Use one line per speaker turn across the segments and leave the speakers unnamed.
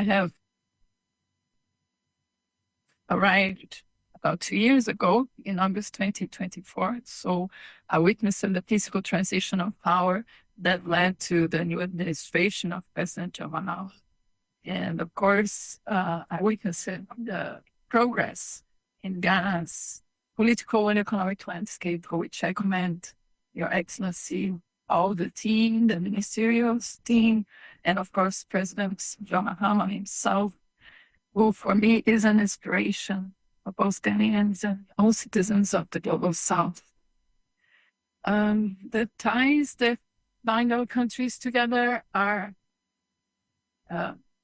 I have arrived about 2 years ago in August 2024. So I witnessed the peaceful transition of power that led to the new administration of President Jovenel. And of course, I witnessed the progress in Ghana's political and economic landscape, for which I commend Your Excellency, all the team, the ministerial team, and of course, President John Mahama himself, who for me is an inspiration for both Ghanaians and all citizens of the Global South. The ties that bind our countries together are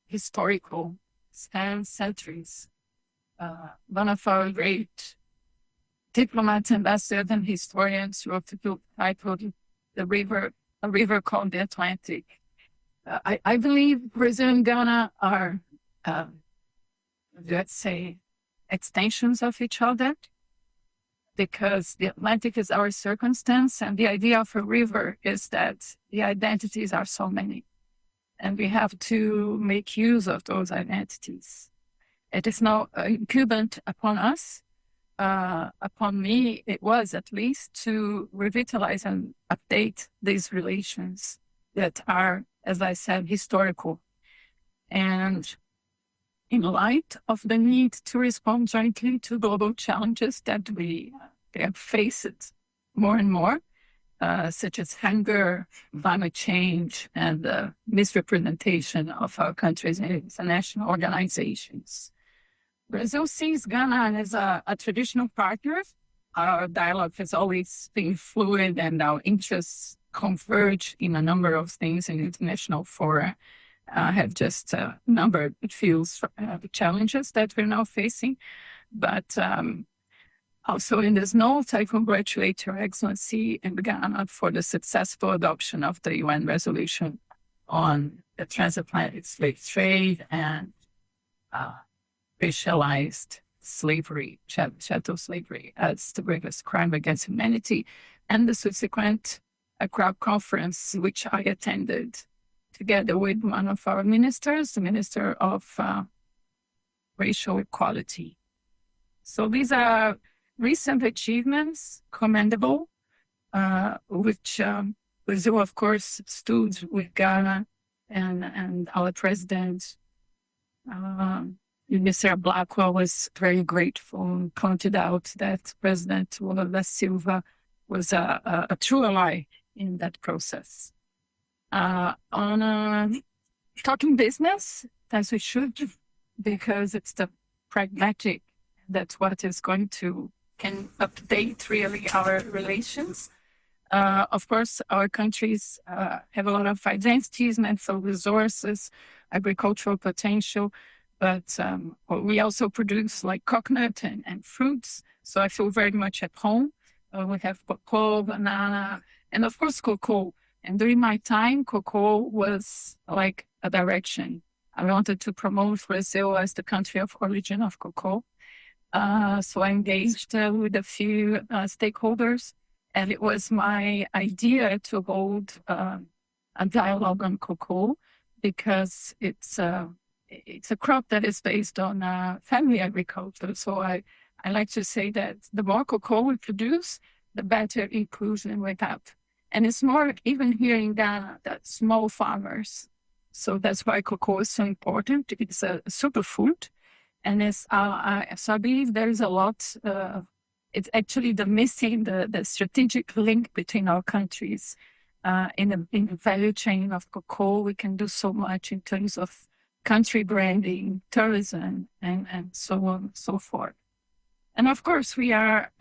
historical, span centuries. One of our great diplomats, ambassadors, and historians wrote a book titled A River Called the Atlantic. I believe Brazil and Ghana are, let's say, extensions of each other, because the Atlantic is our circumstance, and the idea of a river is that the identities are so many, and we have to make use of those identities. It is now incumbent upon us, upon me, it was at least, to revitalize and update these relations that are, as I said, historical. And in light of the need to respond jointly to global challenges that we have faced more and more, such as hunger, climate change, and the misrepresentation of our countries in international organizations. Brazil sees Ghana as a traditional partner. Our dialogue has always been fluid, and our interests converge in a number of things in international fora. Have just numbered a few challenges that we're now facing. But also in this note, I congratulate Your Excellency in Ghana for the successful adoption of the UN resolution on the transatlantic slave trade and racialized slavery, chattel slavery, as the greatest crime against humanity, and the subsequent Accra conference, which I attended together with one of our ministers, the Minister of Racial Equality. So these are recent achievements, commendable, which Brazil, of course, stood with Ghana and our president, Mr. Blackwell, was very grateful and pointed out that President Lula da Silva was a true ally in that process. On talking business, as we should, because it's the pragmatic, that's what is going to can update really our relations. Of course, our countries have a lot of identities, natural resources, agricultural potential, but we also produce like coconut and fruits. So I feel very much at home. We have cocoa, banana, and of course cocoa. And during my time, cocoa was like a direction. I wanted to promote Brazil as the country of origin of cocoa. So I engaged with a few stakeholders, and it was my idea to hold a dialogue on cocoa, because it's a crop that is based on family agriculture. So I like to say that the more cocoa we produce, the better inclusion we have. And it's more, even here in Ghana, that small farmers. So that's why cocoa is so important. It's a superfood. And so I believe there is a lot, it's actually the strategic link between our countries. In the value chain of cocoa, we can do so much in terms of country branding, tourism, and so on and so forth. And of course, we are,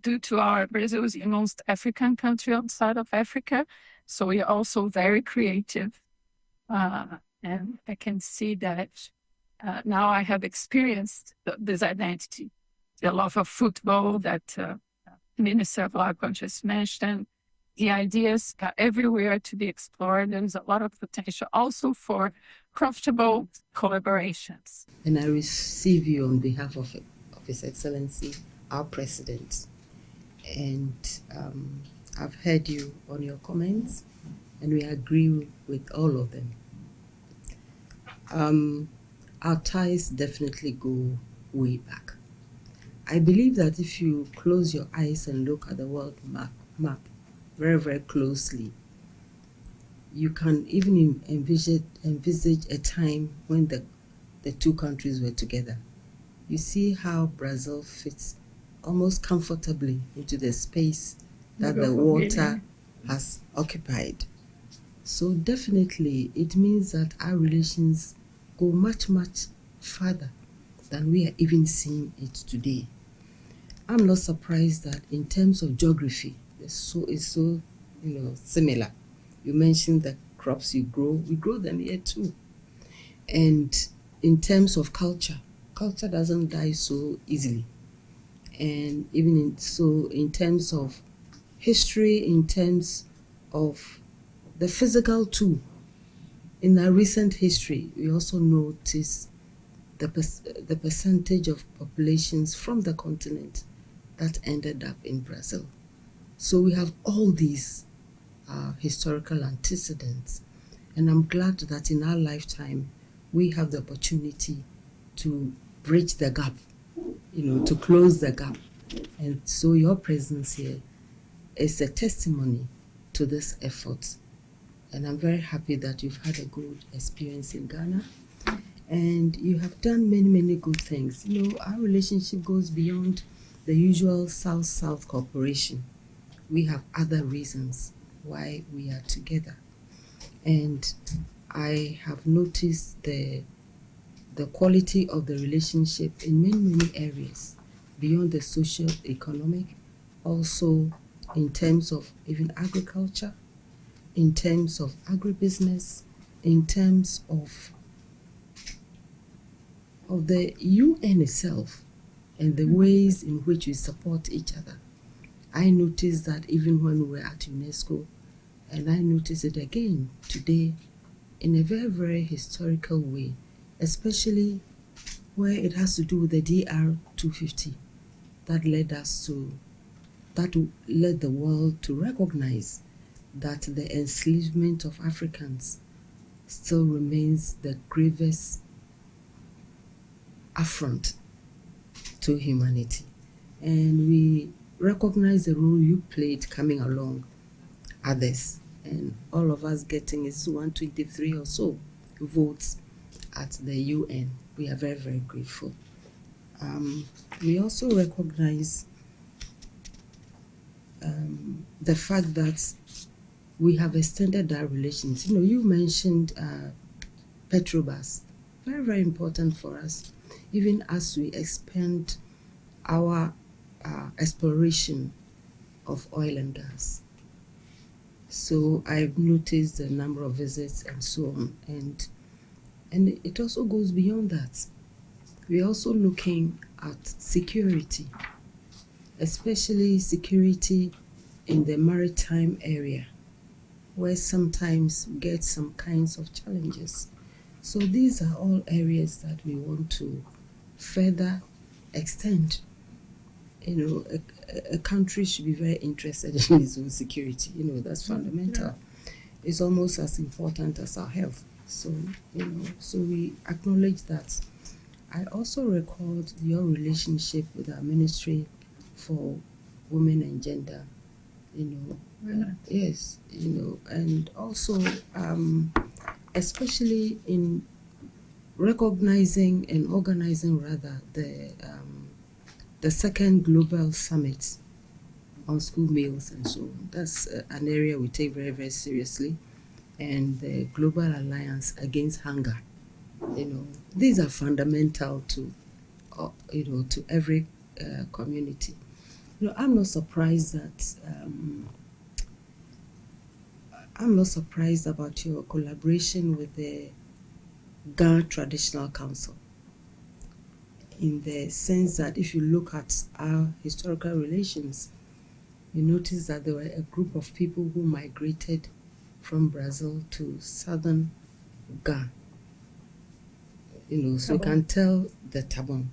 due to our Brazil is the most African country outside of Africa, so we are also very creative. And I can see that now I have experienced this identity, the love of football that Minister Blackwell just mentioned. The ideas are everywhere to be explored. There's a lot of potential also for profitable collaborations.
And I receive you on behalf of His Excellency, our President. And I've heard you on your comments, and we agree with all of them. our ties definitely go way back. I believe that if you close your eyes and look at the world map very, very closely, you can even envisage a time when the two countries were together. You see how Brazil fits almost comfortably into the space that the water has occupied. So definitely it means that our relations go much, much further than we are even seeing it today. I'm not surprised that in terms of geography, it's so similar. You mentioned the crops you grow, we grow them here too. And in terms of culture doesn't die so easily. And even in terms of history, in terms of the physical too, in our recent history, we also notice the percentage of populations from the continent that ended up in Brazil. So we have all these historical antecedents, and I'm glad that in our lifetime we have the opportunity to bridge the gap, to close the gap. And so your presence here is a testimony to this effort. And I'm very happy that you've had a good experience in Ghana and you have done many, many good things. Our relationship goes beyond the usual South-South cooperation. We have other reasons why we are together. And I have noticed the quality of the relationship in many, many areas beyond the social, economic, also in terms of even agriculture, in terms of agribusiness, in terms of the UN itself and the ways in which we support each other. I noticed that even when we were at UNESCO, and I noticed it again today in a very, very historical way, especially where it has to do with the DR250 that led the world to recognize that the enslavement of Africans still remains the gravest affront to humanity. And we recognize the role you played coming along others, and all of us getting is 123 or so votes at the UN. We are very, very grateful. We also recognize the fact that we have extended our relations. You mentioned Petrobras, very, very important for us, even as we expand our exploration of oil and gas. So I've noticed the number of visits and so on, and it also goes beyond that. We're also looking at security, especially security in the maritime area, where sometimes we get some kinds of challenges. So these are all areas that we want to further extend. A country should be very interested in its own security. That's fundamental. Yeah. It's almost as important as our health. So, so we acknowledge that. I also record your relationship with our Ministry for Women and Gender. Yes, and also especially in recognizing and organizing rather the second global summit on school meals and so on. That's an area we take very, very seriously. And the Global Alliance Against Hunger. These are fundamental to to every community. I'm not surprised about your collaboration with the Ghana Traditional Council, in the sense that if you look at our historical relations, you notice that there were a group of people who migrated from Brazil to southern Ghana. So you can tell the Tabon.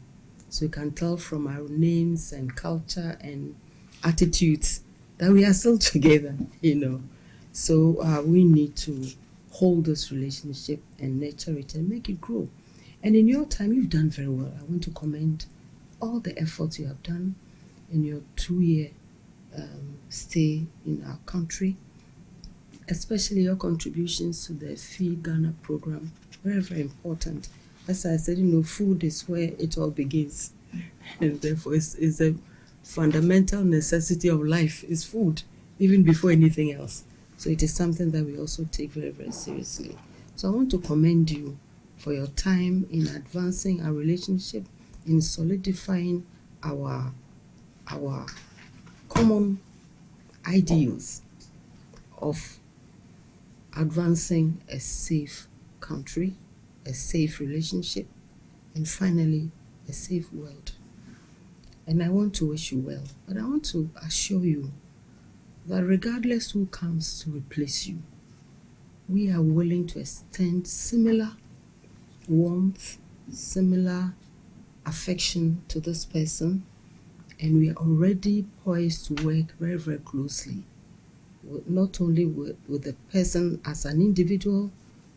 So you can tell from our names and culture and attitudes that we are still together, So we need to hold this relationship and nurture it and make it grow. And in your time, you've done very well. I want to commend all the efforts you have done in your 2-year stay in our country, especially your contributions to the Feed Ghana program. Very, very important. As I said, food is where it all begins. And therefore, it's a fundamental necessity of life is food, even before anything else. So it is something that we also take very, very seriously. So I want to commend you for your time in advancing our relationship, in solidifying our common ideals of advancing a safe country, a safe relationship, and finally, a safe world. And I want to wish you well, but I want to assure you that regardless who comes to replace you, we are willing to extend similar warmth, similar affection to this person, and we are already poised to work very, very closely, not only with the person as an individual,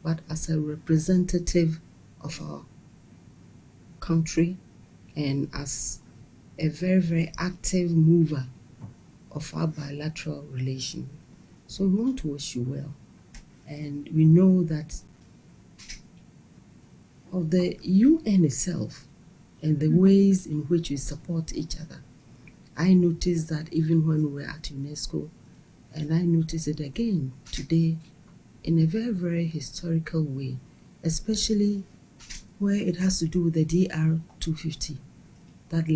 but as a representative of our country and as a very, very active mover of our bilateral relation. So we want to wish you well. And we know that of the UN itself and the ways in which we support each other. I noticed that even when we were at UNESCO, and I noticed it again today in a very, very historical way, especially where it has to do with the DR-250 that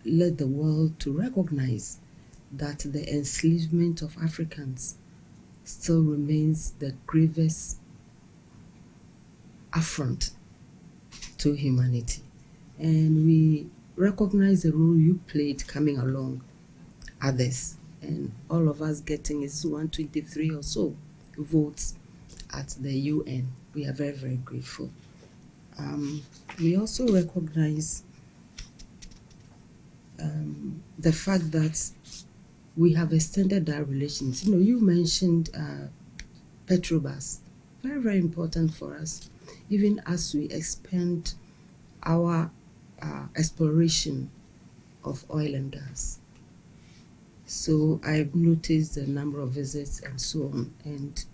led the world to recognize that the enslavement of Africans still remains the gravest affront to humanity. And we recognize the role you played coming along others, and all of us getting is 123 or so votes at the UN. We are very, very grateful. We also recognize the fact that we have extended our relations. You mentioned Petrobras, very, very important for us, even as we expand our exploration of oil and gas. So I've noticed the number of visits and so on, and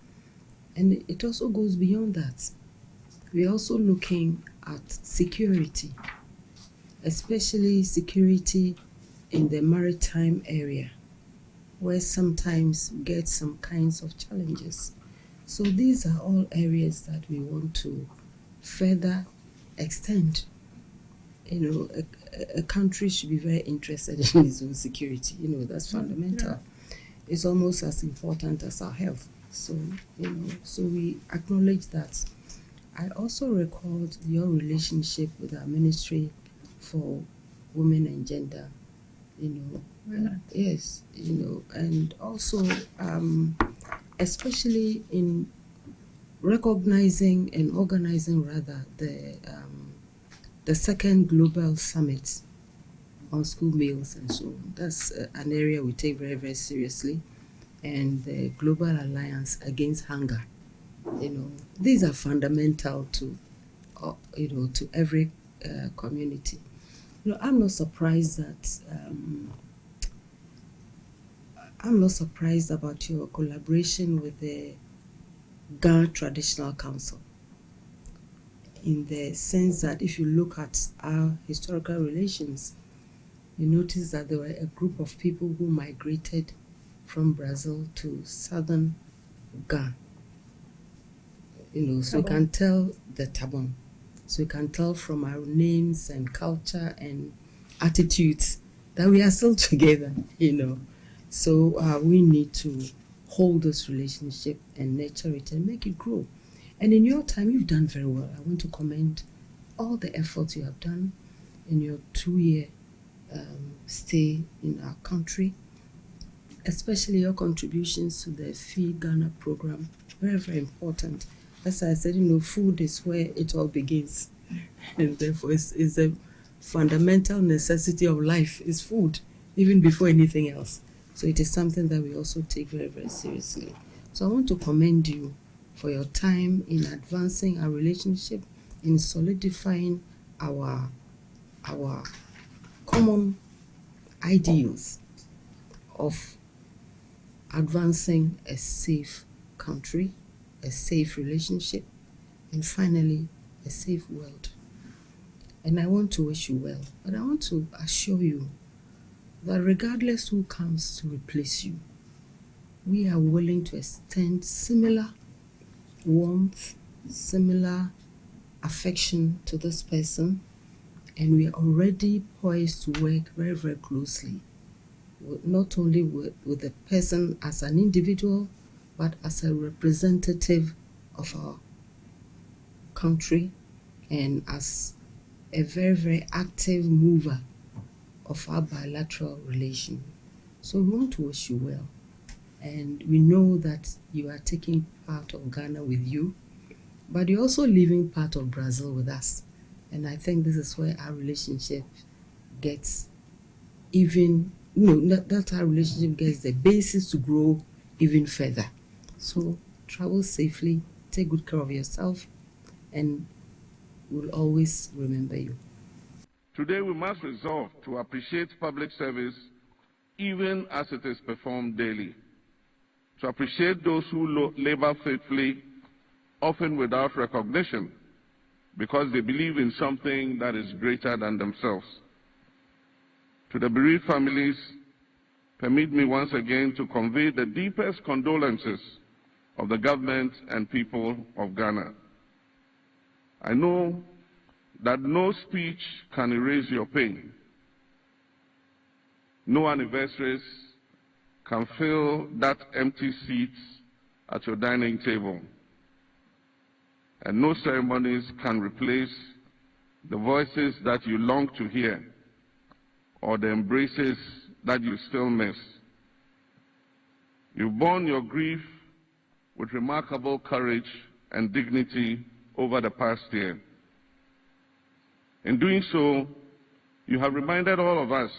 it also goes beyond that. We're also looking at security, especially security in the maritime area, where sometimes we get some kinds of challenges. So these are all areas that we want to further extend. A country should be very interested in its own security. That's fundamental. Yeah. It's almost as important as our health. So we acknowledge that. I also recalled your relationship with our Ministry for Women and Gender. Yes, and also especially in recognizing and organizing rather the second global summit on school meals and so on. That's an area we take very, very seriously. And the Global Alliance Against Hunger. These are fundamental to every community. I'm not surprised about your collaboration with the Ghana Traditional Council, in the sense that if you look at our historical relations, you notice that there were a group of people who migrated from Brazil to southern Ghana. So you can tell the Tabon. So you can tell from our names and culture and attitudes that we are still together, So we need to hold this relationship and nurture it and make it grow. And in your time, you've done very well. I want to commend all the efforts you have done in your 2-year stay in our country, especially your contributions to the Feed Ghana program. Very, very important. As I said, food is where it all begins. And therefore, it's a fundamental necessity of life is food, even before anything else. So it is something that we also take very, very seriously. So I want to commend you for your time in advancing our relationship, in solidifying our common ideals of advancing a safe country, a safe relationship, and finally, a safe world. And I want to wish you well, but I want to assure you that regardless who comes to replace you, we are willing to extend similar warmth, similar affection to this person, and we are already poised to work very, very closely, not only with the person as an individual, but as a representative of our country and as a very, very active mover of our bilateral relation. So we want to wish you well. And we know that you are taking part of Ghana with you, but you're also leaving part of Brazil with us. And I think this is where our relationship gets even, that our relationship gets the basis to grow even further. So travel safely, take good care of yourself, and we'll always remember you.
Today we must resolve to appreciate public service even as it is performed daily, to appreciate those who labor faithfully, often without recognition, because they believe in something that is greater than themselves. To the bereaved families, permit me once again to convey the deepest condolences of the government and people of Ghana. I know that no speech can erase your pain. No anniversaries can fill that empty seat at your dining table. And no ceremonies can replace the voices that you long to hear or the embraces that you still miss. You've borne your grief with remarkable courage and dignity over the past year. In doing so, you have reminded all of us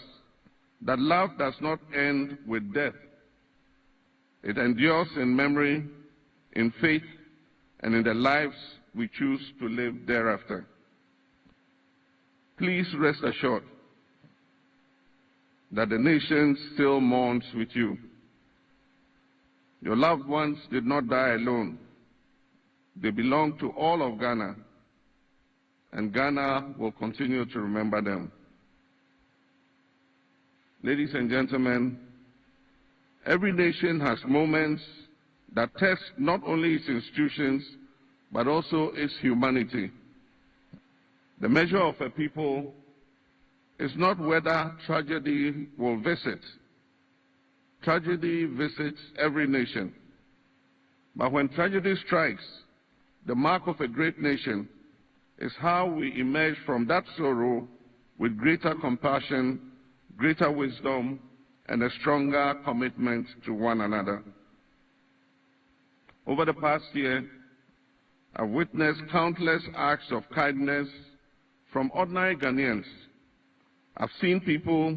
that love does not end with death. It endures in memory, in faith, and in the lives we choose to live thereafter. Please rest assured that the nation still mourns with you. Your loved ones did not die alone. They belong to all of Ghana, and Ghana will continue to remember them. Ladies and gentlemen, every nation has moments that test not only its institutions, but also its humanity. The measure of a people is not whether tragedy will visit. Tragedy visits every nation. But when tragedy strikes, the mark of a great nation is how we emerge from that sorrow with greater compassion, greater wisdom, and a stronger commitment to one another. Over the past year, I've witnessed countless acts of kindness from ordinary Ghanaians. I've seen people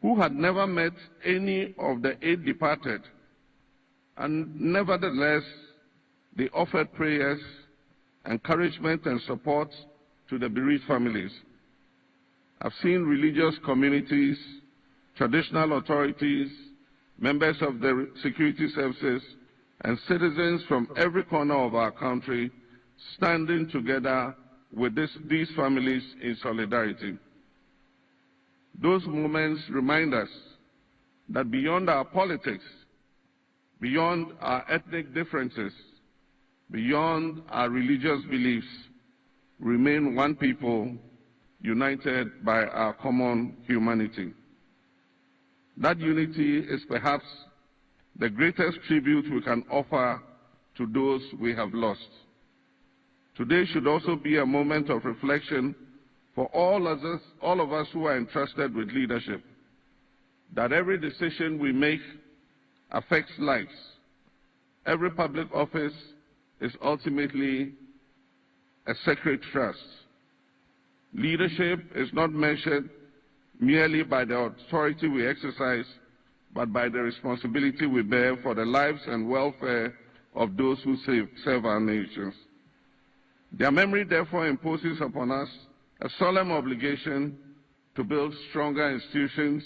who had never met any of the 8 departed, and nevertheless, they offered prayers, encouragement, and support to the bereaved families. I've seen religious communities, traditional authorities, members of the security services, and citizens from every corner of our country standing together with these families in solidarity. Those moments remind us that beyond our politics, beyond our ethnic differences, beyond our religious beliefs, we remain one people united by our common humanity. That unity is perhaps the greatest tribute we can offer to those we have lost. Today should also be a moment of reflection for all of us who are entrusted with leadership, that every decision we make affects lives. Every public office is ultimately a sacred trust. Leadership is not measured merely by the authority we exercise, but by the responsibility we bear for the lives and welfare of those who serve our nations. Their memory therefore imposes upon us a solemn obligation to build stronger institutions,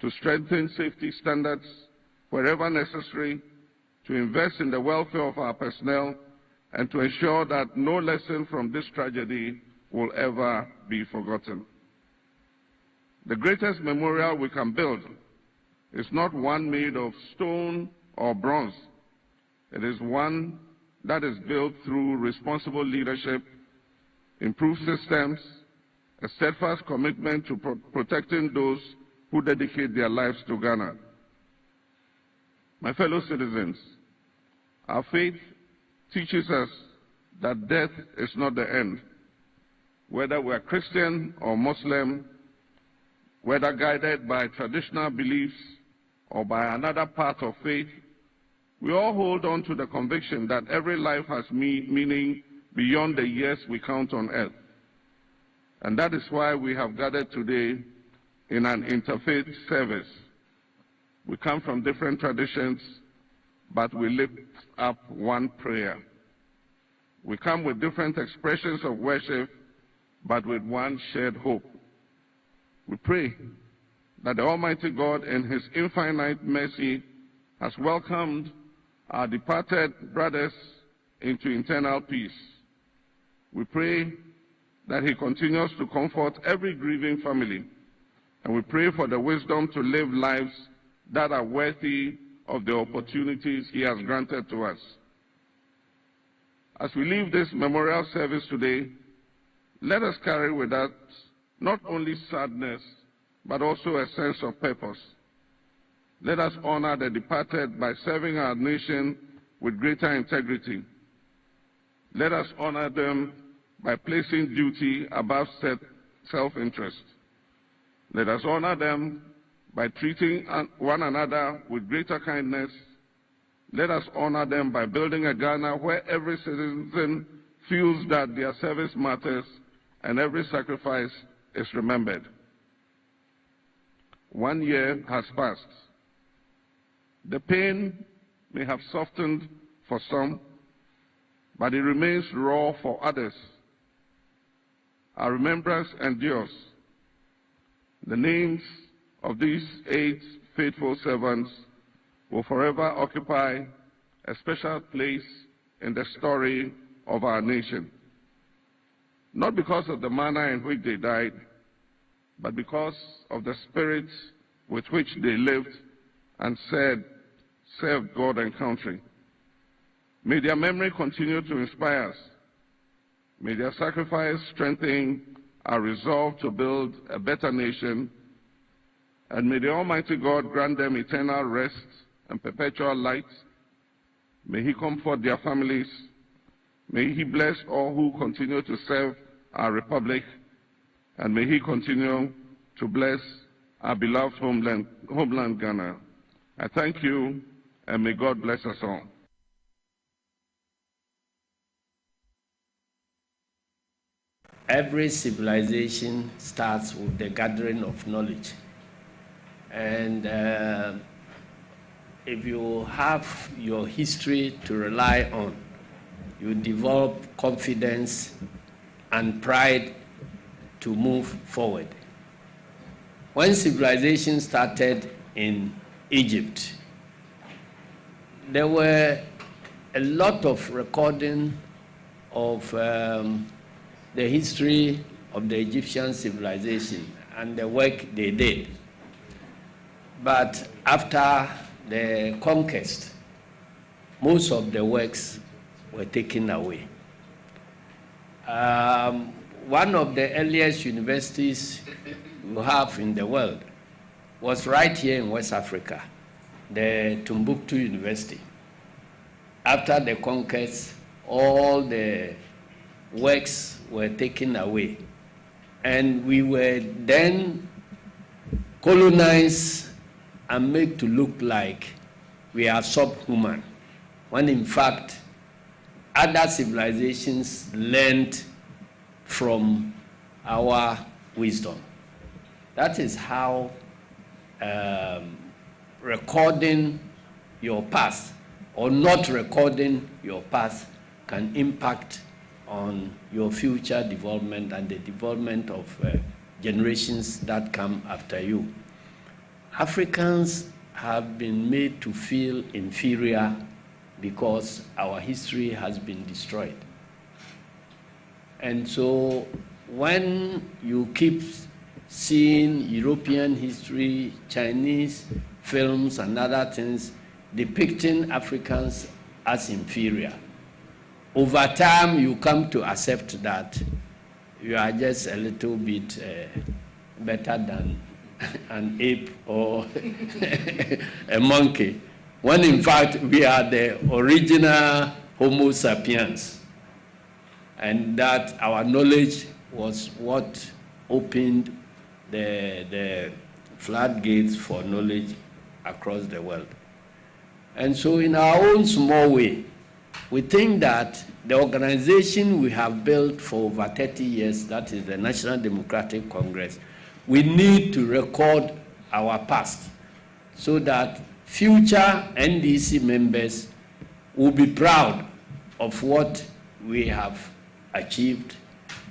to strengthen safety standards wherever necessary, to invest in the welfare of our personnel, and to ensure that no lesson from this tragedy will ever be forgotten. The greatest memorial we can build is not one made of stone or bronze. It is one that is built through responsible leadership, improved systems, a steadfast commitment to protecting those who dedicate their lives to Ghana. My fellow citizens, our faith teaches us that death is not the end. Whether we are Christian or Muslim, whether guided by traditional beliefs or by another path of faith, we all hold on to the conviction that every life has meaning beyond the years we count on earth. And that is why we have gathered today in an interfaith service. We come from different traditions, but we lift up one prayer. We come with different expressions of worship, but with one shared hope. We pray that the Almighty God in His infinite mercy has welcomed our departed brothers into eternal peace. We pray that He continues to comfort every grieving family, and we pray for the wisdom to live lives that are worthy of the opportunities He has granted to us. As we leave this memorial service today, let us carry with us not only sadness, but also a sense of purpose. Let us honor the departed by serving our nation with greater integrity. Let us honor them by placing duty above self-interest. Let us honor them by treating one another with greater kindness. Let us honor them by building a Ghana where every citizen feels that their service matters and every sacrifice is remembered. 1 year has passed. The pain may have softened for some, but it remains raw for others. Our remembrance endures. The names of these 8 faithful servants will forever occupy a special place in the story of our nation. Not because of the manner in which they died, but because of the spirit with which they lived and served God and country. May their memory continue to inspire us. May their sacrifice strengthen our resolve to build a better nation, and may the Almighty God grant them eternal rest and perpetual light. May He comfort their families. May He bless all who continue to serve our republic, and may He continue to bless our beloved homeland Ghana. I thank you, and may God bless us all.
Every civilization starts with the gathering of knowledge. And if you have your history to rely on, you develop confidence and pride to move forward. When civilization started in Egypt, there were a lot of recording of the history of the Egyptian civilization and the work they did. But after the conquest, most of the works were taken away. One of the earliest universities you have in the world was right here in West Africa, the Timbuktu University. After the conquest, all the works were taken away, and we were then colonized and made to look like we are subhuman, when in fact other civilizations learned from our wisdom. That is how recording your past or not recording your past can impact on your future development and the development of generations that come after you. Africans have been made to feel inferior because our history has been destroyed. And so when you keep seeing European history, Chinese films and other things depicting Africans as inferior, over time you come to accept that you are just a little bit better than an ape or a monkey, when in fact we are the original Homo sapiens, and that our knowledge was what opened the floodgates for knowledge across the world. And so in our own small way, we think that the organization we have built for over 30 years, that is the National Democratic Congress, we need to record our past so that future NDC members will be proud of what we have achieved.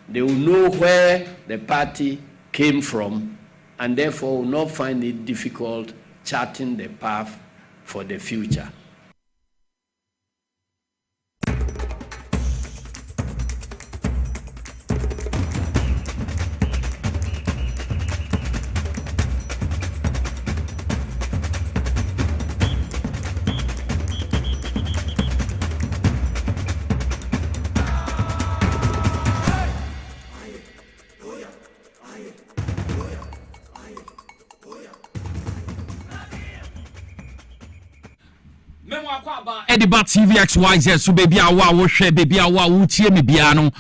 They will know where the party came from and therefore will not find it difficult charting the path for the future.
Edibat TVXYZ, so baby, I share baby, I will tear me piano.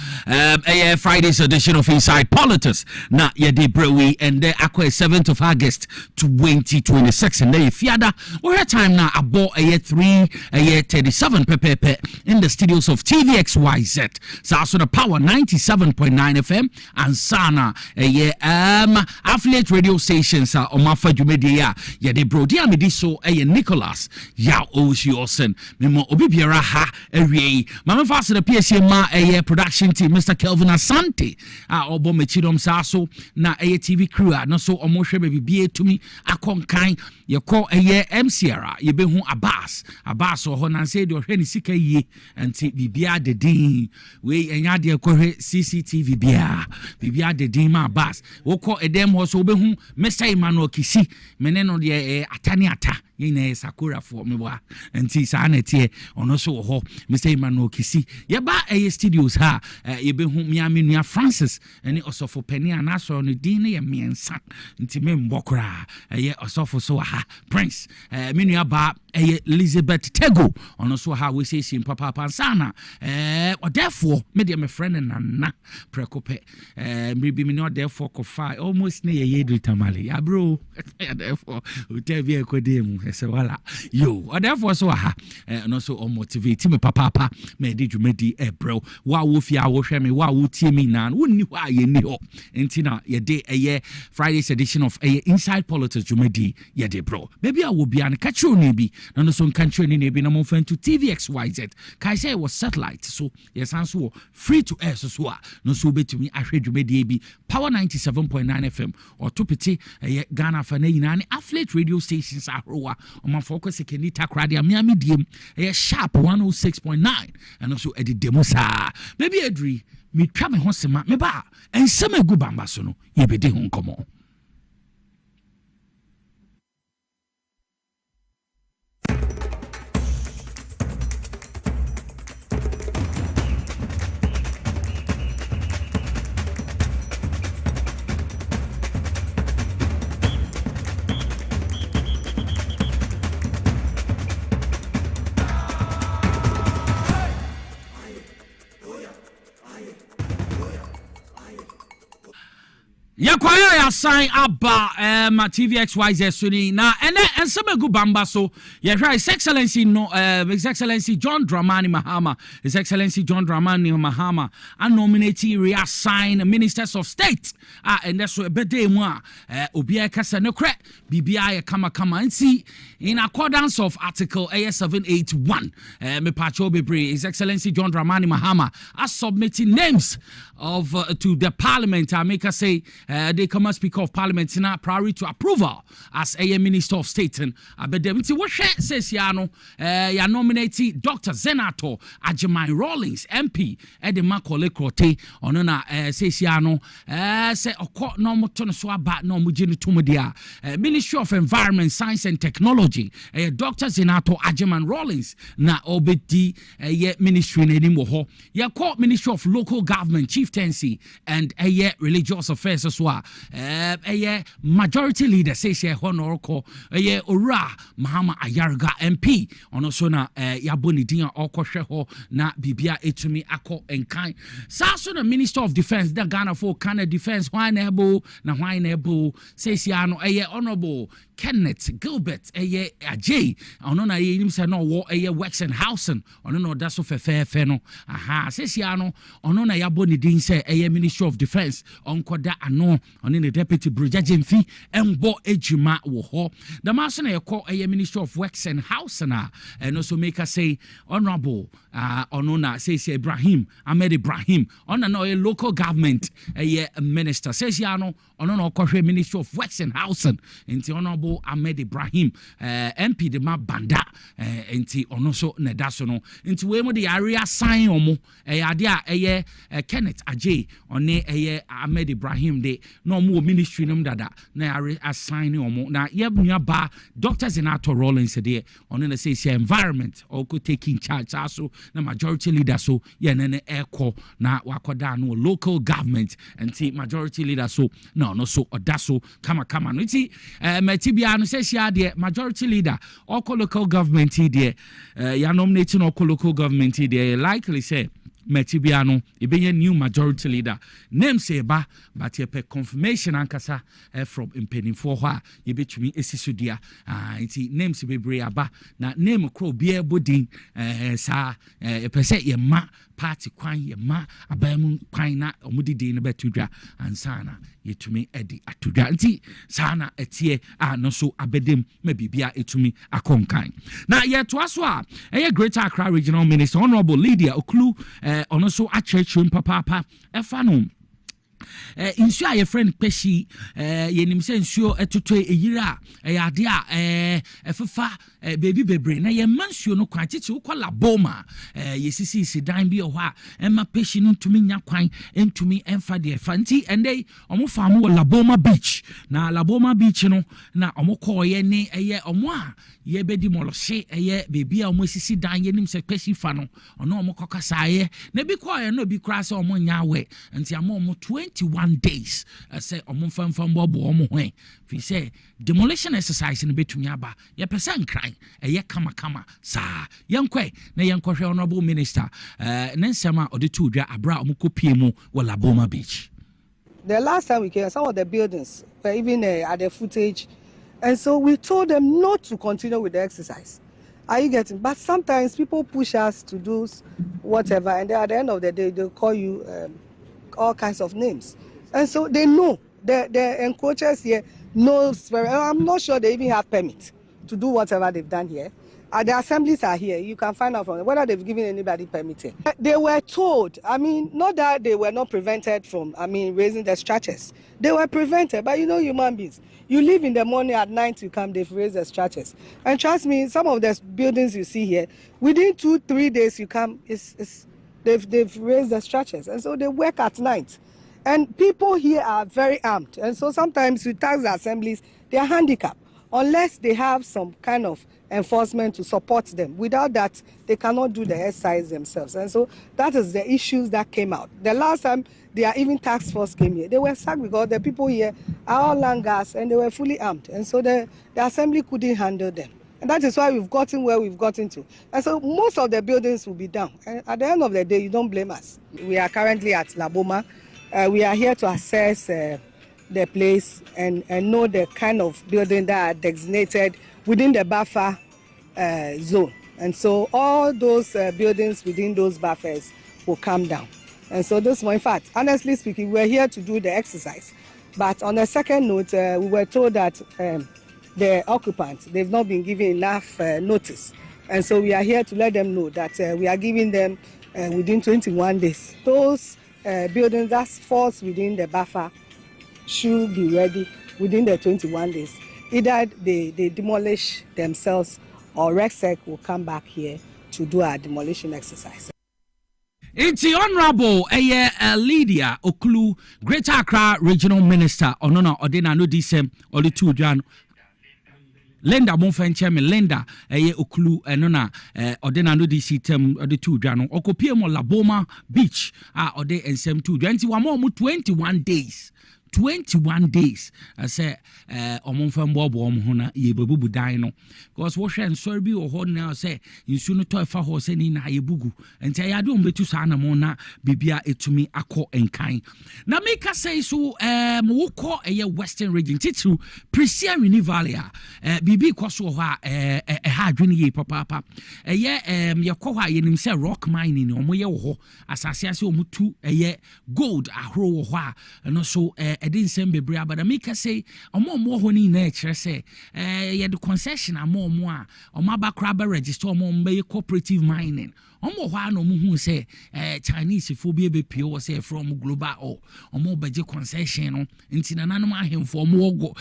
Friday's edition of Inside Politics. Now, yeah, they brewy and the Aqua 7th of August 2026. And they fiada, or her time now, about a year 37 pepe in the studios of TVXYZ. So, also the power 97.9 FM and Sana, affiliate radio stations are on my Jumedia. Yeah, they bro, dear me, so Nicholas, ya Ocean. Memo obi biara ha awie mama fast the PSMA production team Mr. Kelvin Asante obo mechidom sa so na TV crew no so omo hwe baby bie tumi akonkan ye call MCR ye behu Abbas ho na say de hwe ni sika yie anti bibia de din we enya de kohwe CCTV bibia de din ma Abbas wo call edem ho so behu Mr. Emmanuel Kisi meneno de atani ata yine Sakura for me wa anti sa na tie ono so ho Mr. Emmanuel Kisi ye ba studios ha ye behu miami nua Francis ene osofo pani anaso no din ne ye miensa nti me mbokra ye osofo so ha Prince me nua ba Elizabeth Tego ono so ha we say sim papa pansana therefore me de me friend na prekope maybe me no therefore ko fa almost ne ye do tamale ya bro therefore utebi ekodem ese wala yo therefore so ha no so motivate me papa me di dwumadi bro wa wo fia wo hwe me wa wo tie me na wonni ho aye ni ho entina ye de Friday's edition of Inside Politics dwumadi ye de bro baby a wo bia ne ka chiro ni bi no so country ni bi na mo fan to TVXYZ kai say was satellite so yes so free to air so no so betumi ahwe dwumadi bi power 97.9 FM or topiti Ghana fa na yina ne affiliate radio stations ahrowa o man focus sekeni takrade amiami diem sharp 106.9 and also edit demosa maybe Adri me twa me ho sema me ba ensem egu bamba so no ye bedi ho nkomo. ya kwaya ya sign aba TVXYZ suni na ene ensemagu bamba so ya His Excellency His Excellency John Dramani Mahama His Excellency John Dramani Mahama and nominate reassign ministers of state and that's what bede mu obi akasa no kre bibia ya kama nsi in accordance of article AS781 me pacho bebre His Excellency John Dramani Mahama has submitting names of to the parliament. I make us say they come as Speaker of Parliament now priority to approval as a Minister of State. And Abedemiti what says Yano ya nominate Dr. Zenato Ajimai Rawlings MP Edema Kole Krote onona says Yano say okọ no moto so aba no mujini tumudia Ministry of Environment, Science and Technology Dr. Zenato Ajimai Rawlings na obedi ministry na nim wo ho ya call Ministry of Local Government, Chieftaincy and religious affairs as well. Majority leader says honorable Ora Mahama Ayarga MP ono so na yaboni din okwohwe ho na bibia etumi akọ enkan saso na Minister of Defense da Ghana for Canada Defense why na ebo says ya no honorable Kenneth Gilbert Ajay ono na yim say no wo Works and Housing ono no da so fefe no aha says ya no ono na yaboni din say Ministry of Defense onkoda ano ono the Deputy Brigadier Mfi embo ejuma wo ho the master na yekọ Ministry of Works and Housing and also make us say honorable ono na says Ibrahim Ahmed Ibrahim ono na local government minister says ya no ono na okọhwe Ministry of Works and Housing enti honorable Ahmed Ibrahim MP de ma banda enti ono so na da so no enti we mo de area sign omo ade a Kenneth Ajay one Ahmed Ibrahim de no mo ministry num dada na area assign omo na ye nua ba Dr. Zenato Rawlings de ono na say environment or could take in charge also na majority leader so ye ne ekọ na wakoda no local government enti majority leader so no so odaso kama no iti metibia no say sia de majority leader or local government de ya nominating or local government de likely say Metibiano, a new majority leader. Name say ba, but ye pe confirmation ankasa from impending for her. Ye bet me esisudia. Iti name se be ba na name crow be budding sa a per se ye ma party kwan ye ma abamu kwan na omudi din betudra and sana ye to me edi atudra nti sana etie no so abedem mebibia etumi akonkan. Na ye to aso a Greater Accra Regional Minister Honorable Lydia Oklu ono so achurchum papa efano insu a your friend peshi yenim se nsuo etoto eyira ade a efefa baby bebre na ye mansuo no kwan tete wo laboma yesisi sidan bi ho a ema peshi no ntumi nya kwan entumi emfa de fanti ende omo faamu wo Laboma Beach na Laboma Beach no na omo koye ne omo a ye bedi molose baby a omo sisi dan yenim se peshi fa no ono omo kokasa ye na bi koye no bi kra se omo nya we nti amo omo 21 days say omfamfam bobo omo hwen fi say demolition exercise in betumi aba ye person cry kama sa yenkwe na yenkohwe honorable minister nensema odetu dwa abra omukopie mu wo Laboma Beach.
The last time we came, some of the buildings were even at the footage, and so we told them not to continue with the exercise. Are you getting? But sometimes people push us to do whatever, and then at the end of the day they'll call you all kinds of names. And so they know, the encroachers here knows very well. I'm not sure they even have permit to do whatever they've done here. The assemblies are here. You can find out from them whether they've given anybody permit here. They were told, not that they were not prevented from, raising the structures. They were prevented, but human beings. You leave in the morning, at night you come, they've raised the structures. And trust me, some of the buildings you see here, within 2-3 days you come, they've raised the structures. And so they work at night. And people here are very armed. And so sometimes we tax the assemblies, they are handicapped, unless they have some kind of enforcement to support them. Without that, they cannot do the exercise themselves. And so that is the issues that came out. The last time even task force came here, they were sacked because the people here are all langas and they were fully armed. And so the assembly couldn't handle them. And that is why we've gotten where we've gotten to. And so most of the buildings will be down. And at the end of the day, you don't blame us. We are currently at Laboma. We are here to assess the place and know the kind of building that are designated within the buffer zone. And so all those buildings within those buffers will come down. And so this one, in fact, honestly speaking, we're here to do the exercise. But on the second note, we were told that the occupants, they've not been given enough notice. And so we are here to let them know that we are giving them within 21 days. Those buildings that falls within the buffer should be ready within the 21 days. Either they demolish themselves or RECSEC will come back here to do our demolition exercise.
It's the Honorable Lydia Okulu, Greater Accra Regional Minister, Onona Odena no disem or the two Jan. Linda Monfencheme, Linda Okulu, Onona Odena no disem or the two Jan. Okopiemo Laboma Beach, Ode and Sem 2. 21 days. 21 days. I say, Omonfam Bob Omhona, Yebubu Dino. Because wash and sorby or hold now say, you soon toy for horse in Hayabugu. And say, I don't bet to Sana Mona, Bibia it to me, Ako and kind. Now make us say so, Woko a Western region, Titu, Prisia Rinivalia, Bibi Kosoha, a hard ye papa. A year, Yakoha in himself rock mining or Moyo, as I say, so mutu, a year gold, a hro, and also I didn't send bebre, but I make us say, a more honey nature say, yeah, the concession are more, or my back register, more cooperative mining. Omo hwa no mu hu say Chinese phobia be pure say from global or omo beje concession no nti na nanom ahemfo omo go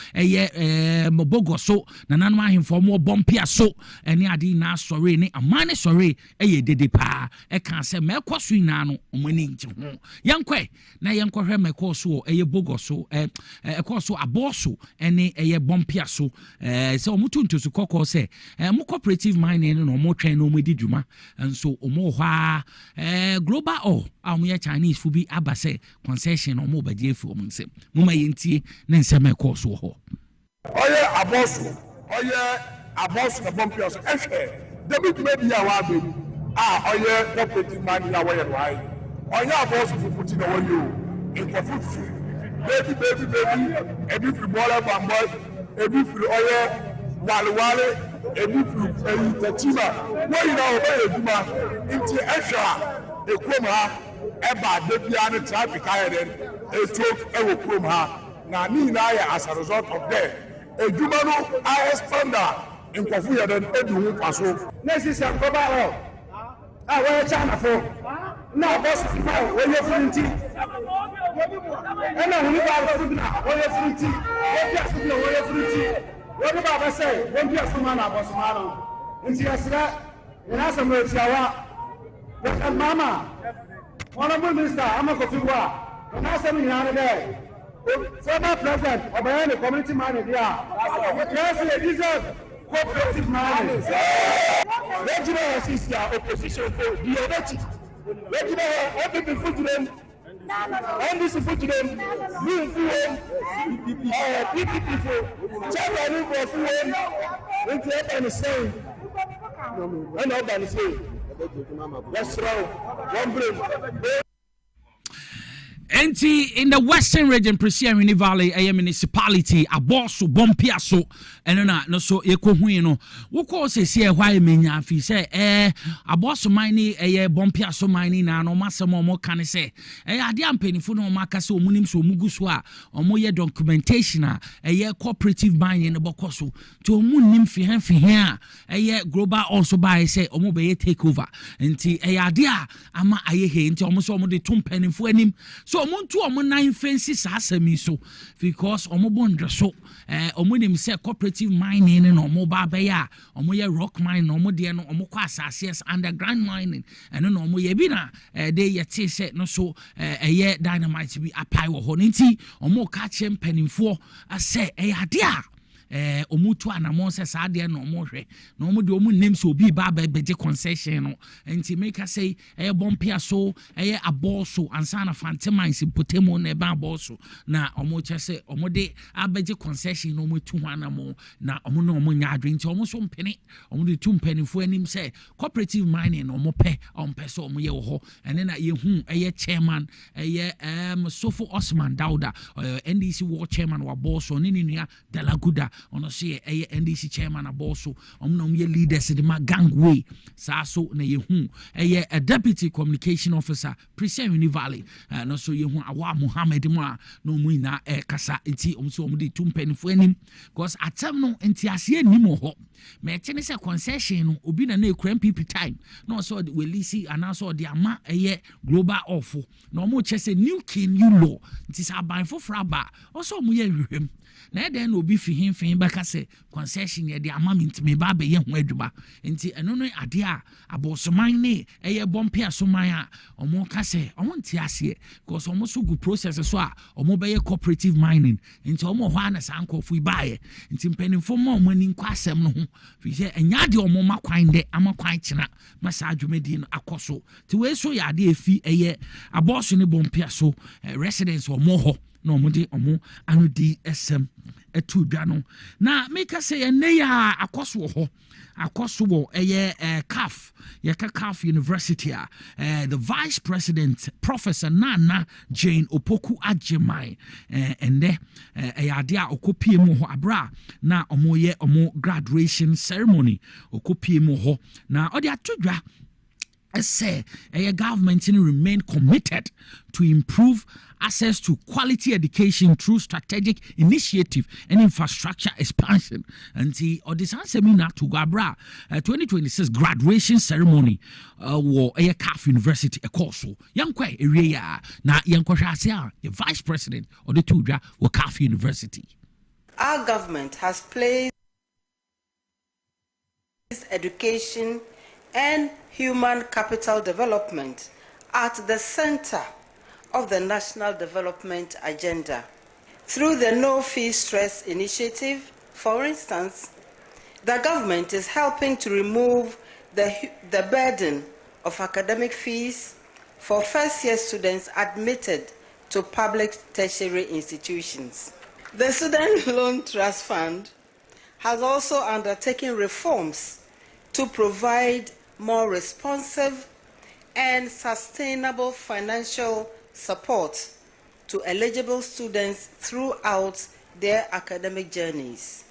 mobogo so na nanom ahemfo omo bompia so ene ade na sori ne amane sori dede pa kan say mekoso ina no omo ni nti ho yankwe na yankwohwe mekoso bogo so ekoso aboso ene bompia so say omo tuntusu kokko say mo cooperative mining no omo twen no omo di dwuma and so Moha global or our Chinese will be abase concession or mobile J for Munsem. Muma Yenti, Nensema course. Oh, yeah, a boss, the bumpiers, the big maybe our baby. Oh, yeah, cooperative money away and why. Oh, yeah, boss for putting away you in the food. Baby, a bit for baller bamboo, a bit for oil. Wale ebifu tetima wo ina oba eduma nti ehwa ekom ha eba debia ne traffic ayeden etok ewo krom ha na ni na ya as a result of that eduma no I expander nkofu yeden edu hu paso na sisi akoba o we China fo na boss fa we ye frunti ena hu ba ro na we ye frunti we ya su na we ye frunti. What about I say? When you are someone about Somano, and she has that, and as a mercy, what Mama, Honorable Minister, I'm a Kofiwa, and as I'm in day. Former President of the community manager, yes, it is a cooperative manager. Regional sister opposition for the other. Regional open food to them. And this is for them, new fuel, PPP for China, for fuel, and to the same. And all that is saying, let's throw one brain. Enti in the Western region, Prisia Valley, a municipality, a boss, bompiaso, and no so ecohuino. What cause is here why menya fi say, a boss mining, a bompiaso mining, and no massa more can say, I damn penny for no macaso munim so muguswa, or more documentation, a year cooperative mining in the bocoso, to a munim fi here, a year global also by say, or mobile takeover, and a idea, ama aye into almost the 2 penny for him. So omuntu omo 9 fences asemi so because omo bondre so omo dem say cooperative mining no omo ba be ya omo ye rock mine no omo de no omo kwa asase underground mining eno no omo ye bi na de ye te say no so ye dynamite bi apai wo ho nti omo ka che mpanimfo ase ade a omu to anamon se saa de no omu hwe no omu de omu nim so obi ba beje concession no enti make us say bompia so aboso ansa na fantemines potemo na ba aboso na omu che se omu de abeje concession no omu tu anamon na omu no omu nya adwen nti omu so mpene omu de tu mpenifo anim say cooperative mining no omu pe so omu ye wo ho ene na ye hu chairman Sofo Osman Dauda NDC war chairman wa boso ni nua Dalaguda ono se NDC chairman aboso omno ye leaders de ma gangway sa so na ye hu a deputy communication officer Presen Uni Valley no so ye hu awa Muhammad mu a no mu ina kasa enti omso omde tumpenfo anim because atem no enti ase anim ho me tene se concession no obi na ekura MPP time no so we lisi anaso de ama global offer no mo chese new king you law nti sa ban for fraba also mo ye hwehwem na eden no obi fi hemfen baka se concession ye de ama me ba be ye ho adwuma nti eno no ade a abosoman ne bompe asoman a omo ka se omo nti ase because omo so go process so a omo be ye cooperative mining nti omo ho ana sa ankofu ibaye nti mpanimfo mo omo ni nkwa asem no ho fi se enya de omo makwan de amakwan kina masa adwumedi no akoso ti we so ya de efi aboso ne bompe so residents omo ho no mudi omo anu di SM etu dwa no na make say ene ya akoso ho akoso wo CAF CAF University the vice president Professor Nana Jane Opoku Agyeman ende ade a okopie mu ho abra na omo graduation ceremony okopie mu ho na odi atodwa say a government remain committed to improve access to quality education through strategic initiative and infrastructure expansion. And the Odishan seminar to Gabra 2026 graduation ceremony war CAF University a course. Young Kwe area na young Kwashasia, the vice president of the Tudra or CAF University.
Our government has placed education and human capital development at the center of the national development agenda. Through the No Fee Stress initiative, for instance, the government is helping to remove the burden of academic fees for first-year students admitted to public tertiary institutions. The Student Loan Trust Fund has also undertaken reforms to provide more responsive and sustainable financial support to eligible students throughout their academic journeys.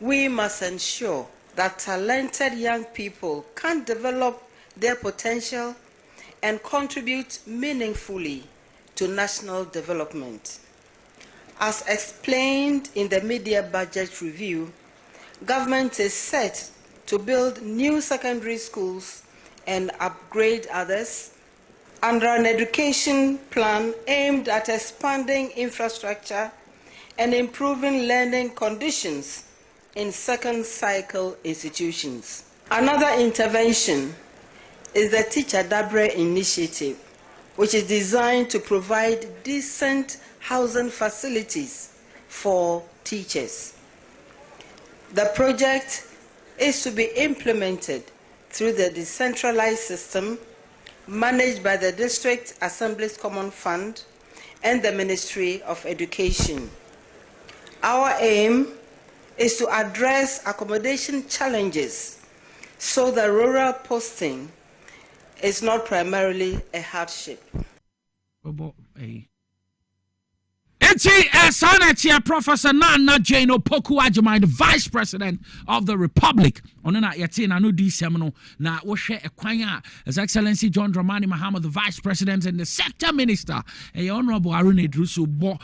We must ensure that talented young people can develop their potential and contribute meaningfully to national development. As explained in the mid-year budget review, government is set to build new secondary schools and upgrade others under an education plan aimed at expanding infrastructure and improving learning conditions in second cycle institutions. Another intervention is the Teacher Dabre initiative, which is designed to provide decent housing facilities for teachers. The project is to be implemented through the decentralized system managed by the District Assembly's Common Fund and the Ministry of Education. Our aim is to address accommodation challenges so that rural posting is not primarily a hardship.
Senator Professor Nana Jane Opoku Agyeman, the Vice President of the Republic. Onena yati na no di semino na wo hwe ekwan His Excellency John Dramani Mahama, the Vice President and the Sector Minister, Honorable Aruna Edrusu bo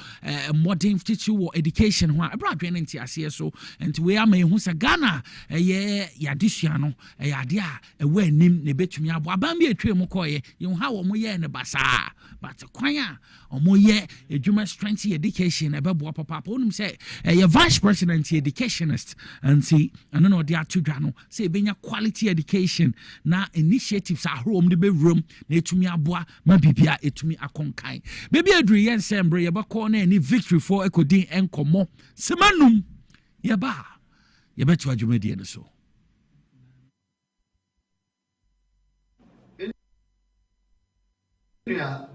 modern teacher education ho abra dwen nti ase so nti we ama ehu se Ghana yadesua no ade a ewa anim ne betumi abo aban bi etwe mu koye ye ha wo mo ye ne basa but kwan a omo ye edwuma strength education ebebo papa onum say Vice President educationist and see and no dey atudwa no say benya quality education na initiatives ahrom de be room na etumi aboa ma bibia etumi akonkan baby adru yen sembre ye bako na ni victory for ekodin enkomo semanum ye ba yɛbɛto adwumadie no so.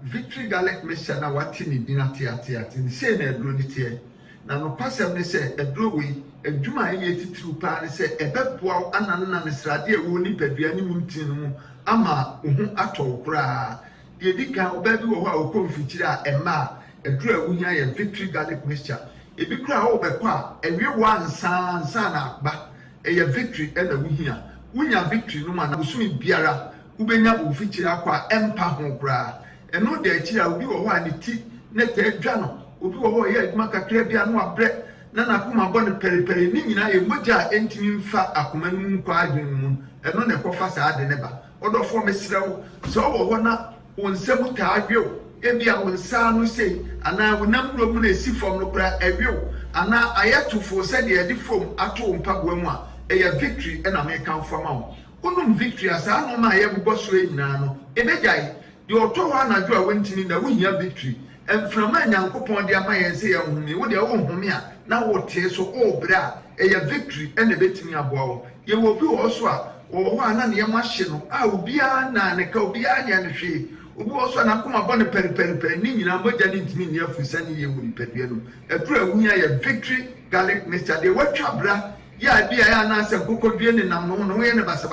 Victory garlic mixture na wati ni dina ate ni say na eduro ni tie na no pasem ne say eduro we adwuma ye titiri pa ne say ebeboa ananna ne srade ewo ni padua ni muntin mu ama ohu atɔ kura de dika obabi wo ho a okonfikyiri a ema eduro awu hia ye victory garlic mixture ebi kura wo bɛkɔ a ewie wo ansa na agba eye victory e na wu hia wunya victory no ma na busumi biara ubenya ofikyiri akwa empa ho kura eno de achi a obi wo ho ani ti ne ta adwa no obi wo ho ye adwuma kakra bia no abrɛ na nakoma bɔ ne periperi ni nyina ye mogya entimi mfa akoma no nkwa adwen mu eno ne kɔfa saa de ne ba odofo mesrew so wo ho na wonsɛm ta adwew ebi a wonsa no sei ana wonam ro mu na esi fom no kra adwew ana ayetofo sɛ de ade fom ato mpaboa mu a eye victory na me kan fama wo onum victory asa no ma ye bobɔ so nyina no ebegyae de oto ho anadwo a wontini na wohia victory emframa nyankopɔn de ama yɛn sɛ yɛ home wo de wo home a na wo tie so o bra eye victory na betimi aboa wo ye wo bi wo so a wo ho ana ne yɛm ahye no a obia na ne ka obia nya ne hwe obi wo so na koma bɔ ne periperi ni nyina mogya ne ntimi ne afusa ne ye wo ni padua no edura wunya ye victory garlic mixture de watwa bra ya bia ya na se kokodue ne nam no no ye ne basa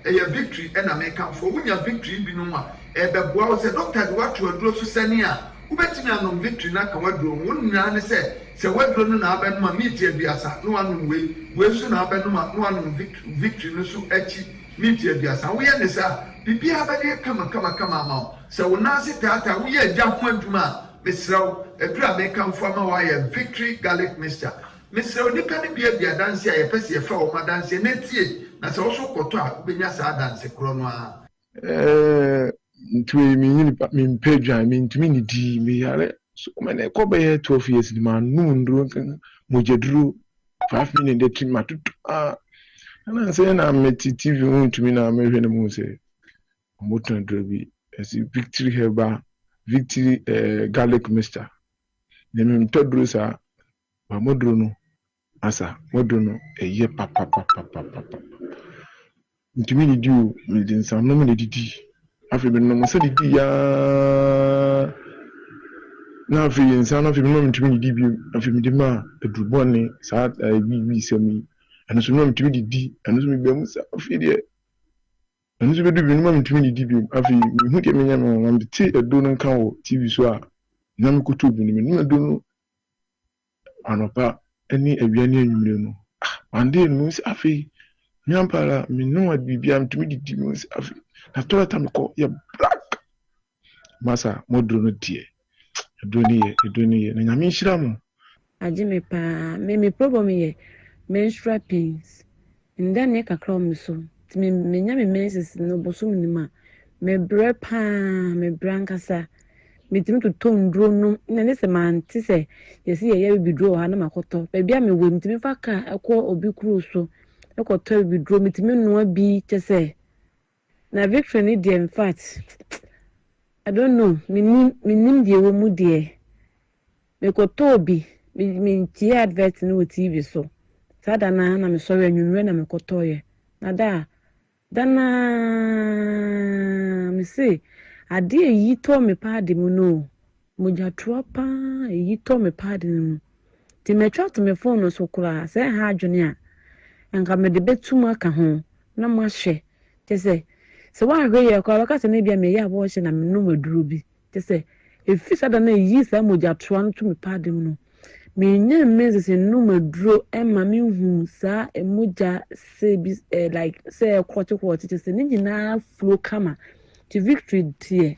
eye victory na me kan fo wunya victory bi no a ebeboa wo se doctor de wato aduro so sani a ubetimi anom victory na ka waduro wonnyina ne se waduro no na abenu ma meat aduasa no anom we so na abenu ma no anom victory no so achi meat aduasa wo ye ne sa bibia abade kama ma se wo na se tata wo ye agya ho adwuma mesraw adura me kan fo ma wa ye victory garlic mixture mesraw nipa ne bia danse a ye pese ye fa wo ma danse na tie na se wo so koto a benya sa danse kro no a
ntwe mi mpedwa mi ntumi ni di mi yare so mane ko be 12 years ni ma nu nduro mo jeduru 5 minutes de trim matutu ana se na meti TV ntumi na me hwe ne mu se moton drobi esi victory herba victory garlic mixture ne mi ntoduru sa ba moduru no asa moduru no eye papa ntumi ni di o mi din sa no me di afi bi no mo se di ya na afi insan afi bi no ntumi di bi afi mi di ma edubone sa bi semi anu so no ntumi di anu so mi be mu sa afi de anu so be du bi no ntumi di bi afi mi hu de me nya me am ti edo no kan wo TV so a na me kutu bi ni me edo no anopa eni awia ni anwumre no ande no se afi nyampara mi no adibia ntumi di mu se afi na tola tam ko ya black masa modro no die edoni ye na nyame nhira mu
ajime pa me problem ye menstrual pains nda ne kakra me so me nyame menses no boso me ma me bre pa me brankasa me timi to tondro no na ne se manti se yesi ye bidro ha na makoto ba bia me wo mtimi fa ka ekọ obi kuro so ekoto bidro me timi no abi chese na victory ni de in fact I don't know minim de wo mu de me ko tobi me ti advert no TV so sada na me so anwunwe na me ko toye na dana me say ade yi to me padi mu no mo ja tropa yi to me padi mu ti me twa to me phone so kura say ha adwene a anka me de betum aka ho na mo ahwe te say so wa hwe ye kwa baka se na bia me ya bo hye na me no maduro bi te se efi sada na yi sa moja toa no to me pade mu no me nya meze se no maduro e ma me hu sa e moja se bi like say kwoti te se ni nyina flow kama ti victory tie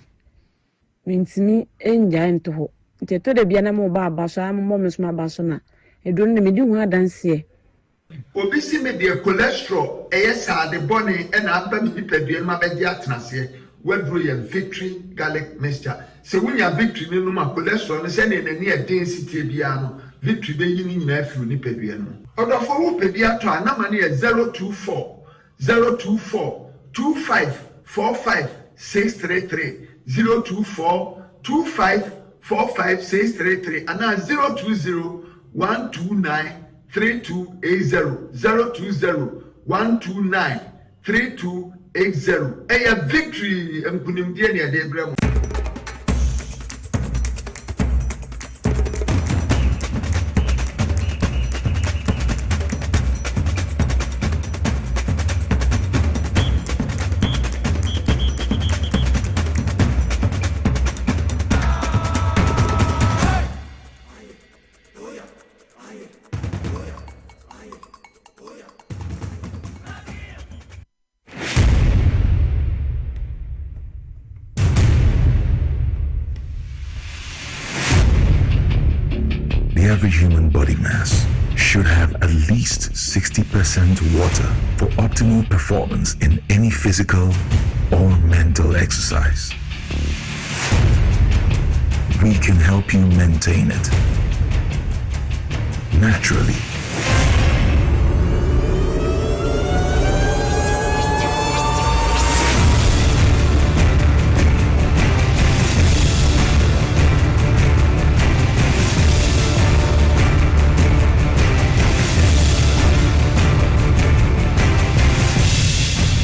mentimi enja ento ho te to de bia na mo ba abaso am mo me so abaso na edo no me di hu adanse
obi si me de cholesterol sa de bone na aba mi nipadua ma be dia tenase wadro ye victory garlic mixture se wunya victory ni no ma cholesterol no se na ni density bia no victory be yi ni nyina afi nipadua no odofo wo pedia to anama ne 024 25 45 633 024 25 45 633 and 020 129 3280 020 129 3280. A victory mkunimdie ne ade brem.
The average human body mass should have at least 60% water for optimal performance in any physical or mental exercise. We can help you maintain it naturally.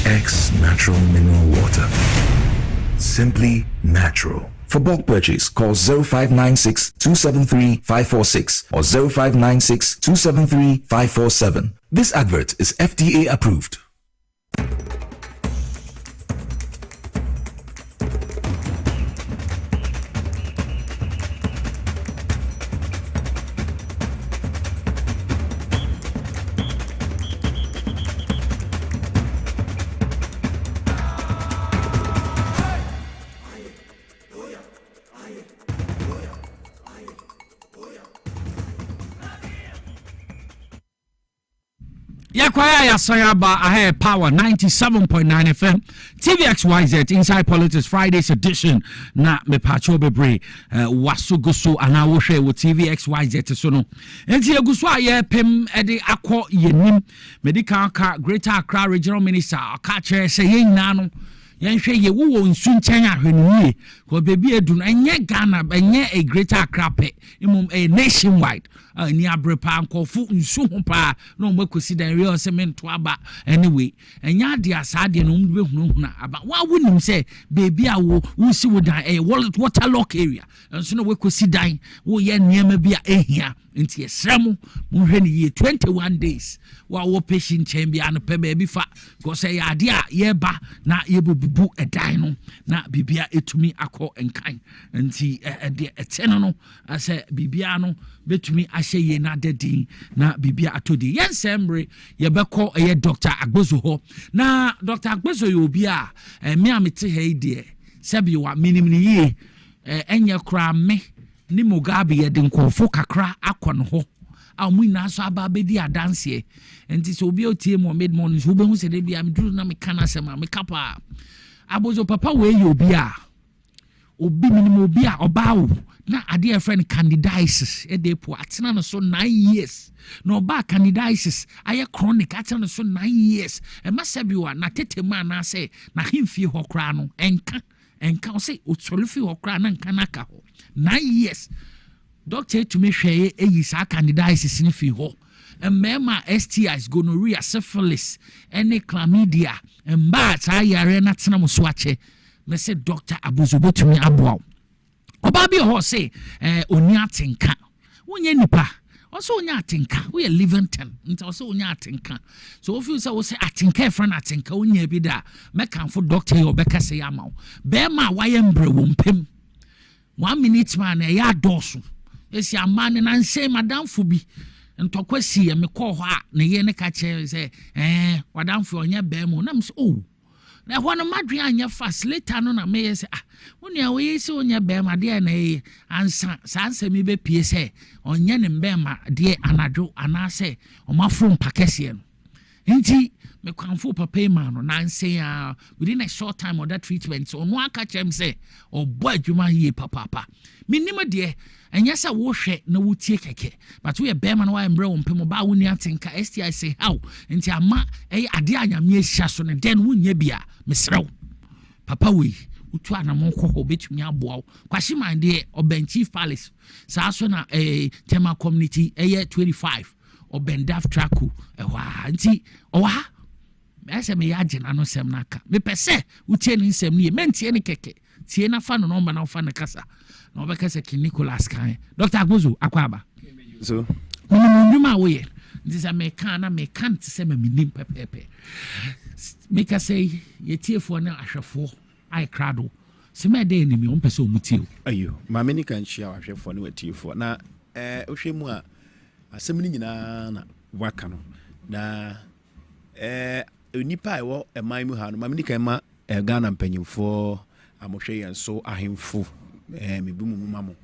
X Natural Mineral Water. Simply natural. For bulk purchase, call 0596 273 546 or 0596 273 547. This advert is FDA approved.
Yakwaya Yasayaba Ahe Power 97.9 FM TVXYZ Inside Politics Fridays edition na me pacho bebre wasugusu ana wo hwe wo TVXYZ so no enti egusu aye pem ede akọ yenim medical car Greater Accra Regional Minister aka chere se yina no yenhwe ye wo nsu nchen ahwenuye ko bebi edu enye Ghana enye a Greater Accra pe imum a nationwide ni abrepa ankofu nsu ho pa no makosi dan real cement aba anyway enya de asade no mbehunu aba wa wonim se bebi a wo wusi wo dan water lock area nso no wekosi dan wo ye niam bia ehia nti esremu mo hwe ni 21 days wa wo patient chamber an pe bebi fa go say ya de a ye ba na ye bubu edan no na bibia etumi akọ enkan nti de eteno no ase bibia no betumi ahye ye na dadin na bibia atodi yensembre ye beko ye Dr. Agbozo ho na Dr. Agbozo ye obi a me amete he de sebi wa minimni ye enye kra me ni Mugabe ye de nkofo kakra akọ ho amu na so aba bedi adanse enti so obi otie mo mid morning so be hu se de bia me duru na me kana sema me kapa Agbozo papa we ye obi a obi minimum obi a obawo na ade a friend candidiasis e dey po atena no so 9 years no ba candidiasis aye chronic atena no so 9 years e masabi wa na tetema na say na himfie ho kra no enka o say o solifi ho kra na nka na ka ho 9 years doctor to me hwe e sa candidiasis ni fi ho mema STIs gonorrhea syphilis any chlamydia mba ta yare na tena mo so ache me say Dr. Agbozo botumi aboa oba bi ho say oni atenka wonye nipa also onya atenka we Livingston nti also onya atenka so if you say atenka friend atenka onya bi da meka fo doctor yo beka say amaw be ma waye mbre wo mpem 1 minute man e ya doso esi amane na nse madam fo bi ntokwasi e me call ho a na ye ne ka che say wadam fo onya be mo na so na hono madwe anya fast later no na me say woni a we say onya be ma de na e ansa sansa mi be pie say onya ne be ma de anadwo anase omafro mpakese no nti me kwanfo papa ma no na nse a within a short time of that treatment so no aka chem say obo adwuma hie papa minima de enya sa wo hwe na wotie keke but we be ma no wa mbre wo mpem ba woni atenka STI say how nti ama ade anyame ahia so ne den wonya bia mesrew papa we utu anamon ko betumi aboa kwashi mande oban Chief Palace sa so na tema community 25 obendaf traku ɛwa nti ɔwa mɛsɛ me yagye na no sɛm naka mepɛ sɛ wotie ne nsɛm nie mentie ne kɛkɛ tie na fa no no na fa ne kasa na obɛka sɛ King Nicholas kan Dr. Agbozo akwaba
so
ndwuma wo ye nti sɛ meka na meka nte sɛ ma menim pɛpɛpɛ meka sɛ yɛtiefoɔ ne ahwɛfoɔ ai krado sɛ mɛ de enimi on pɛ sɛ omutie o
ayo ma me ni kan hia ahwɛfoɔ ne watiefoɔ na wohwɛ mu a asɛm ni nyinaa na waka no na nipa ɛwɔ ɛman mu ha no ma me ni kan ma Ghana mpanyimfoɔ amohwɛ yɛn so ahemfo mebu mu ma mo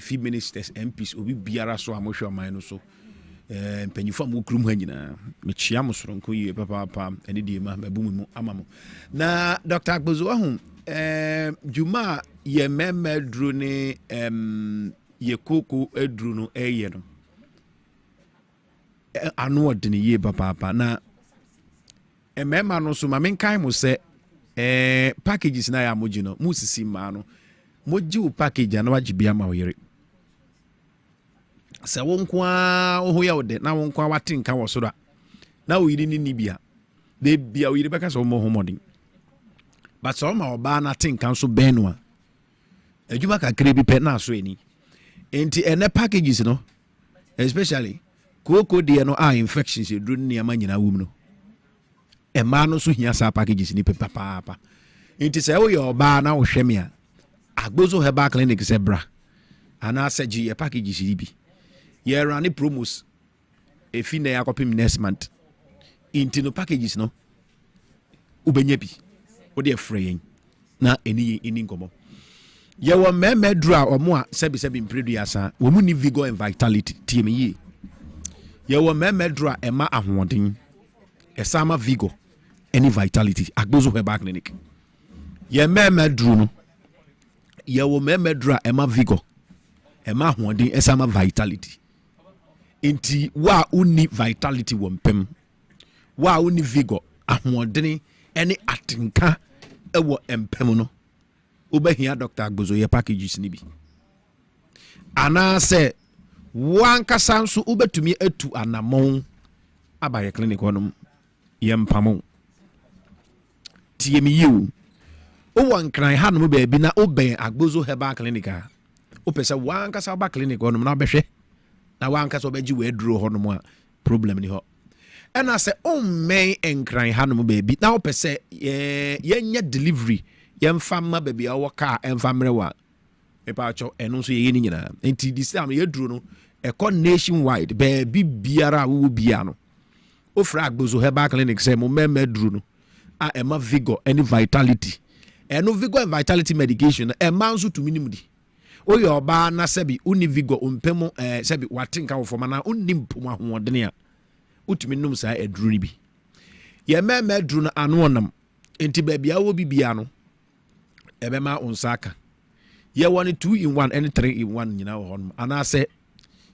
few ministers MPs obi biara so amohwɛ ɔman no so mpanyimfo a mo kurum ha nyinaa mekyia mo soronko yie papa ɛne die ma mebu mu ama mo na Dr. Agbozo ahu juma ye meme dru ne ye koko edru no eye no anu odini ye papa na mema no so ma menkan mo se packages na ya moji no mu sisi ma no moji wo package na wagibia ma oyere se wonko a wo ya wode na wonko a watenka wo so da na wo yiri ni bia de bia wo yiri beka so mo homodin but so ma oba na tinkan so benwa adwuma kakre bi pe na so ani enti ene packages no especially koko de no infections e dru ne ama nyina wum no e ma no so hia sa packages ni papa enti se wo ye oba na wo hweme a Agbozo Herbal Clinic se bra ana se gi packages ni bi ye run promos e fi na yakopim next month enti no packages no ubenya bi wode afrɛ na eni nkomo ye wo meme dru a omo a sebi mpredu asa wo mu ni vigor and vitality tie ye wo meme dru a ema ahoɔden esama vigor any vitality Agbozo Herbal Clinic ye meme dru no ye wo meme dru a ema vigor ema ahoɔden esama vitality enti wa uni vitality wo mpem wa uni vigor ahoɔden ene atenka ewo empem no obehia Dr. Agbozo ye packages ni bi ana se wankasa nso obetumi atu anamon abaye clinic honum ye mpamo tie mi yiwo o wankran hanom ba bi na oben Agbozo Herbal Clinic a o pese wankasa ba clinic honum na obehwe na wankasa obeji we duro honum a problem ni ho ena se men enkran hanom ba bi na o pese ye delivery yemfa ma ba bia wo ka emfa mrewa mepa cho eno so ye ni nyina enti this time ye duro no e nationwide ba bi biara wo bia no o fra Agbozo Herbal Clinic say mo meme duro no a ema vigor any vitality eno vigor and vitality medication e man so to minimum di o ye oba na sebi uni vigor ompem sebi watenka wo foma na onni mpom ahoɔden a utumi num sa eduru ni bi ye meme duro no anu onam enti ba bia wo bibia no ebema onsaka ye won 2 in 1 and 3 in 1 nyina wo hono ana se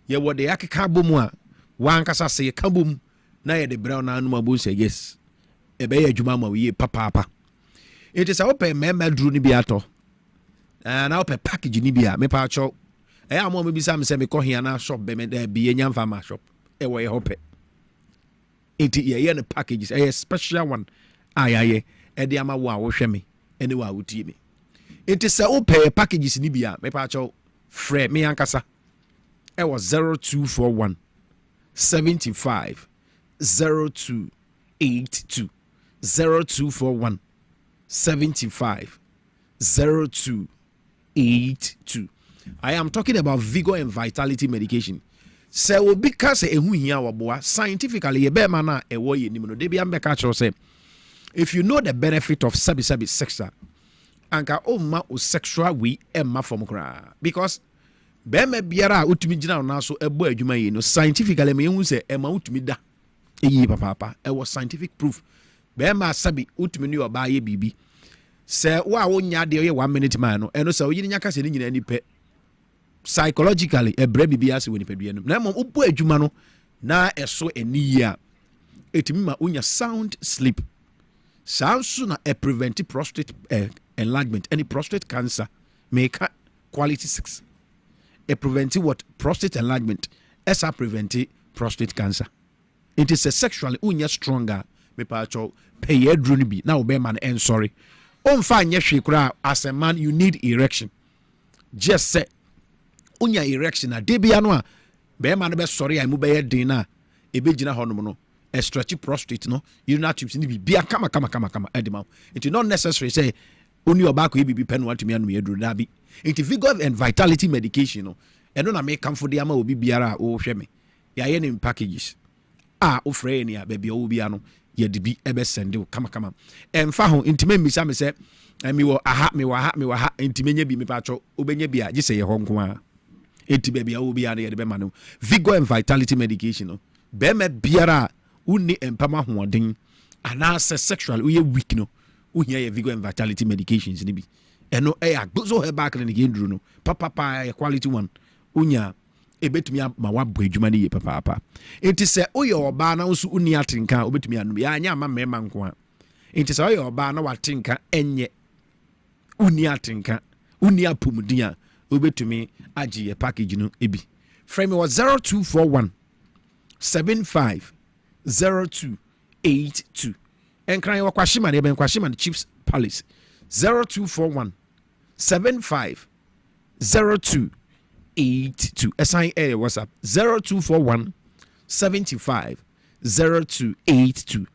ye wo de yakeka bomu a wankasa se ye kabom na ye de brown na anu abo se yes ebe ye adwuma ma we papa it is a open meme duru ni bi ato na open package ni bi a me pa cho e amo me bi sam se me ko hia na shop be me da bi ye nyamfa ma shop e wo ye hope it ye ne packages a special one ayaye e de ama wo a wo hwe me ene wa wo tie me it is a open packages ni bi a me pa cho frɛ me ankasa e was 0241 75 0282 0241 75 0282. I am talking about vigor and vitality medication. So we because ehu hia waboa scientifically ye be man na ewo ye nim no de bia mbeka kire say if you know the benefit of sex anka o ma o sexual we emma from kra because be ma biara utumi gina na so ebo adwuma ye no scientifically me hu say emma utumi da eyi papa e was scientific proof be ma sabi utumi ni oba ye bibi se wa wo nya de ye 1 minute man no eno se oyi nya kase ni nyina ni pe psychologically e bra bibi ase woni padua no na mom upo adwuma no na eso eni ya etimi ma unya sound sleep sansu na e prevent prostate enlargement any prostate cancer make quality sex e prevent what prostate enlargement esa prevent prostate cancer. It is a sexually unya stronger. Me pa cho pay edru ni bi na obey man and sorry. On fa nye hwe kura as a man you need erection. Just say unya erection a debia no a be man be sorry I mu be din na e be gina honom no a stretchy prostate no urinary tubes ni bia kama edema. It is not necessary say only your back will be pen want to me and me edru na bi. It vigor and vitality medication no. E no na me come for the ama obi biara o hwe me. Ya ye in packages. Ofre ni a baby o bia no ye de bi ebe send o kama emfa ho intime misa me se me wo aha intime nya bi me pa cho obenya bi a gise ye ho nko a enti baby o bia na ye de be ma no vigor and vitality medication no be me biara uni empama hoden ana sexual we weak no uhia ye vigor and vitality medications ni bi eno agbozo he back na ge nduru no papa quality one unya ebetumi ma wabɔ adwuma ne ye papa enti sɛ oyɛ ɔbaa na nso uni atenka obetumi anu ya anya ama mema nko a enti sɛ oyɛ ɔbaa na watenka enye uni atenka uni apomudin a obetumi agye ye package no ebi frame was 0241 750282 enkran ye wakwashima ne ben kwashima ne Chiefs Palace 0241 750282 assign area WhatsApp 0241 750282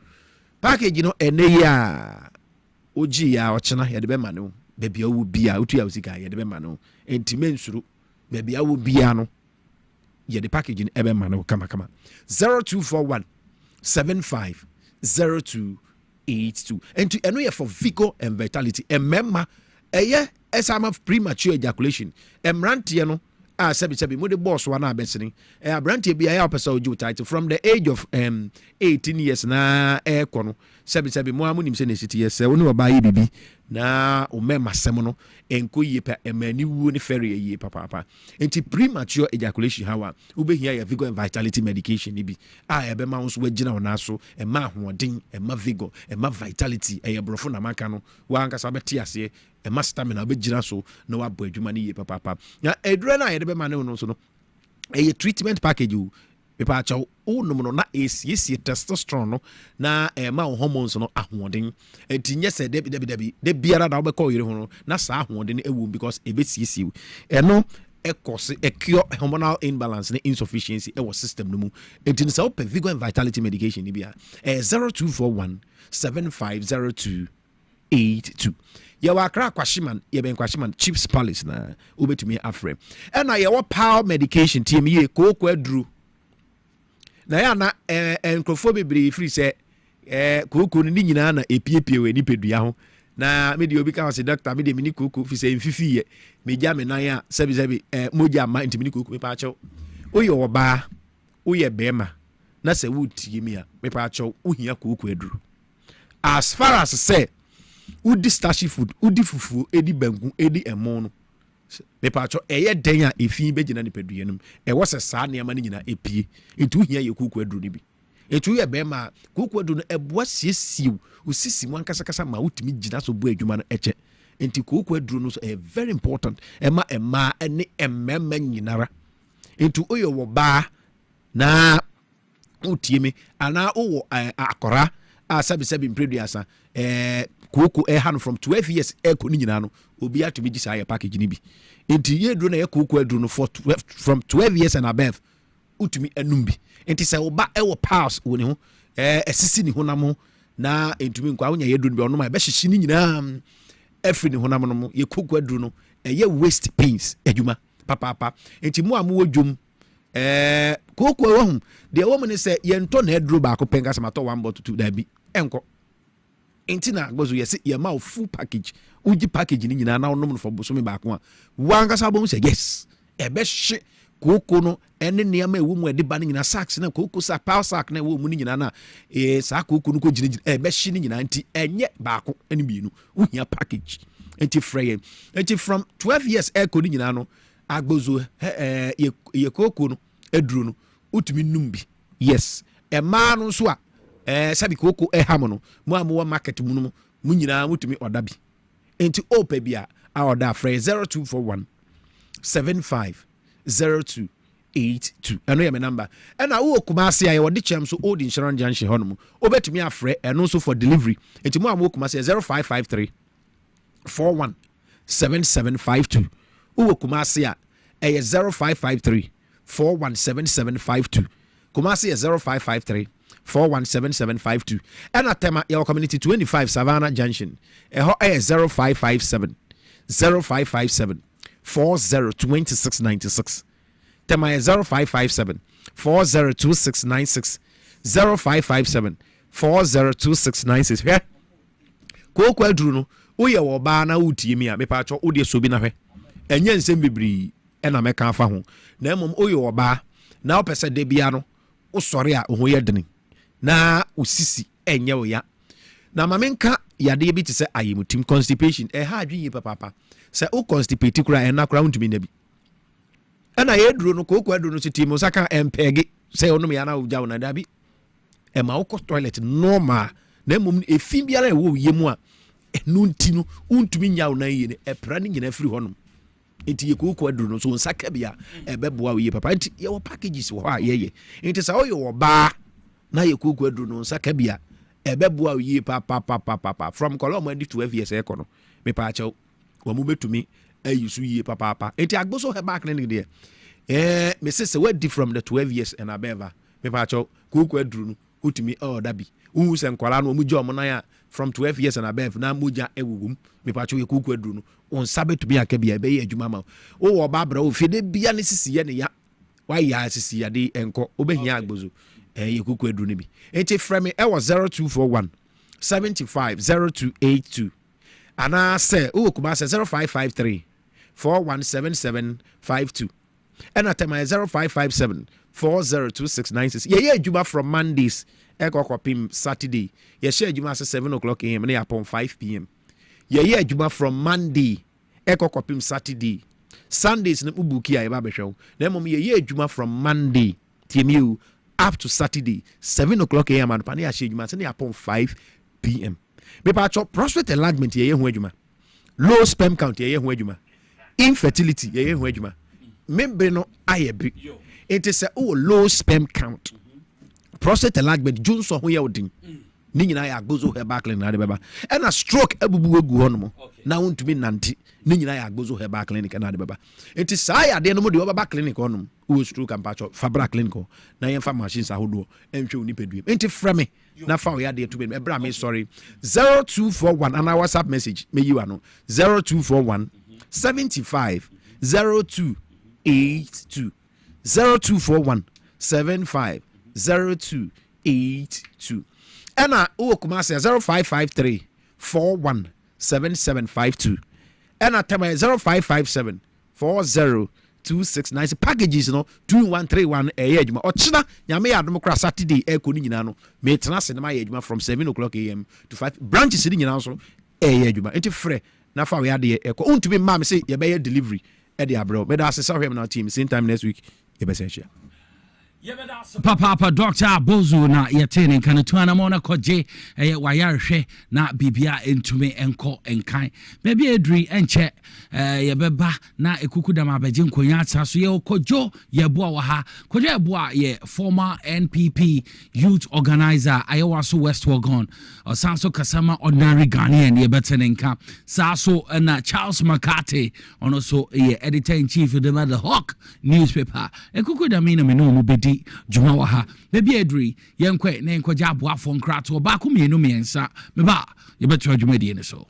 package ene ya oji ya ochena ya de be manu baby awu bia otu ya usika ya de be manu entime nsuru baby awu bia no ya de package ni ebe manu kama 0241 750282 and eno ya for vigor and vitality emema eye esama premature ejaculation emrantie no sebi mo the boss one abesini abrantie bia ya opesa oju title from the age of 18 years na kono sebi mo amunim se na city yes woni oba yi bibi na o mema sem no enko yie pa emani wuo ni ferry yie papa enti premature ejaculation hawa ubehia ya vigor and vitality medication ni bi ebe ma nso wagina ona so ema ahoden ema vigor ema vitality brofo na maka no wa ankasa beti ase ema stamina obegina so na wabɔ adwuma ni yie papa na edure na ye de be ma ne no so no treatment package o pepa cha o no no na esi testosterone no na ma hormones no ahoden etinye se de biara da obekɔ yire ho no na sa ahoden ewu because ebesiesi eno cause cure hormonal imbalance and insufficiency our system no mu etin sa op vigor and vitality medication ni bia 0241 750282 ya wakra kwashiman ya ben kwashiman Chiefs Palace na obetumi afre ena ya power medication team ye koko aduru na ya na enkrofo bebre free se koko ni nyina na epiepie we ni pedua ho na me di obi ka wase doctor me de mini koko fi se mfifi ye me ja me nan ya sebi moja ma ntimi ni koko me pa acho oye oba oye bema na se wutie mi a me pa acho ohia koko aduru as far as say udi starchy food udi fufu edi bangu edi emo no me pa acho eye den a efi begina ni pedue num e wose saa ne ama ni nyina epie etu hia ye koko aduru ni bi etu ye bema koko aduru no eboa siesiu usisi mu ankasa ma utimi gina so bo adwuma no eche enti koko aduru no so very important ema ene emmema nyinara enti oyo wo ba na utiemi ana owo akora sabi mpreduasa koko han from 12 years eko ni nyina no obi atumi gisa ya package ni bi enti ye duro na ye koko aduru no from 12 years and above utumi anum bi enti se oba ewo pass woni ho esisi ni honam na entumi nkwa wonya ye duro bi ono ma be hyeshi ni nyina efri ni honam no ye koko aduru no ye waste pains adwuma papa enti mu amu wodwom koko wo de wo mu ne se ye nto na aduru ba ko penga samato 1 bottle 2 da bi enko enti na agbozo yesi ye ma full package uji package ni nyina na onom no for boso me ba ko a wanga sabo se yes ebe hye koko no ene niam ewu mu ede ba ni nyina sacks na koko sa power sack na ewu mu ni nyina na sa koko no ko gine ebe hye ni nyina enti enye ba ko ene bienu uhia package enti frey enti from 12 years eko ni nyina no agbozo ye koko no eduru no utumi numbi yes e ma no so a sabi koko ham no mo amwa market mu no mu nyina mutumi oda bi enti opa bia a oda frɛ 0241 750282 0282 ɛno yɛ me number ɛna wo Kumasi a wɔde kyɛm so Old Insurance Junction hɔ no mu obetumi afrɛ ɛno so for delivery enti mo a mo Kumasi 0553 41 7752 wo Kumasi a ɛyɛ 0553 417752 Kumasi is 0553 417752 ɛna Tema yɛwɔ community 25 Savannah Junction ɛhɔ ɛyɛ 0557 402696 Tema is 0557 402696 0557 402696 hwɛ koko aduru no woyɛ wɔ baa na wotie mi a mepa atwɔ wode so bi na hwɛ ɛnyɛ nsɛm bebree ɛna mɛka afa ho na mmom woyɛ wɔ baa na wopɛ sɛ da bia no wosɔre a wo ho yɛ dene na wosisi ɛnyɛ wo ya na ma menka yadeɛ bi te sɛ ayemutim constipation ɛha adwe yie papapa sɛ wo constipate kora ɛna kora wontumi na bi ɛna yɛduro no kooko aduro no so tim wo saka ɛmpɛge sɛ wonom yɛ na wogya wo na da bi ɛma wokɔ toilet normal na mmom ɛfi biara ɛwɔ yɛ mu a ɛno nti no wontumi nya wo na yie no ɛpra no nyina firi hɔnom nti yɛ kooko aduro no so nsa ka bia ɛbɛboa wo yie papa nti yɛwɔ packages wɔ hɔ a yɛyɛ nti sɛ woyɛ wɔ baa na yɛ kooko aduro no nsa ka bia ɛbɛboa wo yie papa from kɔlɔm adi 12 years ɛkɔ no mepa akyɛw wɔn mu bɛtumi ayi so yie papa nti agboso herbal clinic deɛ me say sɛ wadi from the 12 years and above mepa akyɛw kooko aduro no wotumi ɔda bi wohu sɛ nkɔla no ɔmu gya ɔmo nan a from 12 years and above na mogya ɛwowom mepa akyɛw yɛ kooko aduro no wo nsa bɛtumi aka bia ɛbɛyɛ adwuma ma wo wɔ ɔba brɛ wo fide bia ne sisiyɛ ne ya wayɛ asisiyade ɛnkɔ wobɛhia agboso yɛ kooko aduro no bi nti frɛ me ɛwɔ 0241 75 0282 anaasɛ wowɔ kuma sɛ 0553 417752 ɛna Tema 0557 402696 yɛyɛ adwuma from Mondays ɛkɔkɔpem Saturday yɛhyɛ adwuma sɛ 7 o'clock am ne yɛapɔn 5 p.m. yɛyɛ adwuma from Monday ɛkɔkɔpem Saturday Sundays no ubuki a yɛba bɛhwɛ wo na mmom yɛyɛ adwuma from Monday tiemiu up to Saturday 7 o'clock am anɔpa ne yɛahyɛ adwuma sɛ ne yɛapɔn 5 p.m. mepaatwɔ prostate enlargement yɛyɛ ho adwuma low sperm count yɛyɛ ho adwuma infertility yɛyɛ ho adwuma membre no ayɛ bi nti sɛ wowɔ low sperm count prostate enlargement junso ho yɛ wo den ne nyinaa yɛ agbozo herbal clinic na de bɛba ɛna stroke abubu egu hɔ nom na wontumi nante ne nyinaa yɛ agbozo herbal clinic na de bɛba nti saa yɛ adeɛ no mo de wɔbɛba clinic hɔ nom wo stroke ampacho fabra clinic hɔ na yɛmfa machines ahodoɔ ɛnhwɛ wo nipadua nti frɛ me na fa wo yɛ adeɛ to bɛ ɛbra me sorry 0241 ana WhatsApp message me yiwa no 0241 75 0282 0241 75 0282 ɛna wo kuma sɛ 0553 417752 ɛna Tema 0557 402696 packages no 2131 ɛyɛ adwuma ɔkyena nyame yɛ adom kora Saturday ɛkɔ ne nyinaa no metena se ne ma yɛ adwuma from 7 o'clock am to 5 branches ne nyinaa nso ɛyɛ adwuma nti frɛ na fa we adeɛ ɛkɔ wontumi mma me sɛ yɛbɛyɛ delivery ɛde abrɛ mɛda ase sɛ hwɛ m na team same time next week yɛbɛsɛ hyia
papa Dr. Abozo na yɛte ne nka no tuana ma no kɔgye wayarehwɛ na bibia entumi enko enkan baabi aduri enkyɛ yɛbɛba na ekuku dam abɛgye nkonya atra so yɛ kɔdwo yɛboa wɔ ha kɔdwo yɛboa yɛ former NPP youth organizer ayɛwa so West Wagon ɔsan so kasama ordinary Ghanaian yɛbɛte ne nka saa so na Charles McCarthy ɔno so yɛ editor in chief of the Hawk newspaper ekuku dam na me no mu bedi juma wa ha baabi aduri yɛnkɔ na yɛnkɔgye aboafo nkrato baako mmienu mmiɛnsa meba yɛbɛto adwumadie ne so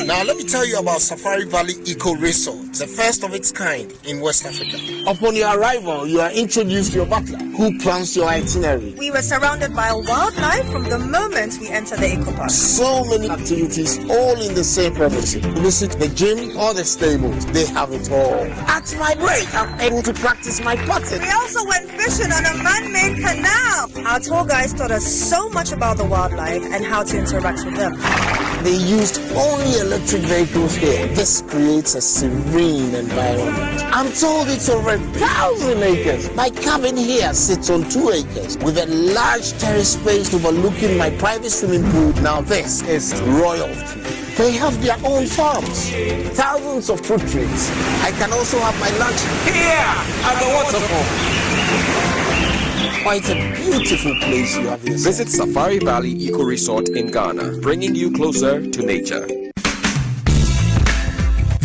Now, let me tell you about Safari Valley Eco Resort, the first of its kind in West Africa. Upon your arrival, you are introduced to your butler, who plans your itinerary.
We were surrounded by wildlife from the moment we entered the eco park.
So many activities, all in the same premises. Visit the gym or the stables, they have it all. At my break, I'm able to practice my putting.
We also went fishing on a man-made canal. Our tour guides taught us so much about the wildlife and how to interact with them.
They used only electric vehicles here. This creates a serene environment. I'm told it's over 1,000 acres. My cabin here sits on 2 acres with a large terrace space overlooking my private swimming pool. Now this is royalty. They have their own farms, thousands of fruit trees. I can also have my lunch here at the waterfall. Quite a beautiful place you have here.
Visit Safari Valley Eco Resort in Ghana, bringing you closer to nature.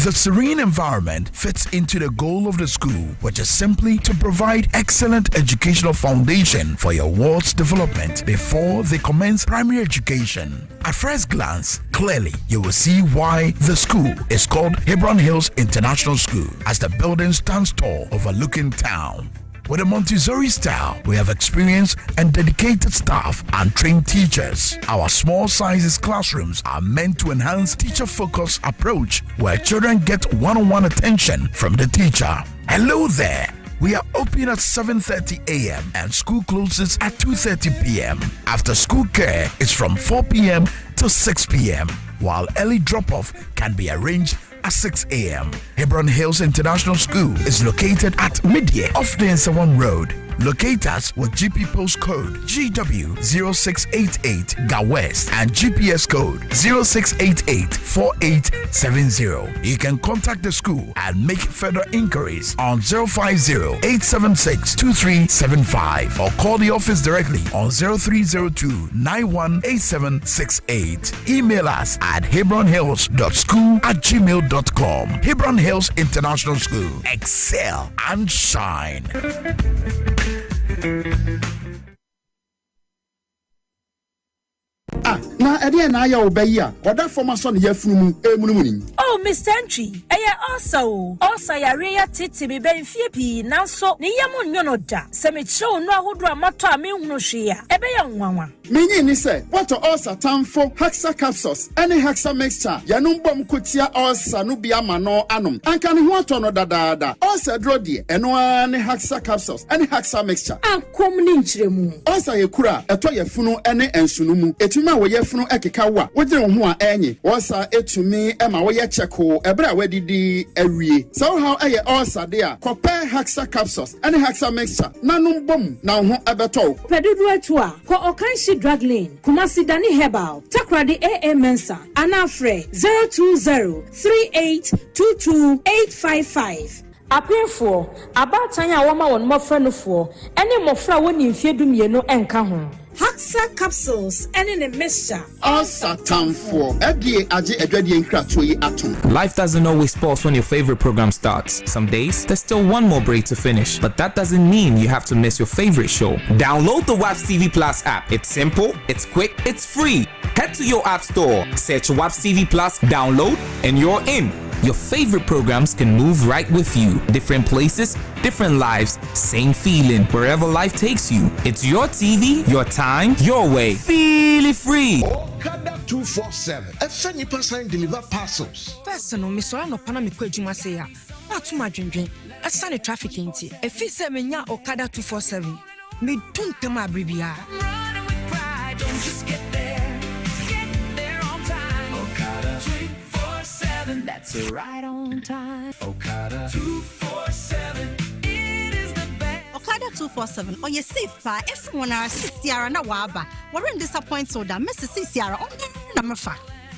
The serene environment fits into the goal of the school, which is simply to provide excellent educational foundation for your ward's development before they commence primary education. At first glance, clearly you will see why the school is called Hebron Hills International School, as the building stands tall overlooking town. With a Montessori style, we have experienced and dedicated staff and trained teachers. Our small sizes classrooms are meant to enhance teacher-focused approach where children get one-on-one attention from the teacher. Hello there. We are open at 7:30 a.m. and school closes at 2:30 p.m. After school care is from 4 p.m. to 6 p.m., while early drop-off can be arranged at 6 a.m. Hebron Hills International School is located at Midye off the Nsawam Road. Locate us with GP postcode GW0688 GA West and GPS code 06884870. You can contact the school and make further inquiries on 050-876-2375 or call the office directly on 0302-918768. Email us at hebronhills.school@gmail.com. Hebron Hills International School. Excel and shine.
Na ede na ya obayi a oda forma so ne yafunu emunumuni.
Oh, Mr. Entry, also ya titi be benfie pi nanso ne yam nyono da. Se me chew no ahodo amato a me hunu hwe a ebe ya nwanwa.
Menyi ni se what ulcer tamfo Hexa capsules any Hexa mixture yanum bom kotia ulcer no bia ma no anom. Anka ne ho ato no dadaada. Ulcer dro de eno ne Hexa capsules any Hexa mixture.
Ankom ni nchiremu.
Ulcer ye kura eto yafunu ene ensunu mu. Etuma wo yafunu ekeka wa. Wodire ho a enyi. Ulcer etumi ema wo ye cheko ebre a wadidi awie. So how eye ulcer de a compare Hexa capsules any Hexa mixture nanum bom na ho ebeto.
Pedudu etu a ko okanshi drug lane Kumasi Dani Herbal Takradi AA Mensa Anafre 020-3822-855 Apefo abatanya woma won mofra no fo ene mofra woni mfiedu mienu enka ho Hexa capsules ene ne mixture
ulcer tamfo edie age edwadie nkrato yi atom.
Life doesn't always pause when your favorite program starts. Some days there's still one more break to finish, but that doesn't mean you have to miss your favorite show. Download the WAPS TV Plus app. It's simple, it's quick, it's free. Head to your app store, search WAPS TV Plus, download, and you're in. Your favorite programs can move right with you. Different places, different lives, same feeling. Wherever life takes you, it's your TV, your time, your way. Feel it free.
Okada 247. Efeni person deliver parcels.
Personal, me so no pana me kwajuma say ya. Atu madwendwen. Asane traffic nti. Efi se menya Okada 247. Me tuntam abribia.
Don't just get there on time. Okada 247, that's right on time. Okada 247, it is the best.
Okada 247, or you safe by everyone are 6 year na waba. We're disappointed so that Mrs. 6 year on the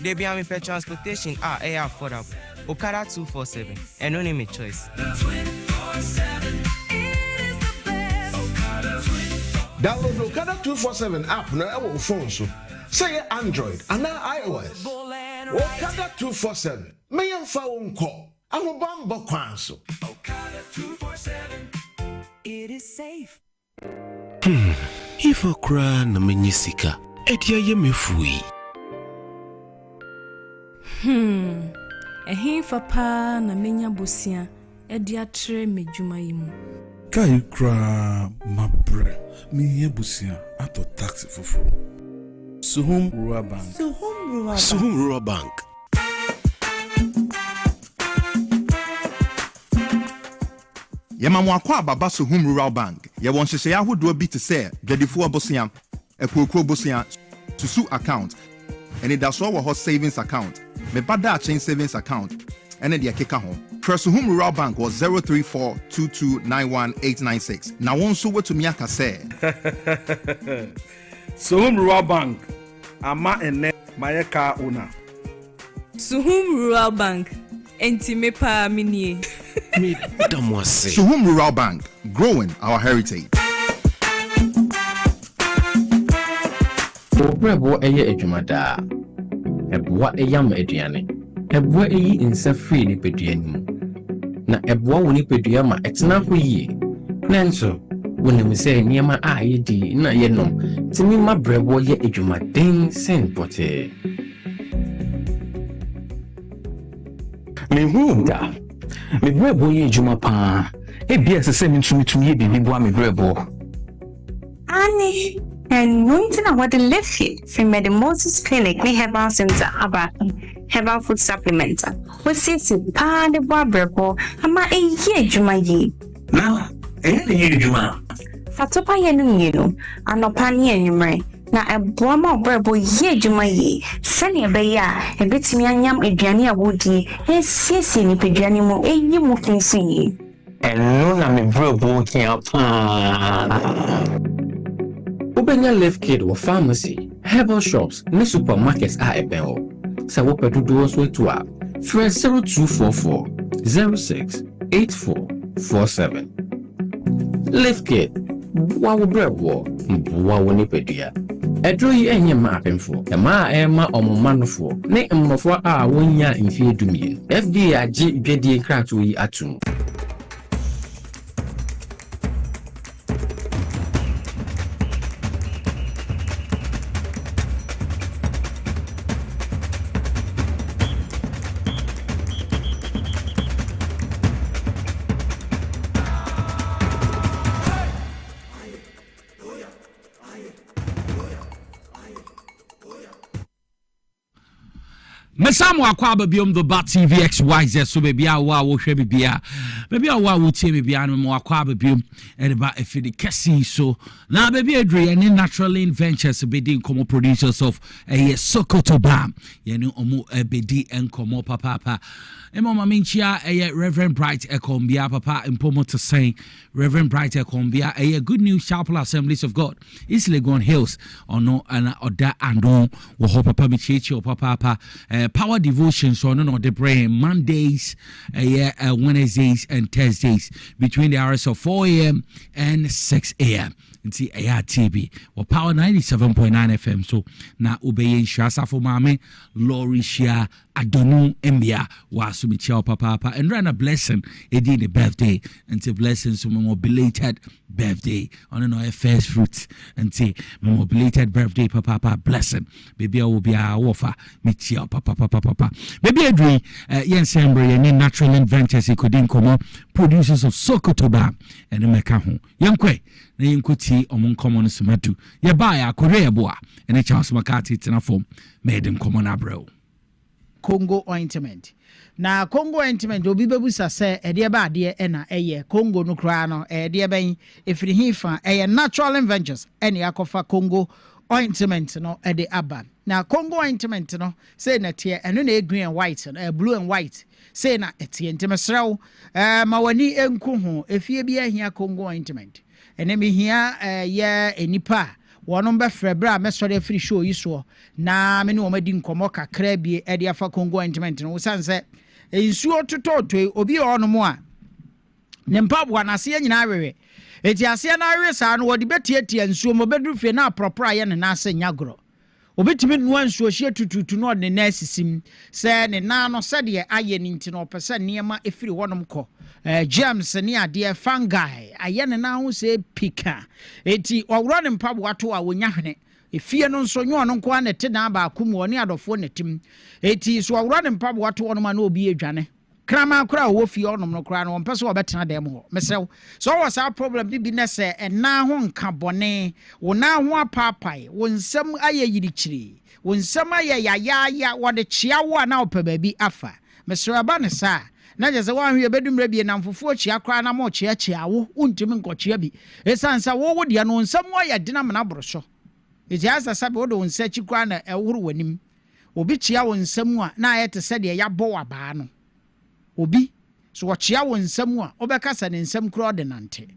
They be having transportation air affordable. Okada 247, and no name a choice.
247, it is the best. Okada 247.
Download the Okada 247 app na our phone so. Say Android and iOS. Okada 247. Me and phone call. I'm a bumbo kwanso.
Okada 247. It is safe.
If I cry na menyisika, edia ye mefui.
Ehin fa pa na menya bosia e di atre medwuma yi mu.
Kai kra mabre me busia ato taxi foforo. Suhum Rural Bank.
Suhum Rural Bank.
Yamamwa kwa baba Suhum Rural Bank. Ye won hyehyɛ ahodoɔ bi te sɛ dwadifo abosia, ekokro bosia, susu account, and that's all wɔ savings account. Me bada chain savings account, and the akeka ho. Press Suhum Rural Bank was 03422919896. Now one so what to me aka say.
Suhum Rural Bank. Ama ene mayeka owner.
Suhum Rural Bank. Enti me pa minie.
Suhum Rural Bank, growing our heritage.
Obrebo eye edwumada. Ebwa eyam eduane. Ebwa eyi insa free ni peduani mu. Na ebwa woni pedua ma etena ho yie. Nanso, wonim se niema a yedi na yenom. Timi ma brebo ye edwumaden sen pote.
Mehuda. Me brebo ye edwuma pa. Ebia sese mitumi ye bibi bo me brebo.
Ani and nothing about the left here from the Moses Clinic near Herbal Center about Herbal Food Supplement. We see pa the brebo ama e ye edwuma yi.
Na, ye edwuma.
Fatopa ye no anopa ne enwumre. Na eboa ma brebo ye edwuma yi. Sane be ya e betimi anyam aduane a wodi esiesie ni peduane mu eyi mu finsi yi.
Eno na me brebo kia pa.
Ubenya Left Kid or pharmacy, herbal shops, ne supermarkets are ebeo. Sa wope dudu so to up. 0244 06 8447. Left Kid, wawo brebo, wawo ni pedia. Edro yi enye ma apemfo. Ema ema omomanofo. Ne mmofo a wonya mfie dumie. FDA agi dwedie krato yi atum.
Mesamu akwa babiom the Bat TV XYZ so baby awa wo hwe bibia baby awa wo tie bibia no mo akwa babiom e ba efidi kesi so na baby adre any Natural Ventures bedi nkomo producers of Sokoto Bam yeni omo bedi nkomo papa emo maminchia Reverend Bright Ekombia papa impomo to say Reverend Bright Ekombia Good News Chapel Assemblies of God East Legon Hills ono ana oda ando wo ho papa michichi o papa Power Devotion so no the prayer Mondays Wednesdays and Thursdays between the hours of 4 a.m. and 6 a.m. Nti TV or Power 97.9 FM so na obeye shasa for mame Lorisha Adonu Embia wasu michao papa and run a blessing edi the birthday until blessings so more belated birthday on no first fruits until more belated birthday papa blessing baby I will be a offer michao papa baby adri yen sembre yen Natural Ventures ikudin komo producers of Sokoto Bam and meka ho yankwe na yinkuti omonkomo no sematu ye ba ya korea boa ene Charles Makati tena form made him common abro
Congo ointment. Na Congo ointment obi bebusa se ede ba ade e na eye Congo no kra no ede ben efiri hifa eye Natural Ventures ene akofa Congo ointment no ede aba. Na Congo ointment no say na tie eno na green and white no blue and white say na etie ntemesrew ma wani enku ho efie bi ahia Congo ointment. Ene me hia ye enipa wonom be frebra mesore free show yi so na me ne o madi nkomo kakra bi e de afa Congo ointment no sanse ensuo tototoi obi onom a ne mpabwa na se nyina awewe eti ase na awewe sa no wodi betietie ensuo mo bedru fie na propra ye ne na ase nyagro obetimi nuwa nsuo hie tututu no ne na asisim se ne na no se de aye ni nti no opese niema efiri wonom kɔ James ni ade fungi aye ne na ho se pika eti owro ne mpabo ato a wonya hwene efie no nso nyo no nko anete na ba akum woni adofo netim eti so awura ne mpabo wato wono ma na obi edwane krama kra wo fie onom no kra no mpese obetena dem ho mesrew so was our problem bi na se ena ho nka bone wo na ho apapai wo nsam aye yirikyiri wo nsam aye yaya wode chia wo na opa baabi afa mesrew aba ne sa na je se wa hwe bedumra bi na mfofo chia kra na mo chia wo untimi nkochia bi esansa wo wo de no nsam aye dina mena boroso eti asa sabe wo de nsa chi kra na ewuru wanim obi chia wo nsam a na ayete se de ya bo wa baa no obi so wɔkyea wo nsam a obɛkasa ne nsam kura ɔdenante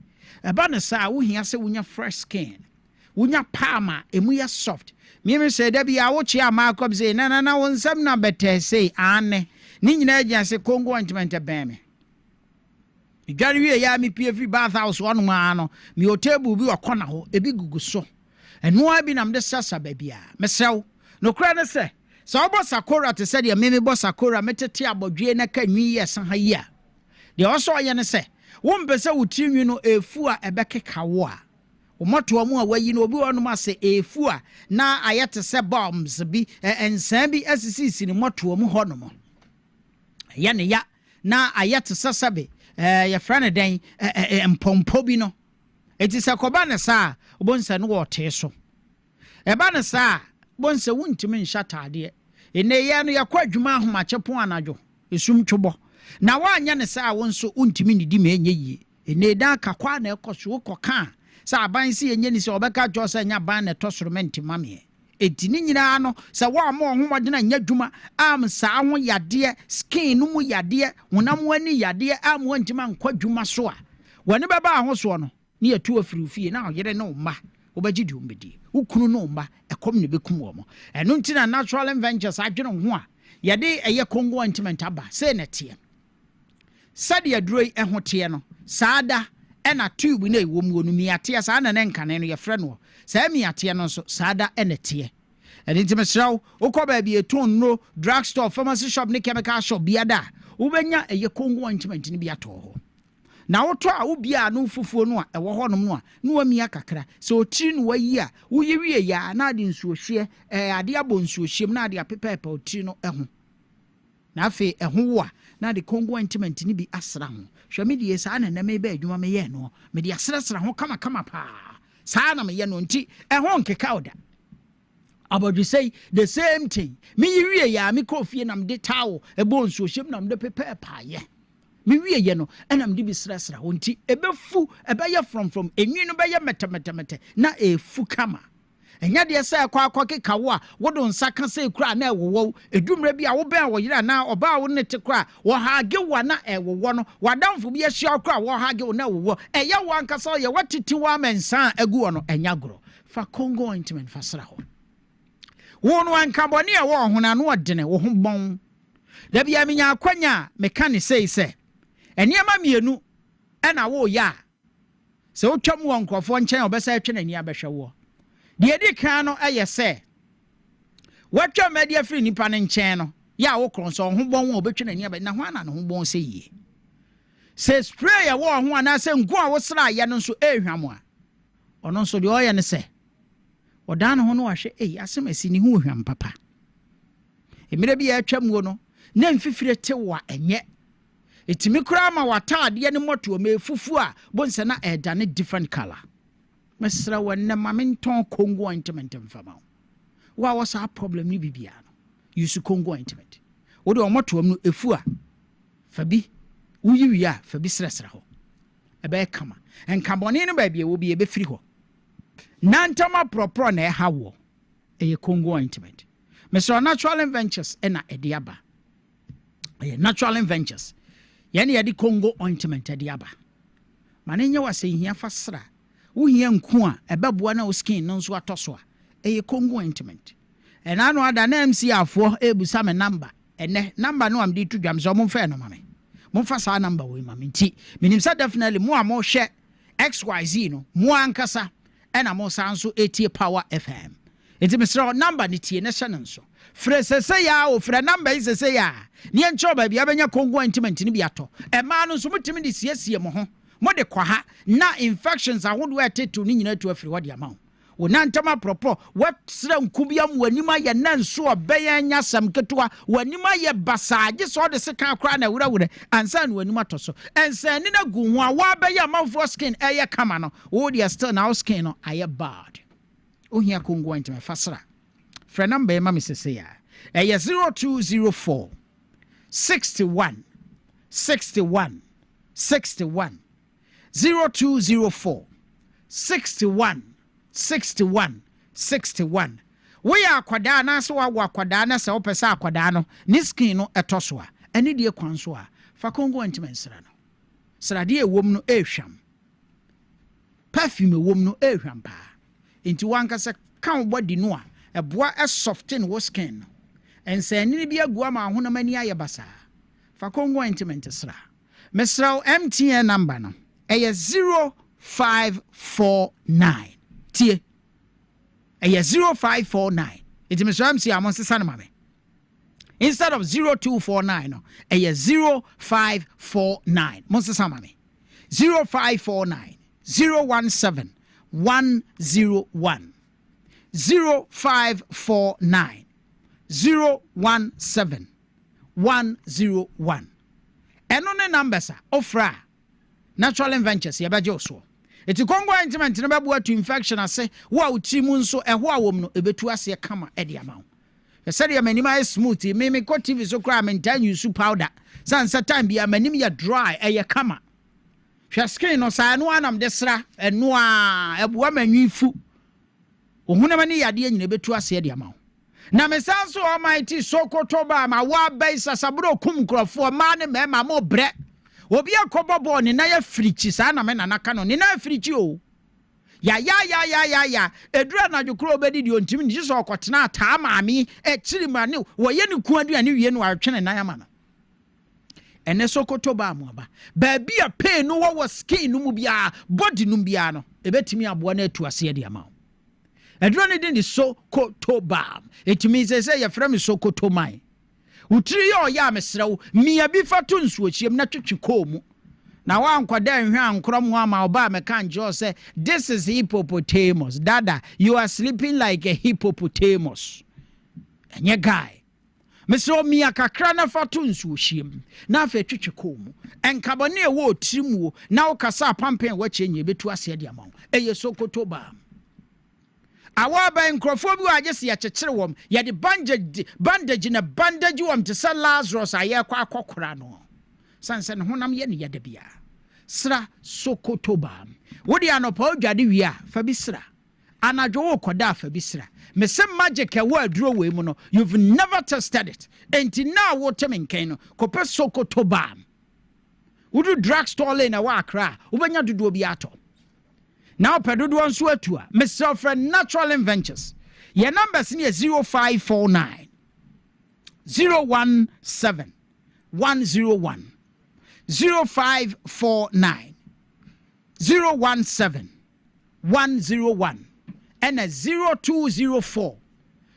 ɛba ne saa wo hia sɛ wonya fresh skin wonya palma emu yɛ soft mimi sɛ da bia wo kyea ma akɔb sɛ na wo nsam na bɛtɛ sɛ ane ne nyina agya sɛ Congo ointment bɛn me idware wie ya me pie free bath house ɔno ma no me table bi ɔkɔ na hɔ ebi gugu so ɛno abi nam de sasa ba bia mesɛw no kura ne sɛ so obo sakora te said ya meme bo sakora metete abodwe na ka nwi yesa ha yi a de oso ye ne se wo mpese wuti nwi no efu a ebekeka wo a omoto mu a wayi no obi wonu ma se efu a na ayete se bombs bi ensan bi asisi ni moto mu ho no mo ya ne ya na ayete sasabe ya frane den empompo bi no eti se koba ne sa obonsa no wo te so eba ne sa bonse wuntimi nshatade ene ye no yakwa adwuma ahomache pon anadwo esum twobɔ na wanya ne sa wonso wuntimi nidi ma enye yie ene da kakwa na ekoso koka sa aban si enye ni se obeka jo sa nya ban na tosoro mentima me eti ni nyina no sa wa mo homode na nya dwuma am sa ho yade skin no mu yade honam wani yade am wantima nkwa dwuma so a wani beba ahoso no ne yatu afirufie na oyere no mma obagidi umbedi ukunu no mba ekom ne bekum wo mo eno ntina natural ventures adwene ho a yade eye Congo ointment aba se na tie sade aduroi ehote no saada ena tube na ewo mu onu miate sa na nkane no ye frɛ no sa miate no so saada ena tie eno ntima sraw ukoba bi eton no drugstore pharmacy shop ne chemical shop biada ubenya eye Congo ointment ne biato ho na woto a ubia no fufuo no a ewo honom no a no amia kakra so otiri no wayi a woyewie ya na ade nsuohye ade abonsuohyem na ade apepepa otiri no eho na afi eho wo a na ade Congo ointment ni bi asra ho hwame die saa na me ba adwuma me ye no me de asra ho kama pa saa na me ye no nti eho nkeka oda about you say the same thing me yiwie ya me kofie na me de tawo ebonsuohyem na me de pepepa ye me wie ye no enam de bi srasra wonti ebefu ebeye from enwi no beye meta na efu kama enya de se akwa keka wo a wodo nsa ka se kura na ewowo edumra bi a wo ben wo yira na oba wo ne te kura wo hage wa na ewowo no wadamfo bi ehia kura wo hage wo na ewowo eye wo ankasa ye watiti wa mensa agu wo no enya gro fa Congo ointment fa sra ho wo no anka bone e wo ho na no odene wo ho bon da bia menya akwanya mekane sei eniama mienu ena wo ya se otwam wo nkofo nchen obesa atwe nani abehwe wo de edi kan no ayese watwa media free nipa ne nchen no ya wo kronso ho bon wo obetwe nani abehwe na ho ana no ho bon se yie se spray ya wo ho ana se ngu a wo sra ya no so ehwam a ono so de oye ne se odan ho no ahwe asemasi ni ho hwam papa emire bi ya atwam wo no na mfifire te wa enye etimi kura ma wataade ne moto me fufu a bonse na edane different color mesra wonne maminton Congo ointment mfama wa wasa problem ni bibia no use Congo ointment wo de omoto no efu a fabi uyiwi a fabi sresra ho ebe kama enkabone no ba bia wo bi ebe firi ho nantama propro na hawo eye Congo ointment mesra natural ventures ena ediaba eye natural ventures yani yadi Congo ointment ediaba manenye wase hia fasra wo hia nku a ebeboa na o skin no so atoso a eye Congo ointment ena no ada na MC afo ebusa me number ene number no am di to dwam so mo fa no mame mo fa sa number we mame nti minim sa definitely mo am hwe XYZ no mo ankasa ena mo sanso etie Power FM enti mesra number ni tie ne hye nso fresese ya o fre number isese ya ni encho ba bia benya Congo ointment ni biato e ma no so mutimi di siesie mo ho mo de kwa ha na infections ahodo etetu ni nyina tu afiri wode ama wonantama propo watsra nkubiam wanima ye nanso obeya nya sam ketewa wanima ye basaage so de seka akra na wurawure ansa na wanima toso ensa ni na gu ho a wa beya amafo skin eye kama no wo dia still now skin no aye bad ohia Congo ointment fasra frɛ number e ma me sese ya eye 0204 61 61 61 0204 61 61 61 we akwada na so wa akwada na se opesa akwada no ni skin no etoso a ene die kwan so a fa Congo ointment sra no sra de ewom no ehwam perfume ewom no ehwam pa enti wanka se kan body no a eboa e soften wo skin no ense ene bi agua ma honam ani aye basa fa Congo ointment sra mesra MTN number no eye 0549 tie eye 0549 it me so am see amon sesa na mame instead of 0249 no eye 0549 mon sesa mame 0549 017 101 0549 017 101 eno ne numbers ofra Natural Ventures yabaje oso eti Congo ointment ne babu atu infection ase wa utimu nso eho awom no ebetu ase kama ede amawo yesade ya manima smooth me ko TV so kra mentan use powder sansa time bia manim ya dry eye kama hwa skin no sa no anam desra eno a ebuwa manwifu ohuna mani yade nyina ebetu ase ede amawo na mesanso almighty Sokoto ba ma wa bai sasabro kum krofo ma ne mema mo bre obi akobobo ni na ya frichi sa na me na naka no ni na frichi o ya edura na dwokro obedi di ontimi ni so okotena ata maami e chiri mane wo ye ni ku aduane wie no atwene na ya ma no ene Sokoto ba mo ba bia pain no wo skin no mu bia body no bia no ebetimi aboa na atu ase de ama edura ne din di Sokoto ba etimi say ya frame Sokoto mai utiri yo ya mesrew mia bi fatu nsuo chiem na twetwe komu na wa nkwada nhwe ankrom ho ama oba me kan jo say this is hippopotamus dada you are sleeping like a hippopotamus enye guy mesrew mia kakra na fatu nsuo chiem na afa twetwe komu enkabone e wo otirimuo na ukasa pampen wa chenye betu ase de ama eye Sokoto ba awa ba nkrofo bi wa agese ya chekere wom ya de bandage na bandage wom te sa Lazarus aye kwa akokora no sanse ne honam ye ne yade bia sra Sokoto ba wodi anopa odwade wi a fa bi sra anadwo wo koda fa bi sra mese magic e wa aduro we mu no you've never tested it enti na wo temenken no kope Sokoto ba wudu drugstore le na wa akra ubenya dodo bi ato now pedodo nso atua Mr. Friend Natural Ventures your numbers near 0549 017 101 0549 017 101 and a 0204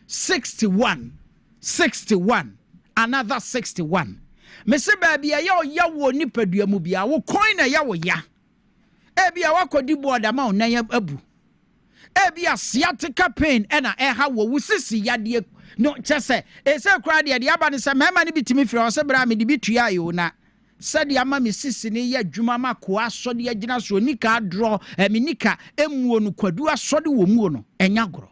61 61 another 61 Mr. Baby ya wo nipadua mu bia wo coin na ya wo ya ebia wakodi border ma onan abu ebia sciatica pain ena eha wo wusisi yade no chese ese kra de aba ne se mema ne bitimi fira o se bra me de bitua yo na sade ama me sisi ne ya dwuma ma ko aso de agina so nika draw nika emuo no kwadu aso de wo muo no enya goro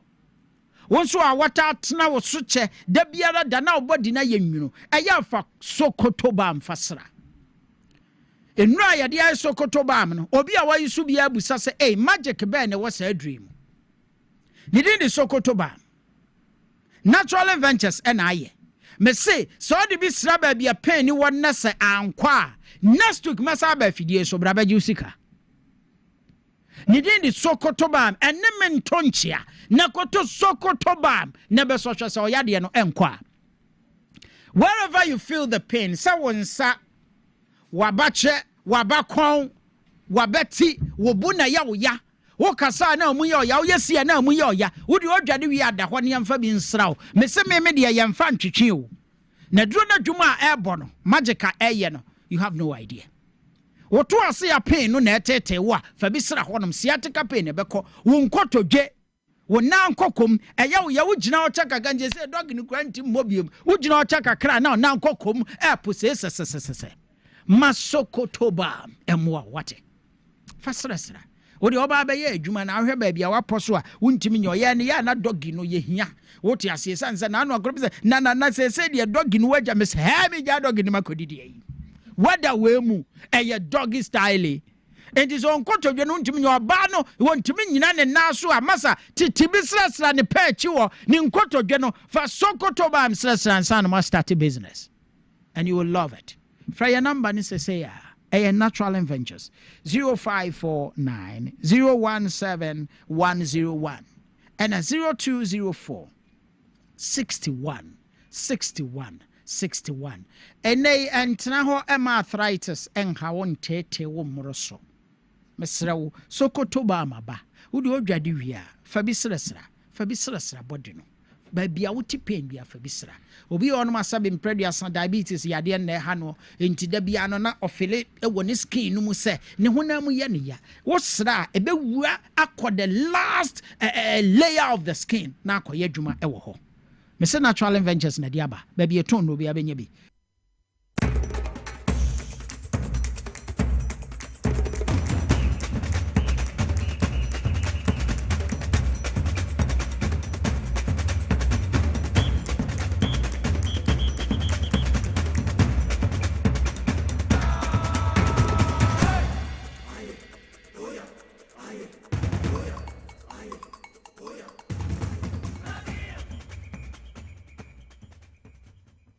wonso a wata tena wo so che da biara da na obodi na yenwunu eya fa Sokoto ba mfasra enura ya dia Sokoto ba am no obi a wayi su bia busa se magic be ne wo sa dream ni din di Sokoto ba Natural Ventures and aye me say so de bi sra ba bia pen ni won na se ankwa next week masa ba fidie so bra ba jusika ni din di Sokoto ba enne men tonchia na koto Sokoto ba na be so hwe se oyade no enkwa wherever you feel the pain sa wonsa wabache wabakon wabeti wobuna ya woya wo kasa na mu ya wo yesia na mu ya wo de odwade wi ada ho ne yamfa bi nsraw me se me de yamfa ntwetwe o na duro na dwuma a ebo no magica eye no you have no idea wo to ase ya pain no na etete wo a fa bi sra honom sciatica pain e beko wo nkotodwe wo nan kokom eya wo ya wo gina o chaka ganje say dog ni kwanti mobium wo gina o chaka kra na nan kokom epo se masokotoba emwa wate fasrasra wo de oba ba ye adwuma na ahwe ba bia waposo a wontimi nye oye ne ya na dog no ye hia wo te ase sansa na anu akoro se na se de dog no waja me se ha me ja dog ni makodidi yi wada we mu eye doggy style. It is on koto dwe no ntimi nyo ba no wontimi nyina ne naso a masa titibi srasra ne pechi wo ne nkoto dwe no fa sokoto ba am srasra san no start a business and you will love it. Fra your number ni say ya a Natural Ventures 0549 017 101 and a 0204 61 61 61 ene entna ho arthritis enha won tete wo moroso mesrawo sokoto ba maba wodi odwade wia fa bi srasra body no ba bia wuti pain bia fa bi sra obi on ma sabe mpredua diabetes yade na ha no enti da bia no na ofele ewo ne skin no mu se ne honam ye ne ya wo sra ebe wua akọ the last layer of the skin na akọ ye dwuma ewo ho Mr. Natural Ventures na diaba baby eton no bia benye bi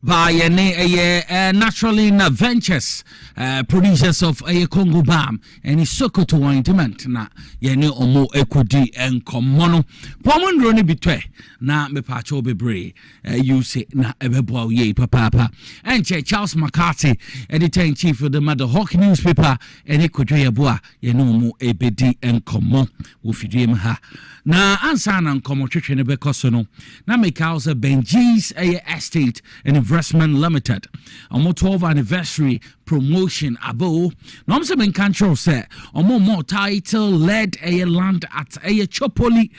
by Naturally Ventures, producers of Congo Balm and Sokoto ointment na yene omo ekodi enkomono pomon roni bitwe na me pacho bebre you say na ebebo ye papa and Charles McCarthy, editor in chief of the Mother Hawk newspaper and ekodwe yeboa yene omo ebedi enkomo wo fidiem ha na ansa na nkomo twetwe ne bekoso no na make house Benji's estate and Investment Limited omo 12th anniversary promotion abo no am say men control say omo more title led a land at a Chopoli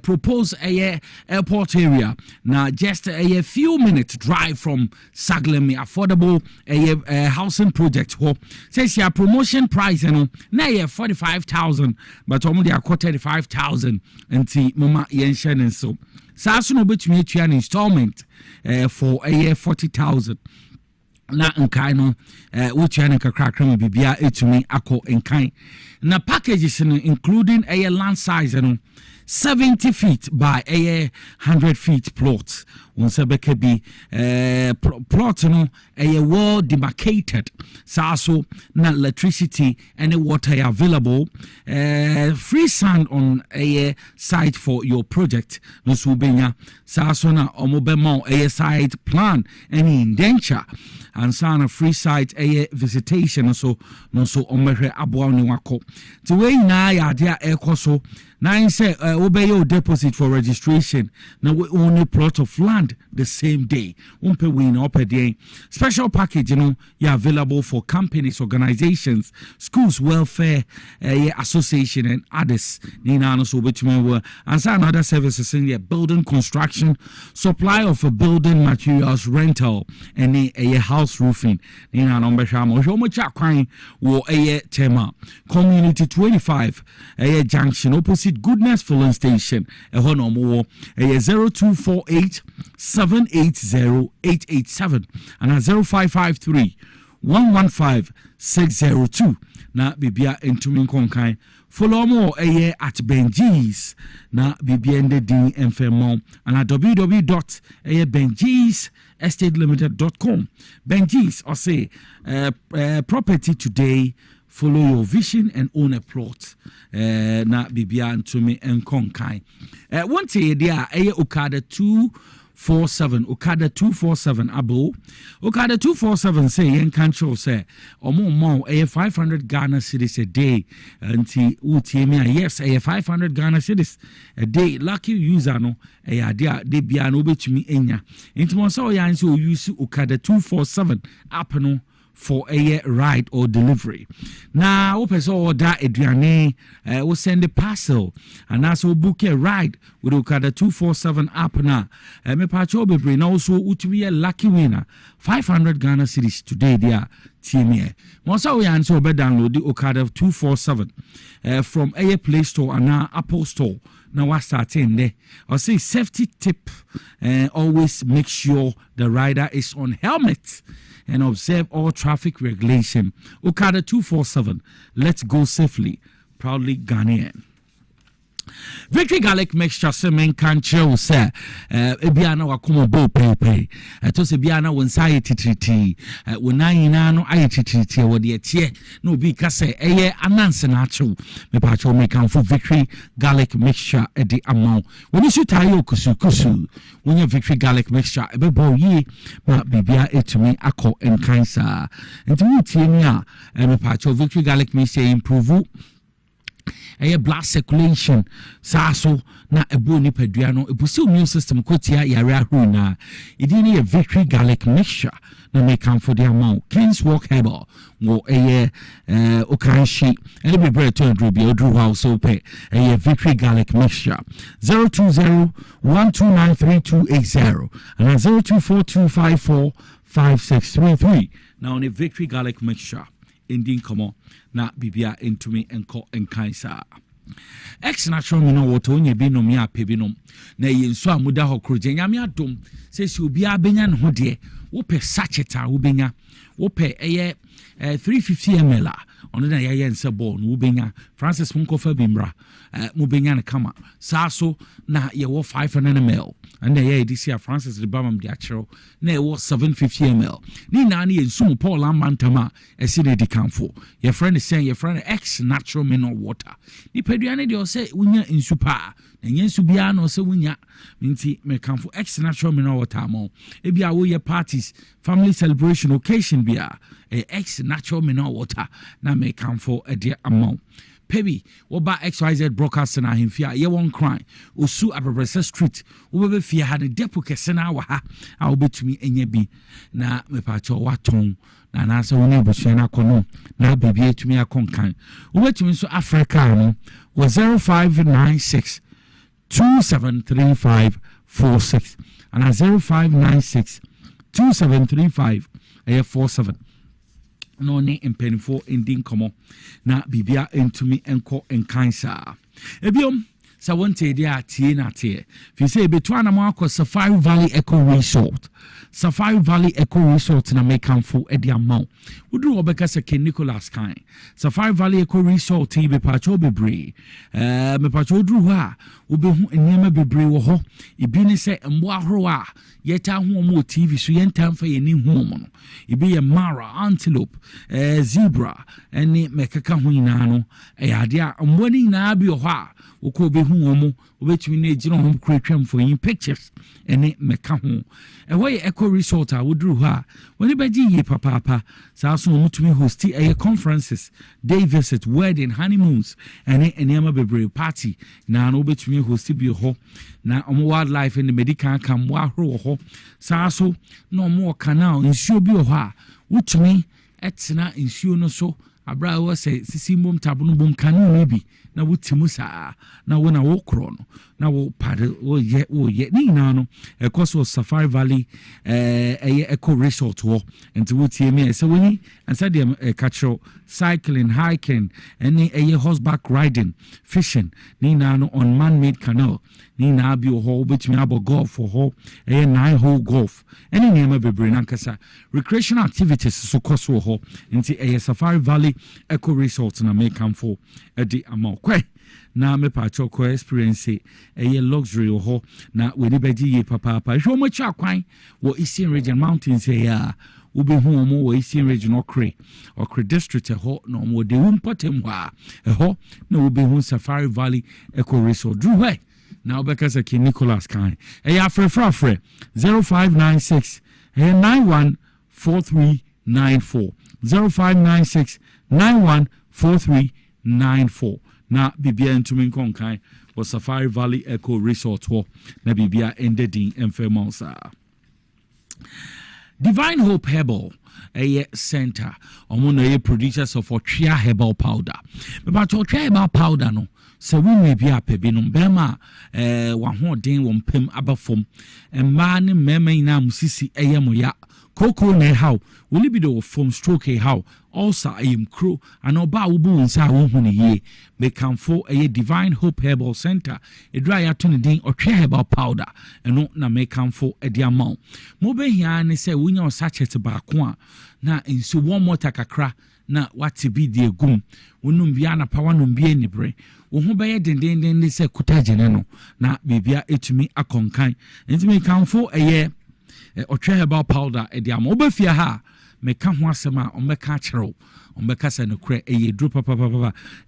proposed a airport area na just a few minutes drive from Saglemi affordable a housing project ho says your promotion price no na 45,000 but omo they are 35,000 and mama yen so saso no betumi atua an installment for a 40,000 na nkai no wotua ne kakrakra me bibia etumi akọ nkai na packages no including a land size no 70 feet by a 100 feet plot once beke bi plot no a well demarcated so na electricity and water available free sand on a site for your project no so benya so na omobema a site plan any indenture and sana free site a visitation so no so omehwe aboa ni wako to we na ya dia ekoso na say obey your deposit for registration now we own a plot of land the same day umpe win up a special package you available for companies, organizations, schools, welfare association and others nina no so between and some other services in the building construction, supply of building materials, rental and a house roofing nina no beshamo jomo chakwan wo tema community 25 junction opposite Goodness Filling Station a 0248 780 887 and 0553 115 602 na bibia entumi konkan follow more at Benji's na bibia ndedi enfemo and at www.benjisestatelimited.com Benji's or say property today. Follow your vision and own a plot. Na bibia ntumi enkonkai. One day there Okada 247 Okada 247 abo Okada 247 say yen control say omo 500 Ghana cedis a day anti utiemi yes 500 Ghana cedis a day lucky user no dia de bia no betumi enya enti mo say o yan say o use Okada 247 app no for a ride or delivery. Now, open so order Adriane, will send a parcel and also book a ride with Okada 247 app now. Me pacho bebre na also utumi a lucky winner 500 Ghana cedis today there. TMA. Once we answer, be download the Okada 247 from a Play Store and now Apple Store. Now what's starting there? I'll say safety tip. Always make sure the rider is on helmet and observe all traffic regulation. Okada 247. Let's go safely. Proudly Ghanaian. Victory garlic mixture semen can chill say ebiana wakomo bo pepe to se biana won sai titriti wonanyina no aye titriti wo de tie no bi ka say eye ananse na achew me pa cho me kan for victory garlic mixture e di amount when you tayo kusu when you victory garlic mixture e be bo yi ma bibia etumi akọ enkansa enti tie ni a me pa cho victory garlic mixture improve blood circulation saso na ebo ni padua no ebusi immune system kotia yare ahuru na idini a victory garlic mixture na make come for the amount cleanse walk herbal wo okanshi and be bread 200 be odru house so pay victory garlic mixture 020-1293280 and 024254563 now on a victory garlic mixture ending come na bibia intumi enko enkansa ex natural mineral water onye bi nom ya pebinom na yenso amuda hokroje nyame adom se si obi abenya ne ho de wo pe sachet a wo benya wo pe 350 ml ono na yaye nse ball no wo benya Francis Munkofa bimra mo benya ne kama saso na ye wo 500 ml and ye edisi Francis de bamam de achero na ye wo 750 ml ni na ne yenso Paul amantama esi de dikanfo your friend is saying your friend ex natural mineral water ni peduane de o say wunya nsu pa na nyensu bia no say wunya minti me kanfo ex natural mineral water mo e bia wo ye parties family celebration occasion bia ex natural mineral water na me kanfo e de amount Pebi, Oba XYZ broadcast na himfia, ye won't cry. Osu Abrasa Street, Obe Fia had a depo kesena waha, I'll be to me enyebi. Na me pacho waton, na nasa one busiana kono, na baby to me a concan. Obe to me so Africa was 0596 273546 and 0596 2735 47. No ne impenfo ending komo na bibia entumi enko enkansa ebiom sa wonte dia tie na tie fi say betu anamo akọ Safari Valley Eco Resort Safari Valley Eco Resort na make amfo e dia maw udru obeka se Ken Nicholas kan Safari Valley Eco Resort be pacho bebre me pacho udru ha obehu enema bebre wo ho ibi ne se mbo ahoro a yeta hu mo TV so yentamfa ye ni hu mo no ibi ye mara antelope zebra eni mekeka hu nyina no ade a mbo ni na bi ho a woko behu omo obetumi na ejira ho kretwam for yin pictures eni meka hu we Eco Resort a wodru ha woni beji ye papa sa so mutumi host conferences day visit wedding honeymoons eni enema bebre party na no betumi host bi ho na omo wildlife in the medical camp wa horo ho sa so no mo canal nsuo bi ho a wutumi etena nsuo no so abra wo se sisi mom tabuno bom kanu no bi na wutimu saa na wona wo kro no na wo pade wo ye ni na no ekoso Safari Valley Eco Resort ho enti wotie me se woni ansa de catcho cycling hiking any horseback riding fishing ni na no on man-made canal ni na bi ho betumi abo golf ho 9-hole golf any niema bebre nankasa recreational activities so koso ho enti Safari Valley Eco Resort na make am for edi amount kwe na me pa choko experience luxury ho na we ni beji ye papa hwo mo cha kwan wo Eastern Region Mountains ya ubehu omo wo Eastern Region Okre district ho no mo de wumpotem ho na ubehu Safari Valley Eco Resort dru he na obeka se Ken Nicholas kan afrefrafre 0596 914394 0596 914394 na bibia ntumi nkonkan wo Safari Valley Eco Resort ho na bibia endedin emfemonsa Divine Hope Herbal Center. Omo producers of Otria Herbal Powder. But Otria Herbal Powder no. So we may be a pebinum bema one more day one pim abafum and man mema ina musisi ayamoya cocoa ne how will be the foam stroke how also I am crew and oba ubu inside one ye may come for a Divine Hope Herbal Center a dry attorney ding or herbal powder and not na may come for a dear amount. Mobe here and say we know such as a bakwa na in so one more takakra na wati bi die gum wonum bia na pawa no bia ni bre wo ho beye denden ne se kutajene no na bibia etumi akonkan ntimi kanfo eye otwe herbal powder e dia ma obafia ha me ka ho asema ombeka kyerɛw ombeka sa no kra eye dro papa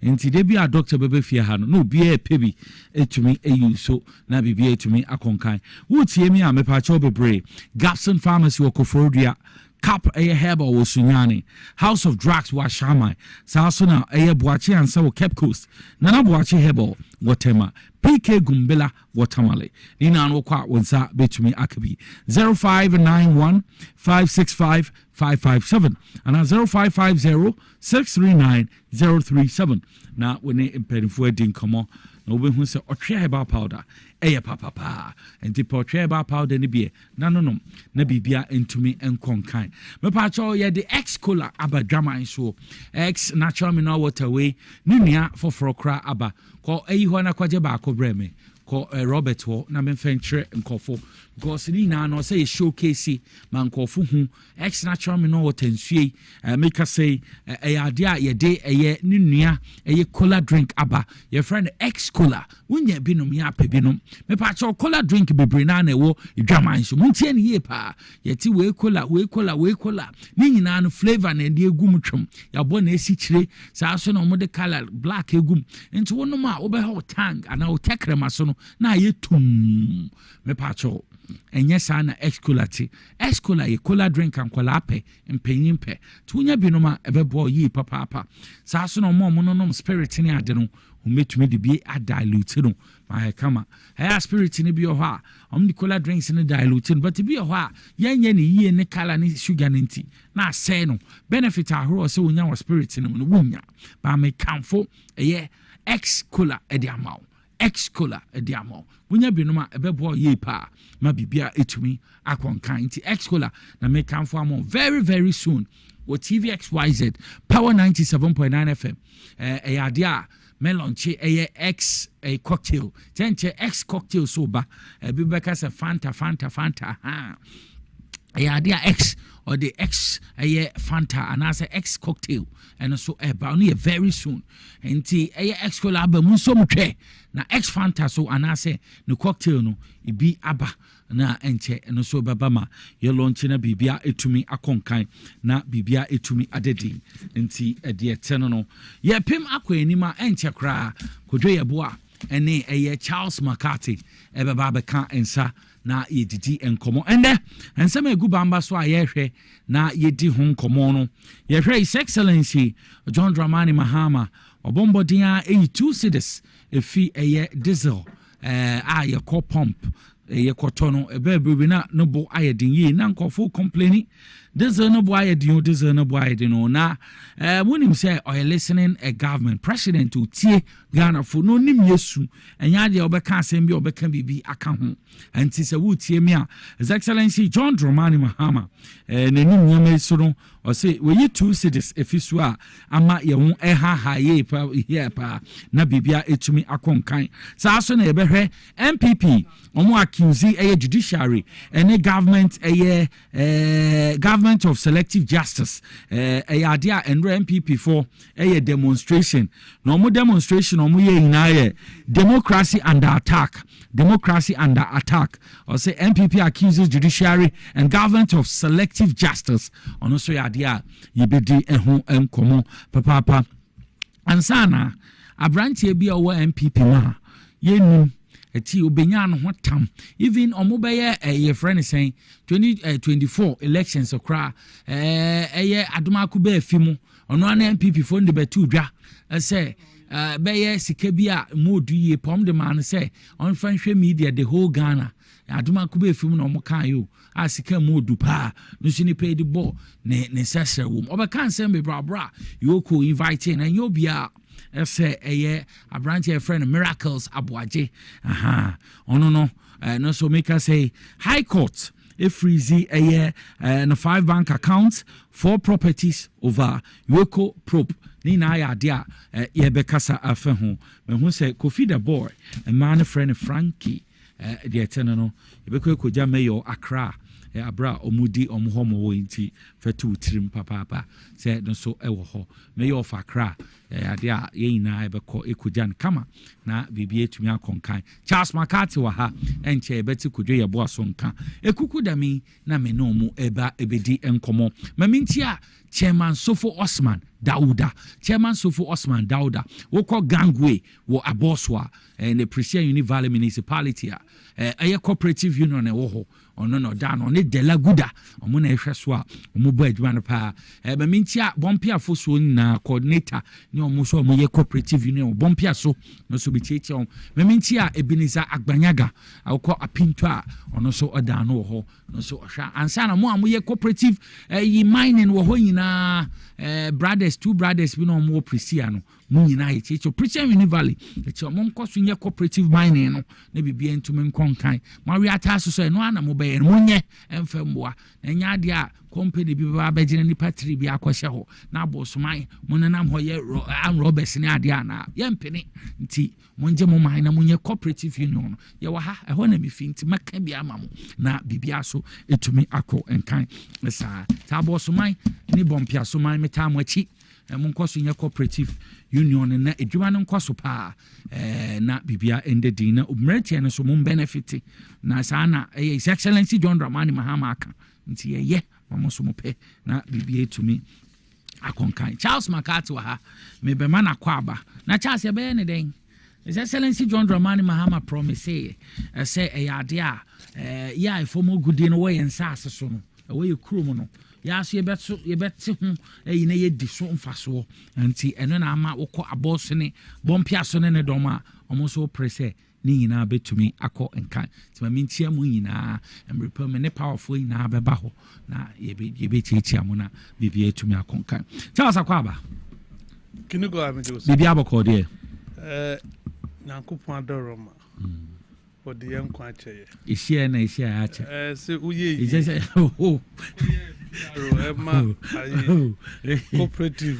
nti de bia doctor bebafia ha no bia pebi etumi eyi so na bibia etumi akonkan wo tie mi a me pa cho bebre Gapson Pharmacy Okofrodua Cap a herbal was Sunyani, House of Drugs was Shamai, Sasuna a Boachi and Sawo Cape Coast, Nana Boachi Herbal, Watema, PK Gumbilla, Watamale, Nina Woka Wansa Betumi Akabi, 0591 565 557, and 0550 639 037. Now, when they impeding for a ding come on, no one who said, Otria Herbal Powder. Eya papa and the portrait powder ni be no na bibia into me and conkan me pa cho ye the X cola aba drama so X natural mineral water way ni nia for kra aba ko eyi ho na kwaje ba ko breme ko Robert ho na me fentre nkofo because ni na no say showcase man nkofo hu X natural mineral water nsue make us say ade a ye de eye ni nua eye cola drink aba your friend X cola wunye binom ya pebinom me pa cho cola drink bebre na na ewo idwaman so muntie ne ye pa yeti we cola ni nyina no flavor na de egum twom ya bo na esi kire sa so na omode color black egum enti wonom a wo be ha tang ana o tekrema so no na ye tum me pa cho enye sa na X-Cola ye cola drink and cola pe mpanyin pe tunya binom a ebebo yi papa sa so na mo no spirit ni ade no umetumi de bi adilute no ma kama ha spirit ni bi o ha the cola drinks ni dilute but bi o ha yenye ni yie ne kala ni sugar ni nti na say no benefit ahoro se wonya wa spirit ni no wonya ba me kamfo eye X-Cola ediamao X-Cola ediamao wonya bi no ma ebebo ye pa ma bibia etumi akonkan nti X-Cola na me kamfo am very very soon with TVXYZ Power 97.9 FM ayadia melonche X a cocktail tenche X cocktail soba bibeka se Fanta ayadia X or the X Fanta and as X cocktail and so only very soon enti X cola ba mun so mutwe na X Fanta so and as no cocktail no ibi aba na enche no so baba ma ye launch na bibia etumi akonkan na bibia etumi adedi enti de eteno no ye pem akwanima enche kra kodwe ye boa ene Charles McCarthy baba beka ensa na yedidi enkomo ende ensema egu bamba so ayehwe na yedi ho nkomo no yehwe His Excellency John Dramani Mahama obombodia 82 cedis efi diesel ye ko pump ye kotono ebebebi na no bo ayedin yi na nkofo complaining diesel no bo ayedin no na wonim say oil listening a government president to tie Ghana for no nim yesu enya de obeka asem bi obeka bibi aka ho anti se wo tie me a His Excellency John Dramani Mahama nanim nyama so no o say we 2 cities efisu a ama ye ho ye pa here pa na bibia etumi akonkan sa so na ye behwe MPP omo accuse judiciary any government government of selective justice dia enro MPP for demonstration no mo demonstration omo ye ina democracy under attack or say MPP accuses judiciary and government of selective justice ono so ya dia yebedi eho enkomo papa ansana abrantie bia wo MPP ma yenim eti obenya no hotam even omobeye ye friend saying 2024 elections okra adomaku ba afimu ono ana MPP fo ndi betu dwa say beye sika bia modu ye pom de man say on fanhwe media the whole Ghana adoma ko be film na omo kan yo asika mu odu pa no so ni pay the ball ne sesere wo obeka nsem be bra yoko inviting and you bia say eye abranche friend Miracles Abuaje ono no no so make us say High Court freezy no 5 bank accounts, 4 properties over Yoko Prop ni na ya dia ye bekasa afa ho me hu say Kofi the boy a man friend Frankie the eteno no ye bekọ koja mayor Accra abra omudi omhomo wo nti fatu tirim papa say no so ewo ho mayor of Accra ade a ye na ebekọ ekojan kama na bibie tumi akonkan Charles McCarthy wa ha enche beti kodwe ye bo aso nka ekuku dami na me no mu eba ebedi enkomo maminti a Chairman Sofo Osman Dauda woko gangway wo aboswa in the Presidio Uni Valley Municipality a cooperative union e wo ho ono no da no ne de la guda omo na ehwe so a omo bo adwuma no pa mamintia bompia fo so na coordinator ne omo so omo ye cooperative union bompia so no so bi cheche om mamintia Ebenezer Agbanyaga awko apinto a ono so oda no ho no so ohwa ansa na mo ye cooperative yi mining wo ho nyina two brothers bi no omo Presidio no mo nyina ye cheche Presidio Uni Valley eche omo nkoso nye cooperative mining no na bibia ntumi nkonkan mawi ataso so no ana mo munye emfemboa na nya de a company bi ba bagina ni patri bi akwhye ho na abosoman monenam ho ye Roberts ni ade ana ye mpene nti monje mo man na munye cooperative union ye wa ha ho na mi finti maka bi ama mo na bibia so etumi akọ enkan sa ta abosoman ni bompia so man meta mo achi mo nkoso nye cooperative union na edwuma no nkoso pa na bibia ende dina umretie no so mo benefit na sana His Excellency John Dramani Mahama aka nti ye mamo so mo pe na bibia etumi akonkan Charles McCarthy wa ha me be ma na kwaba na Charles ye be ne den His Excellency John Dramani Mahama promise say ade a ya ifomo gudi no we nsase so no we kurom no ya so ye beti ho na ye di so mfaso anti eno na ama wokọ aboso ne bompia so ne dom a omo so prese ni nyina betumi akọ enkan ti ma mintia mu nyina emrepa me ne powerful nyina beba ho na ye be chichia mu na bibia etumi akonkan Charles Akwaba
kini go amejos
bibia boko de
Nyankopon adoroma odi yankwa cheye
isia na isia ache
se uye
ije
Emma cooperative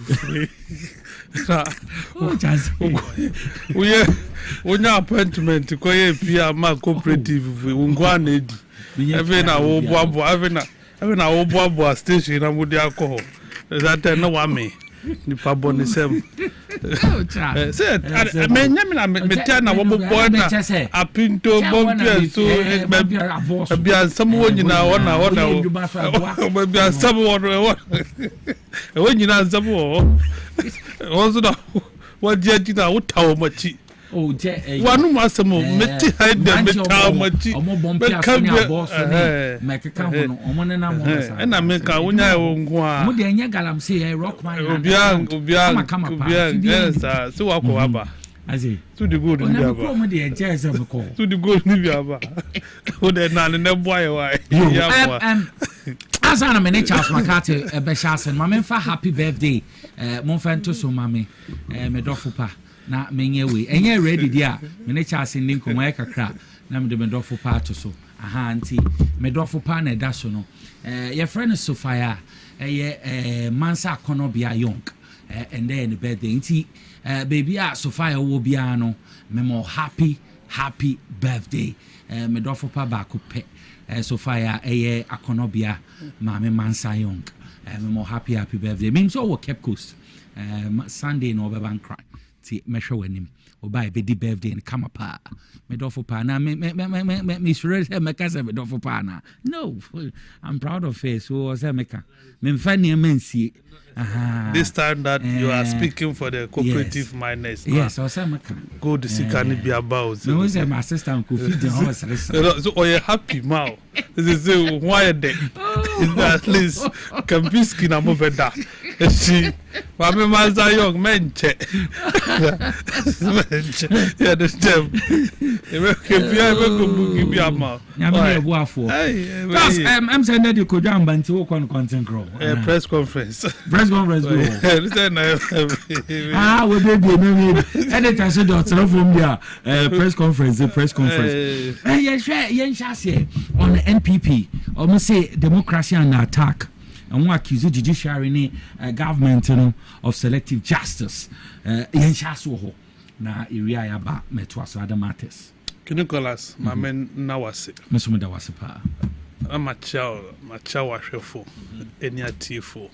uye onya appointment ko ye pia ma cooperative ungwa na edi even na wo boabo station na mudi alcohol that no wa me ni pa bonisem say me nyamina me tell na wo bobo na apinto bompia so bia samu nyina wona bia samu wona nyina samu wo so da wo je ti na wo tawo machi wanu masemo meti haide meta machi
omo bompia so ni aboso ni mekeka ho no omo ne na mo sa
na me ka wonya wo nko a
mo de enya galamse rock man
obia yes so wako waba
azi
to the good ni
aba ko mo de enje se ko
to the good ni aba o de na ne boy why
Asana me ne Charles McCarthy be shasen ma me fa happy birthday mo fa nto so ma me dofo pa na menye we enye ready dia me ne Charles ni nkomo e kakra na me de dofo pa to so anti me dofo pa na da so no your friend Sophia Mansa Konobia Young and then birthday nti baby Sophia wo bia no me mo happy birthday me dofo pa ba ko pe Sophia Akonobia Mame Mansa Young me mo happy birthday means so Cape Coast Sunday no be ban cry ti me hwe wanim obai be di birthday in come pa me dofo pa na me sure say me ka say me dofo pa na no I'm proud of it so say me ka me mfa ne mansie
this time that you are speaking for the cooperative miners
yes so say me ka
go the sikani be about
no say my assistant ko feed the house
so oh you happy now this is why the at least can be skin am over that See, Mama Maza young men check. Yeah, the stem.
I'm saying that you could jump and talk on content grow.
Press conference.
Press conference. We baby, editor said from there. Press conference. Press conference. On the NPP, almost say democracy under attack. And we accuse the judiciary government of selective justice. Na area ya ba metwa so other matters.
Nicholas, my men nawase.
Meso me da wase pa.
Macha wahwefo, eni atifo.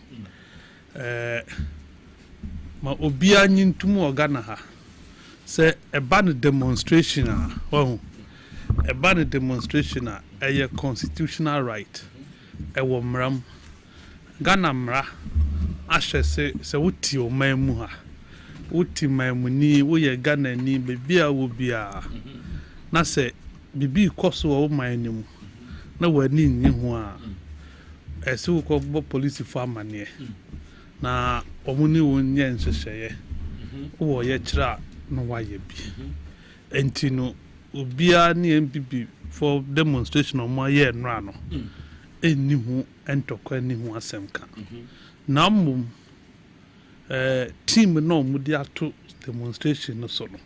Ma obia nyintum organa ha. Say a ban demonstration a ban demonstration a constitutional right. Ewo mram Ghana mra ahwe se wuti o mamu ha. Wuti mamuni wo ye Ghana ni bebia wo bia. Na se bibi koso wo manim. Na wani nyi ho a. Ese wo ko bo police for amane. Na omuni wo nye nhwehweye. Wo ye kira no waye bi. Enti no obia ni MPP for demonstration o mo ye nra no. Eni hu entokwa ni hu asemka. Na mum team no mudi ato demonstration no so no.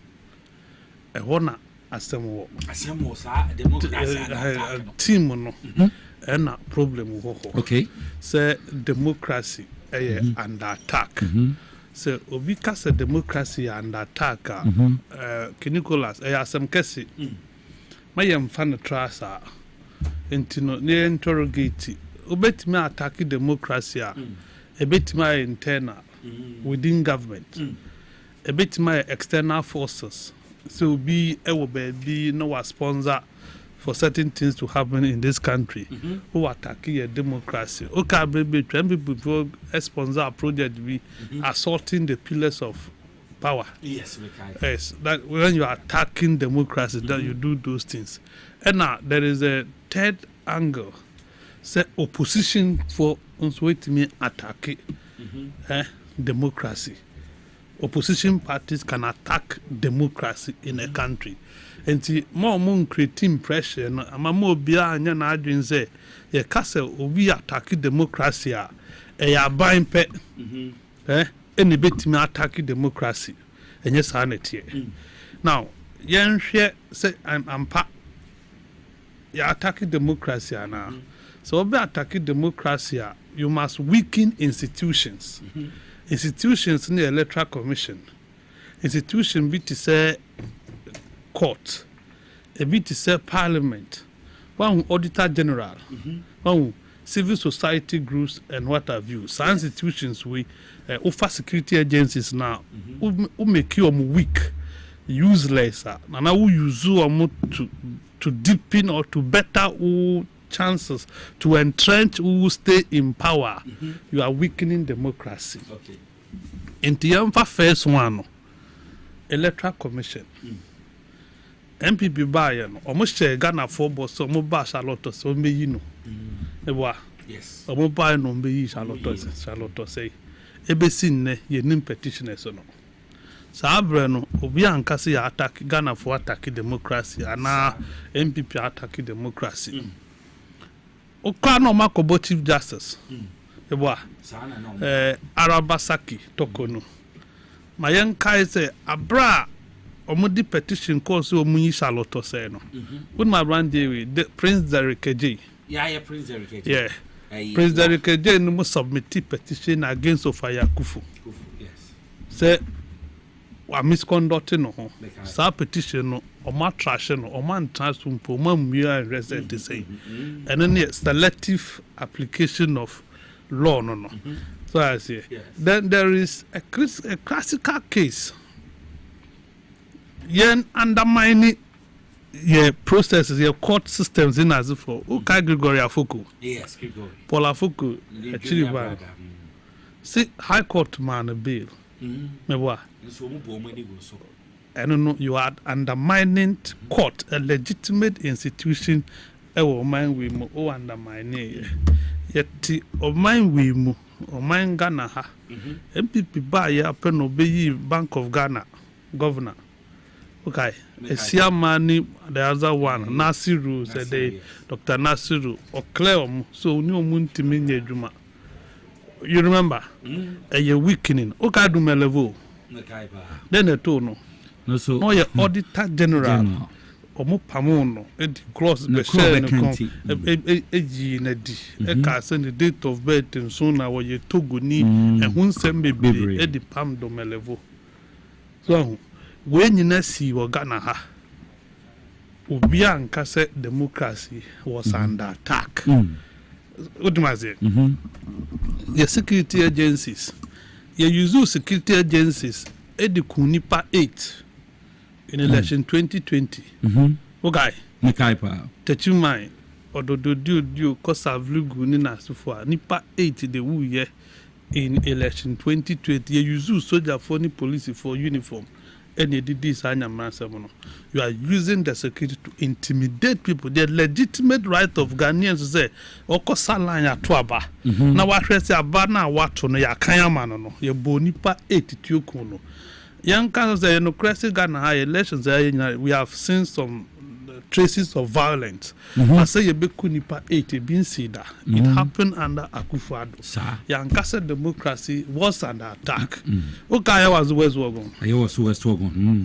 Ehona asemo
sa democracy
team no na problem wo ho.
Okay.
Say democracy under attack. So obi ka say democracy under attack Nicholas asem kesi. Mayem fan trasa Entino ne interrogate obetime attack democracy ebetime internal within government ebetime external forces so be be no sponsor for certain things to happen in this country who attack your democracy okay baby people sponsor a project be assaulting the pillars of power.
Yes,
that when you are attacking democracy that you do those things. And now there is a third angle. Say opposition for wait me attack democracy. Opposition parties can attack democracy in a country. And see more creating pressure no amamo bia anya na adwen say ye kase obi attack democracy ya ban pe any betimi attack democracy enye sanity. Now yen hwe say I'm ya attack democracy now. So obi attack democracy you must weaken institutions. Institutions in the electoral commission. Institution be to say court. A bit to say parliament. One auditor general. One civil society groups and what have you. Some institutions we offer security agencies now who make you weak, useless. And now we use you to deepen or to better chances to entrench who stay in power. You are weakening democracy.
Okay.
In the first one, electoral commission. MPP Bayern almost share Ghana for boss so mobile Charlotte so me you know.
Yes.
Omo buy no be Charlotte say. Ebesin ne ye nim petitioners no. Sabre no obi anka say attack Ghana for attack democracy ana MPP attack democracy. Okwa no makobo chief justice. Arabasaki Tokono. Mayen kai say abra omudi petition cause omunyi Charlotte say no. When my brand the Prince Derek J.
Yeah, Prince Derek J.
Yeah. Prince Derek J no submit petition against Ofaya Kufu.
Yes.
Say wa misconduct no ho. Sa petition no o ma trash no o man transfer po ma mia resident say. And then selective application of law no. So I say. Yes. Then there is a classical case. Yen undermining your processes, your court systems in as for Uka Gregory Afoko.
Yes, Gregory.
Paul Afoko, actually, see High Court man a bail. I don't know, you are undermining court, a legitimate institution. Ewo mind we mo undermine yet of mind we mo ɔman Ghana ha MPP ba yɛ apɛ no bɛyi Bank of Ghana governor okay Esiamani the other one Nasiru said Dr. Nasiru or Clem so no muntimi nye juma you remember a weakening okay do melevo then a tono no so no your auditor general omo pamono e cross the share na di e ka send the date of birth and so na wo ye togo ni e hun sem bebre e di pam do melevo so we nyina si wo Ghana ha obi anka say democracy was under attack udimaze the security agencies you use security agencies e di kunipa 8 in election 2020 okay
Mikaipa
Techumai ododo kosa vlugu ni nasufo nipa 8 de wu ye in election 2020 you use soldier for ni police for uniform and you did this you are using the security to intimidate people. The legitimate right of Ghanaians to say okosalanya twaba na wahwese abana watu no yakanya mano ye bonipa 82 kuno young can say democracy Ghana elections we have seen some traces of violence. I say you be kunipa 80 being sida. It happened under Akufo-Addo. Yankasa democracy was under attack. Okay, I was West Wagon.
I was West Wagon.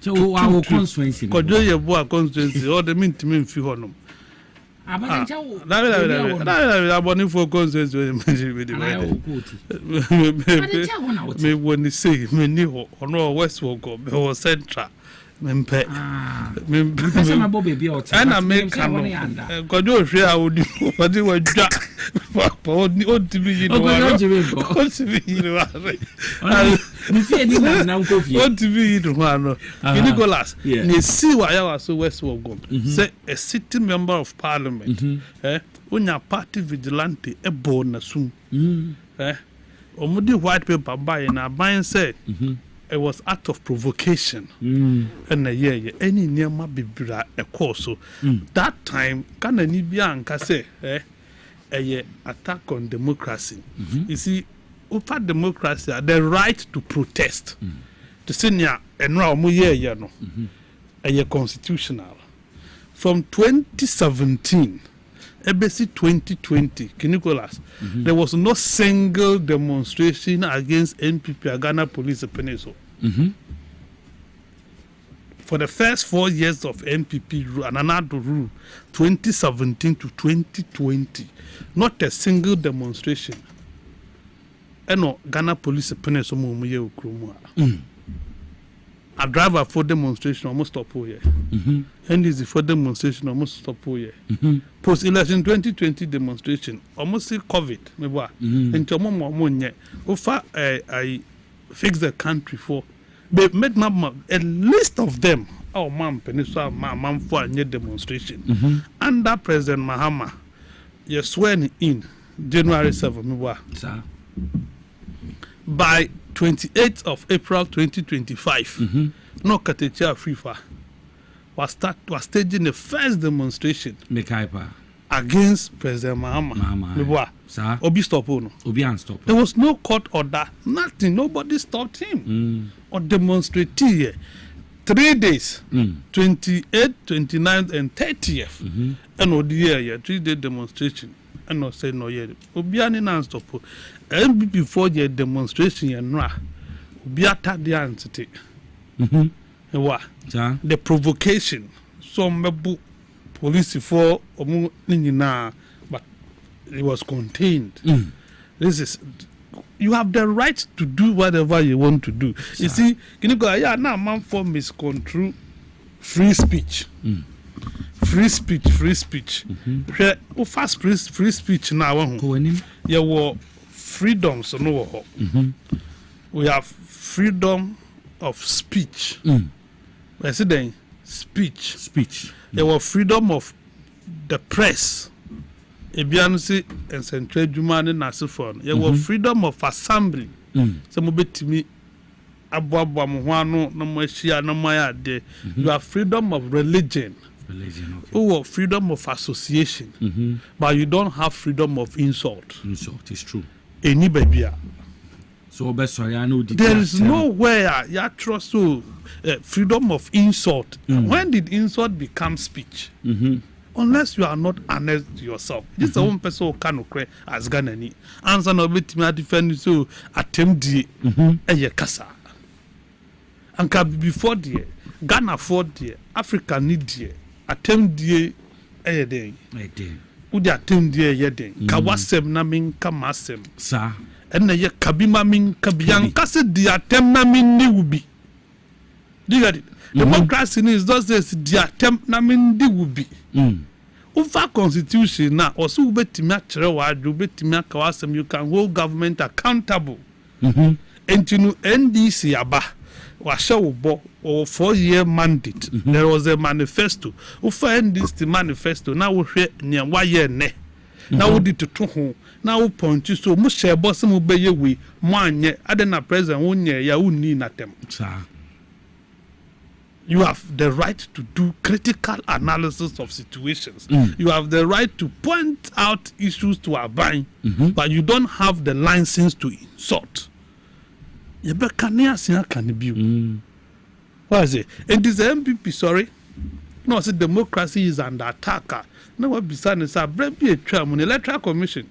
So our constituency. Could you boy constituency or the mean to me few honum? I want for constituency with me when you say me new or no West Wagon or Central. Mempe
my baby out
and I make God do share would what you were jack for TV you know Nicholas you see why I was so West Wogon say a sitting member of parliament when your party vigilante a born soon omudi white paper buy and a buying said it was act of provocation and any near ma bibira a course so that time can any be anka say a attack on democracy you see over democracy the right to protest to senior and now mu ye no a constitutional from 2017 Ebesi 2020, Nicholas, there was no single demonstration against NPP Ghana Police Peninsula. For the first 4 years of NPP rule, and another rule, 2017 to 2020, not a single demonstration. No Ghana Police Peninsula muye ukrumwa. A driver for demonstration almost stop here. And is for demonstration almost stop here. Post election 2020 demonstration almost see COVID. Maybe into money. Offer I fix the country for. They made a list of them. Oh, man, Peninsula, man for a demonstration. Under President Mahama, you sworn in January 7. By 28th of April 2025, no Katecha Afrifa was staging the first demonstration against President Mahama. Obi stop no.
Obi unstop.
There was no court order, nothing. Nobody stopped him or demonstrate here. 3 days, 28th, 29th, and 30th, and no year 3-day demonstration. And no say no yet. Obi ani non-stop. And before the demonstration, and no, Obi attack the entity. What? The provocation. Some police for Nina, but it was contained. This is. You have the right to do whatever you want to do. You see, can you go? Yeah, now man for misconstrue free speech. Free speech. Fast free speech now. You were freedoms no. We have freedom of speech. President speech. There was freedom of the press. Ebiansi and Central Jumani Nasifon. There was freedom of assembly. Some bit me Abuabuamuano, no Moshia, no Maya de. You have freedom of religion. Oh, freedom of association, but you don't have freedom of insult.
Insult is true.
Any baby.
So
there is nowhere you trust freedom of insult. When did insult become speech? Unless you are not honest to yourself. This is one person who can cry as Ghanani. Answer no bit me defend so attempt the kasa. And before the Ghana for the Africa need the attempt the day. Udi attempt the day. Kawasem na min kamasem.
Sa.
And ye kabima min kabiyan kase the attempt na min ni ubi. Do you get it? Democracy is just this the attempt na min di ubi. Ufa constitution na also ubetimi akere wadu ubetimi akawasem you can hold government accountable. Entinu NDC aba washa or 4-year mandate. There was a manifesto. Ufa NDC manifesto na wo hwe nia waye ne. Na wo di tutu na wo point so mu share boss mu beye we mo anye adena president wonye ya uni na tem. You have the right to do critical analysis of situations. You have the right to point out issues to abide, but you don't have the license to insult. You can what is it? It is the MPP, sorry. No, say democracy is under attack. No, what beside is a electoral commission.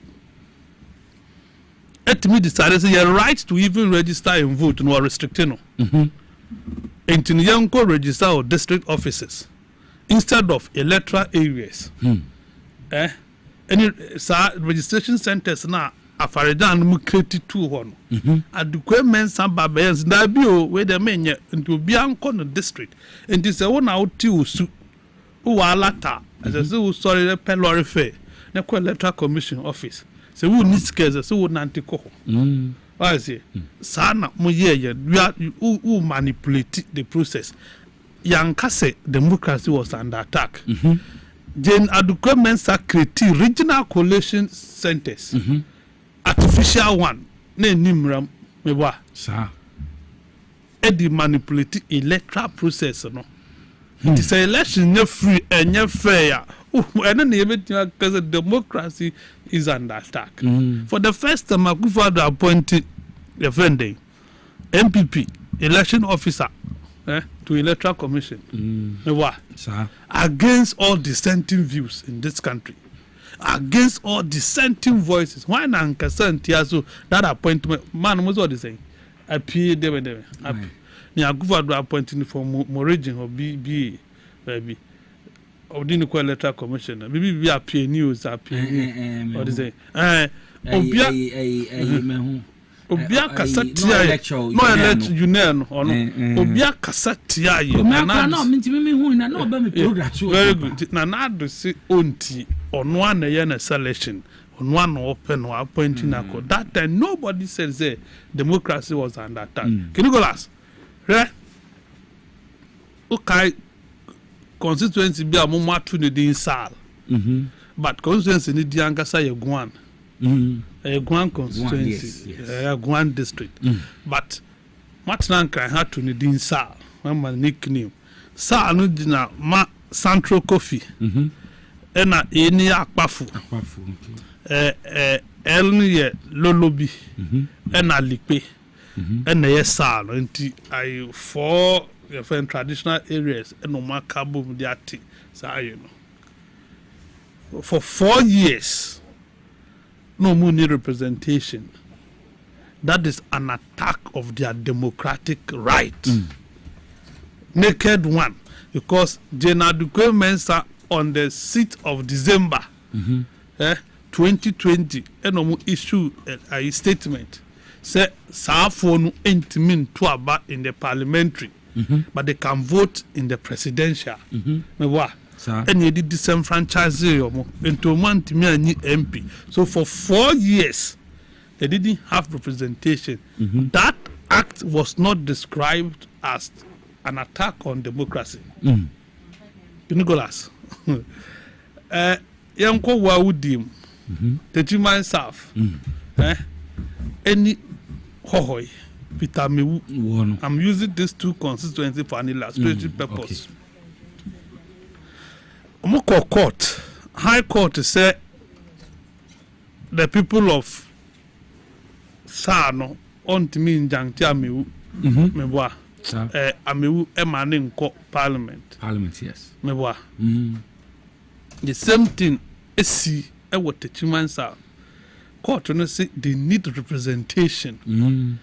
Let me decide your right to even register and vote no restricting. And in Yanko register or district offices instead of electoral areas. Any registration centers now afaridan mu create 2 hono. Adukwe men samba bayans na bio we the men into bianco no district. And this one out to su alata as I say sorry the pelori fair. Na ko electoral commission office. So who needs case so who nanti ko. I say, Sana Muye, you manipulate the process. Yankase democracy was under attack. Jane Adukwe Mensa created regional coalition centers. Artificial one, ne Nimram Mewa.
Sir.
Eddie manipulate electoral process. No, it is an election not free and not fair. And then because democracy is under attack. For the first time, Akufo-Addo appointed a friend MPP election officer to electoral commission. Against all dissenting views in this country, against all dissenting voices. Why not Tiazo that appointment? Man, what's what they saying? I pay them. Akufo-Addo appointing for Morigin or BBA, baby. Or didn't call electoral commissioner. Maybe we are pay news, what is it? Obia Cassatia, no elect Union or no Obia Cassatia. Very good. Nanado see onti on one a selection, on one open or appointing a code. That time nobody says democracy was under attack. Can you go last? Right? Okay. Constituency be a moment to the sal. But constituency need the Angasa Yaguan. A Guan constituency, a Guan district. But Matlanka had to need in sal. When my nickname Sal Nudina Ma Central Coffee. Ena Eni Akpafu. Elni Lolobi. Ena Lipe. Ena Yesal. And I for in traditional areas and no more cabo mediati. So you know. For 4 years, no money representation. That is an attack of their democratic right. Naked one. Because Jane Adukwe Mensa on the 6th of December 2020 and issue a statement. Say Safonu intimin to about in the parliamentary. But they can vote in the presidential. And you did disenfranchise into one to me and MP. So for 4 years, they didn't have representation. That act was not described as an attack on democracy. Nicholas, Yanko Waudim, the Juma South, any hohoi. I'm using these 2 constituencies for an illustrative purpose. Omoko court, high court say the people of Sano on to me in Janti Amewu. Meboa. Amewu emane nko parliament.
Parliament, yes.
Meboa. The same thing esi e wo techimansa. Court no say they need representation.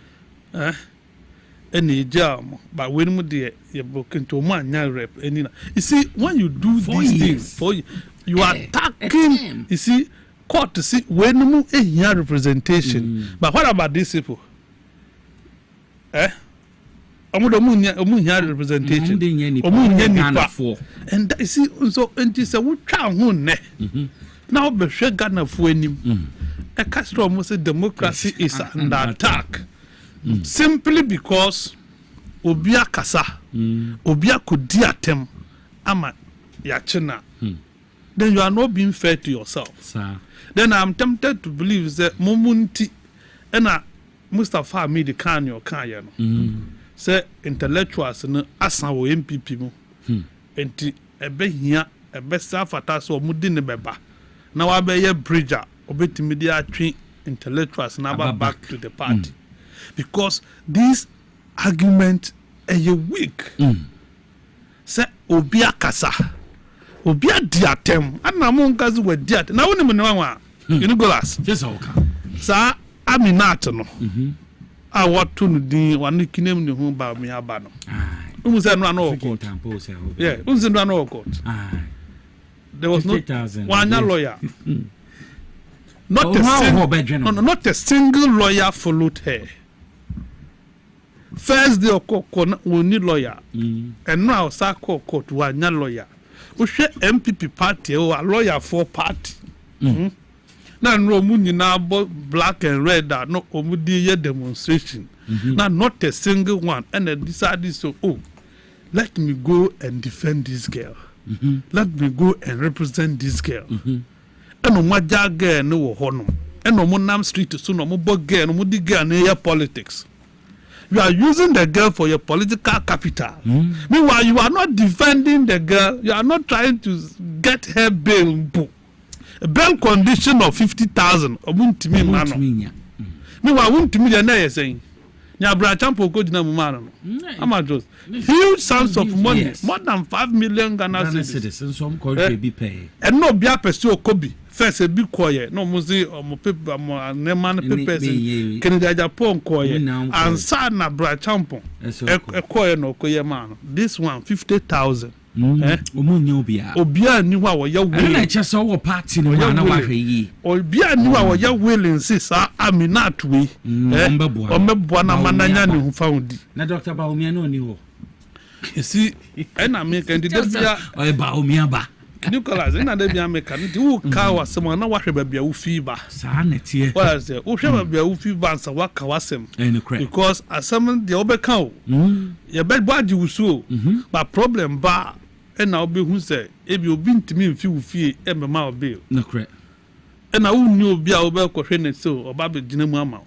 Any jam, but when we de you broken to man rep any. You see, when you do these things for you are attacking. You see, court to see when you have representation. But what about these people? Omu have representation. And you see, so and you say we try ne. Now be sure Ghana for any. A Castro must say democracy is under attack. Simply because Obia Kasa, Obia could diatem, ama yachina. Then you are not being fair to yourself. Then I'm tempted to believe that Momunti and Mustafa made the can your can. Say intellectuals no asan wo MPP mu. Enti ebe hia ebe safata so mudi ne beba. Na wa be ye bridger obetimi dia atwe intellectuals na back to the party. Because this argument is weak. Say obia kasa, obia diatem. Ana mo nkazi we diat. Na woni me nwa you know Golas.
Yes okay.
Sa Aminat no. A watu no din wanu kinem ne ho ba me aba no. Umu say no no court. Yeah, umu say no no court. There was no one lawyer. Not a single lawyer followed her. First day of court, we need lawyer, and now Sako court one lawyer. We share MPP party or a lawyer for party. Now no money now black and red are no omudi demonstration. Now not a single one, and they decided so. Oh, let me go and defend this girl. Let me go and represent this girl. And no matter girl no honor. And no Monam Street to soon no more girl no more girl near politics. You are using the girl for your political capital. Meanwhile, you are not defending the girl. You are not trying to get her bail. A bail condition of 50,000. Meanwhile, won't to me the saying. Nyabra champo go dina mumano. Amados. Huge sums of money, more than 5 million Ghana citizens. Some country be pay. And no bia pursue Kobe. First a big choir, no muzi or mo paper mo neman papers. Canada Japan choir and sana bra champo. A choir no choir man. This one 50,000. Obia ni wa ya willing.
Na chese wo party no na wa hwe.
Obia ni wa ya willing sisa Aminat we. Omebua na mananya ni found.
Na Dr. Baumia no ni ho.
You see, and I make and the
or Baumia ba.
Nicholas, and I be American. Do cow someone no wash baby u fever.
Sanity.
Well, say, o sheba be u fever and work wasem. Because as some the obecow. Your bed body will so. But problem bar. And now be who say, if you been to me few fee, every mile bill.
No correct.
And I won't know be our bell question so or Baby Jinamama.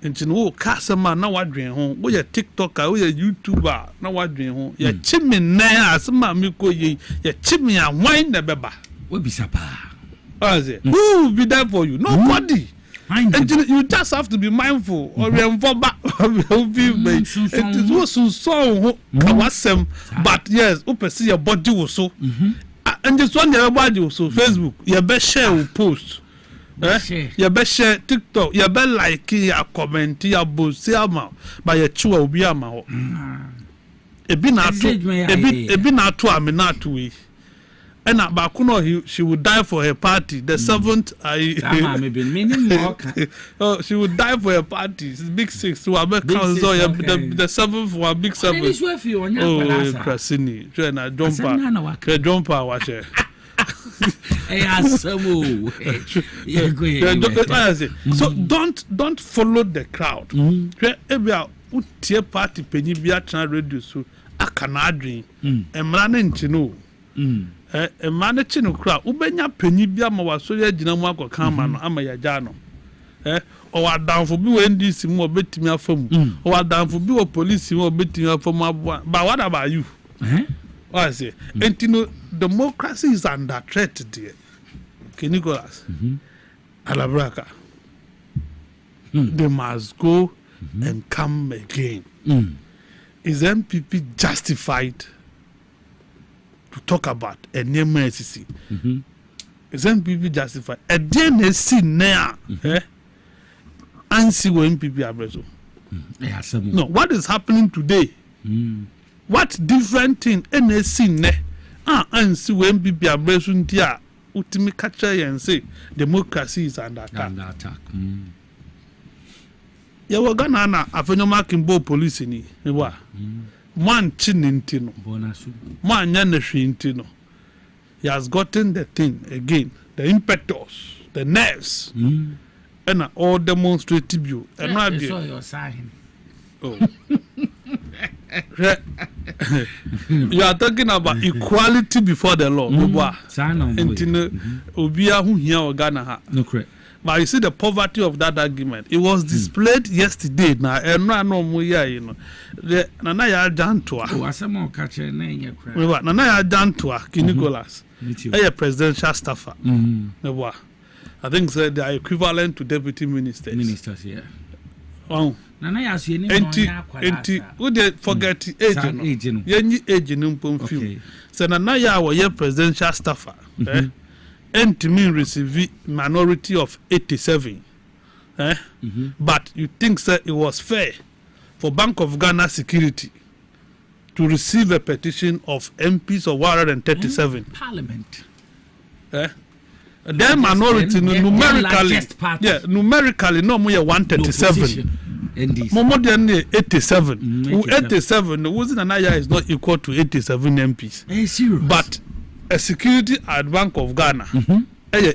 And you know, Cassama, now I dream home. We a TikToker, we a YouTuber, now I dream home. Your chimney now, some mamiko ye, your chimney and wine the beba.
What be sapa?
Who will be there for you? Nobody. And you just have to be mindful or reinforce back. It was so awesome, but yes, open see your body was so. And just one everybody also Facebook, your best share will post. Your best share TikTok, your best like your comment, your boost, your mouth, by your chua will be a mouth. A bin out to a minute we. And Bakuno, she would die for her party. The seventh, she would die for her party. It's big six. So I make the seventh for a big seven. Oh, Krasini, Jenna, jumper, watch it. So don't follow the crowd. Maybe party penny be a channel radio so I cannot dream. And running to know. A managing no crowd, Ubenya penny bia ma was so ya dinamo ko kama no ama ya ja no. Or down for be when this more betimi afam. Or down for be police more betimi afam. But what about you? What I say? And you know democracy is under threat there. Okay, Nicholas. Alabraka. They must go and come again. Is MPP justified to talk about a name SCC? Is MPP justified? A DNC now, and see when MPP abreso. No, what is happening today? What different thing NSC ne? And see when MPP abreso ntia ultimate catcher and say democracy is under attack. Ya wagana na afenyoma kimbo police ni wa man chininti no man nyane hwinti no. He has gotten the thing again, the impetus, the nerves, and all demonstrative view. And not be your sign. Oh, you are talking about equality before the law. Obia who here Ghana ha. No correct. But you see the poverty of that argument. It was displayed yesterday. Now, and no more, you know. The Nanaya Jantua. Oh, I some catch a name. Nanaya Jantua, Nicholas. A presidential staffer. I think so they are equivalent to deputy ministers. Ministers, yeah. Oh. Nanaya, would they forget agent? Yenny agent in Pumfield. So Nanaya was your presidential staffer. And to me receive minority of 87. But you think that it was fair for Bank of Ghana Security to receive a petition of MPs of 137? Parliament. Their minority numerically, numerically no more 137. More than 87. 87 wasn't another is not equal to 87 MPs. But a security at Bank of Ghana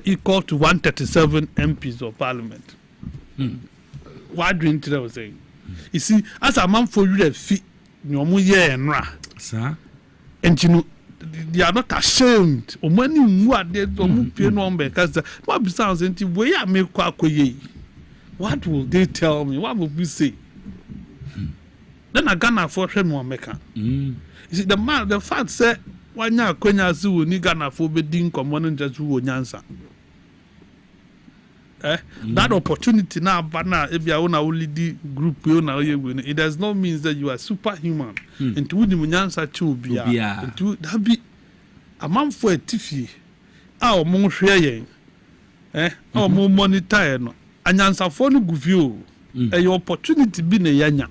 equal to 137 MPs of Parliament. Why do you know saying? You see, as a man for you that fit no more year and ra, sir, and you know they are not ashamed. Or when you are there, because what sounds into where I make what will they tell me? What will we say? Then I Ghana for him one maker. You see, the fact said. Wanya kwenya zu ni Ghana for bedin common just who nyansa. That opportunity now bana ebia ona only group you na it does not mean that you are superhuman. Into wudi munyansa chubia. Into that be a man for a tiffy. Our mon hwe yen. Our mon monitor no. Anyansa for no guvio. A opportunity be ne yanya.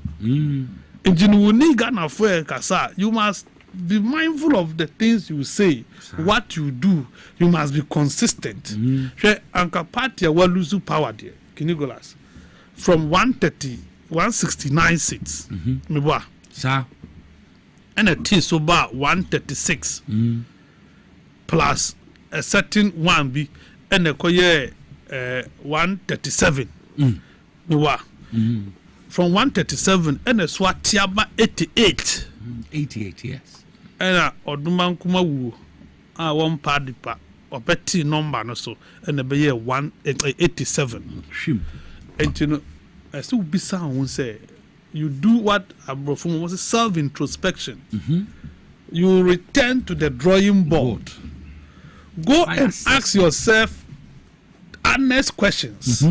Engine ni Ghana for kasa. You must be mindful of the things you say, what you do. You must be consistent. Anka party will lose power there. Kinigolas from 169 seats. Sir, and a T so bar 136 plus a certain one be and a koye 137. From 137 and a swatiaba 88. 88, yes. And Oduman Kumawu, one party pa or petty number no so, and the year 187. And you know, I still be sound say you do what Abrofum was self introspection. You return to the drawing board. Go and ask yourself honest questions.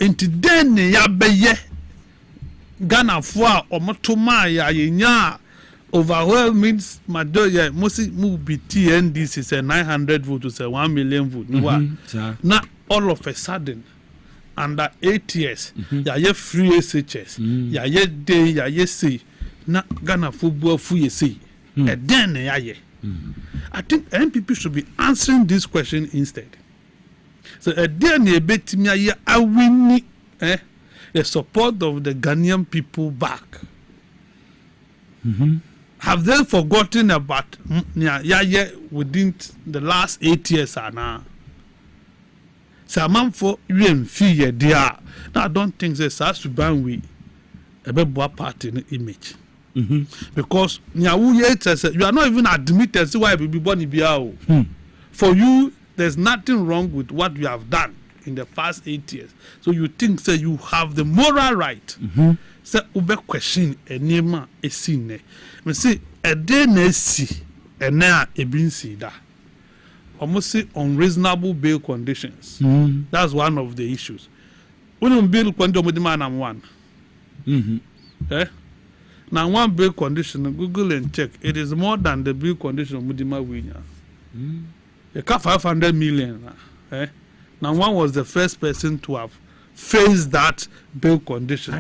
Into then ya beye Ghana for or motoma ya yenya. Overwhelming majority mostly move be TNDC is a 900 vote to say 1 million vote. Now all of a sudden under 8 years, ya free SHS, ya day, ya say, na Ghana football free say. And then I think MPP should be answering this question instead. So a then a bit me I win the support of the Ghanaian people back. Have they forgotten about within the last 8 years? Now, for you fear there. Now, I don't think there's such we a bad part in the image. Because you are not even admitted to why we be born in For you, there's nothing wrong with what you have done in the past 8 years. So you think that you have the moral right. So ube question enema esine. Me say a day na si and now a bin see that. Almost unreasonable bail conditions. That's one of the issues. When bail condition one. Now one bail condition, Google and check. It is more than the bail condition of Mudima Winya. You got 500 million. Now one was the first person to have faced that bail condition.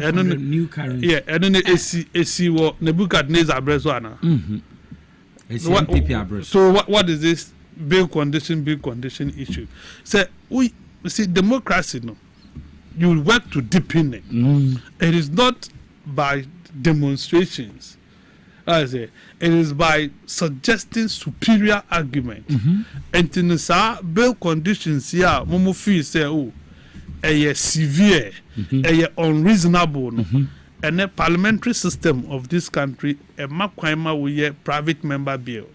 New currency.
Yeah, and then AC was Nebuchadnezzar Breswana. So what is this bail condition issue? So we see democracy. No, you work to deepen it. It is not by demonstrations. I say it is by suggesting superior argument. And in the bail conditions here, Momo feel say a severe, a unreasonable. And the parliamentary system of this country, a makwaima we a private member bill.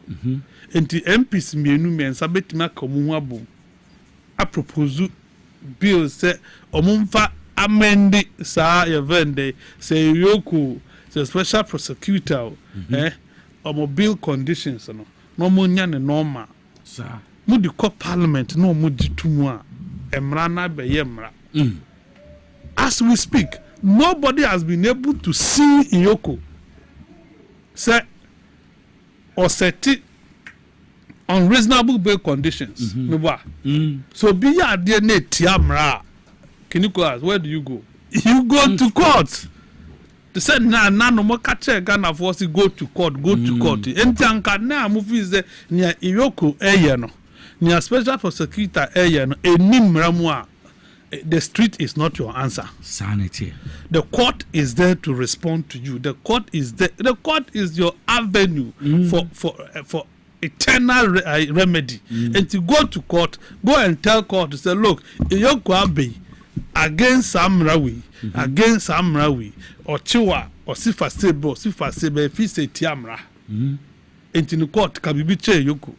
And the MPs me and sabetima komuabu. A proposal bill say omumfa amend sa yevende say yoku the special prosecutor omo bill conditions no mo nya ne normal sa mo di ko parliament no mo ditumu a emra na be yemra. As we speak, nobody has been able to see Iyoko say or set unreasonable bail conditions. So be ya there ne tiamra. Can you go ask, where do you go? You go to court. They said no more catch Ghana force go to court. And Janka na movie is near Iyoko Eyeno. Near special prosecutor Eyeno Enimramwa. The street is not your answer.
Sanity.
The court is there to respond to you. The court is there. The court is your avenue for eternal remedy. And to go to court, go and tell court to say, look, Iyoko Abe against Samrawi, or Chiwa, or Sifa Sebe, if he say Tiamra. And in the court, Kabibiche Yoko.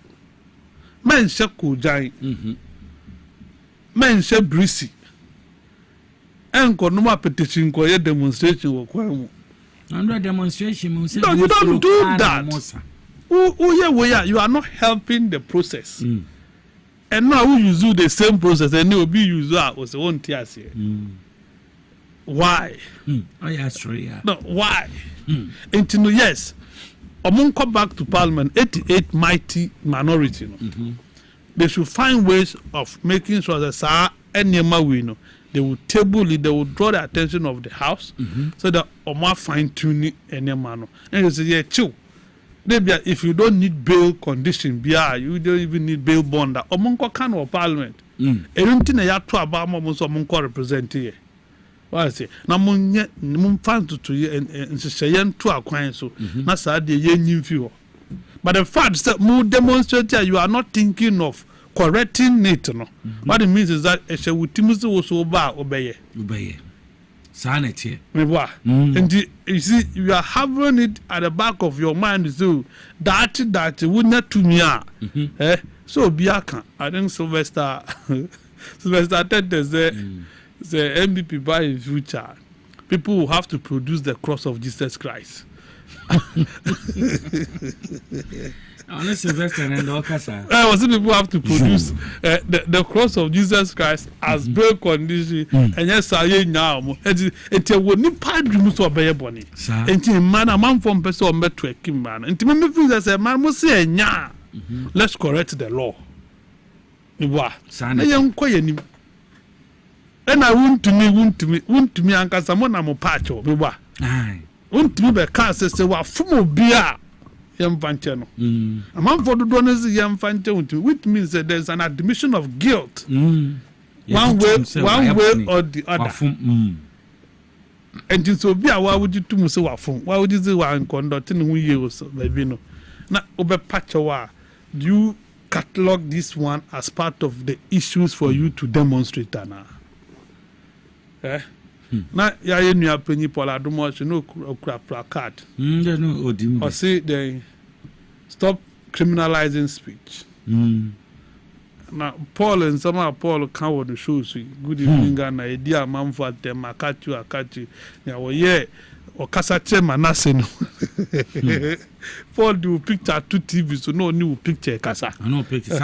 Men Shaku Jai. Men Shep Brisi. And no petition ko ye demonstration wo kwa.
Under demonstration,
no, you don't do that. You are not helping the process. And now we use the same process and you be use was one tears here. Why?
Oh yeah, sure, yeah.
No, why? Until yes, among come back to Parliament, 88 mighty minority. They should find ways of making sure that they will table it, they will draw the attention of the House so that Omar fine tuning any man. And they say, yeah, chill. If you don't need bail condition, you don't even need bail bond. Omonko can of Parliament. Everything ya to about moments omonko represent here. What I say? Na mun fan to you and say to acquire so. Na sa de yen few. But the fact that more demonstrate you are not thinking of correcting it. No. What it means is that a wutimusi was obey.
Sanity.
And you see, you are having it at the back of your mind, so that would not to me. So Biaka, I think Sylvester Tete say the MVP by in future, people will have to produce the cross of Jesus Christ.
Unless Sylvester and Okasa.
People have to produce the cross of Jesus Christ as bail condition. And yes, I now. It would need padre to obey bonny. And man, a man from person met to a king man. And to me, as a man must say, nya. Let's correct the law. And I won't to me, Uncle Samon, I'm a patch or Biba. Won't to me, the car says, well, fumo beer. Young Fanchano. A man for the donors, young Fanchano, which means that there's an admission of guilt. One way or the other. And so be why would you to so often? Why would you say one conducting who you so, baby? No, not over patchawa. Do you catalog this one as part of the issues for you to demonstrate? Na ya ye nua panyi Paula do mo no okra placard or say they stop criminalizing speech. Now Paul and some of Paul can on the show good evening Ghana idea man for them akachu ya wo ye Okasa chairman Naseno. For the picture 2 TV, so no new picture kasa.
No picture.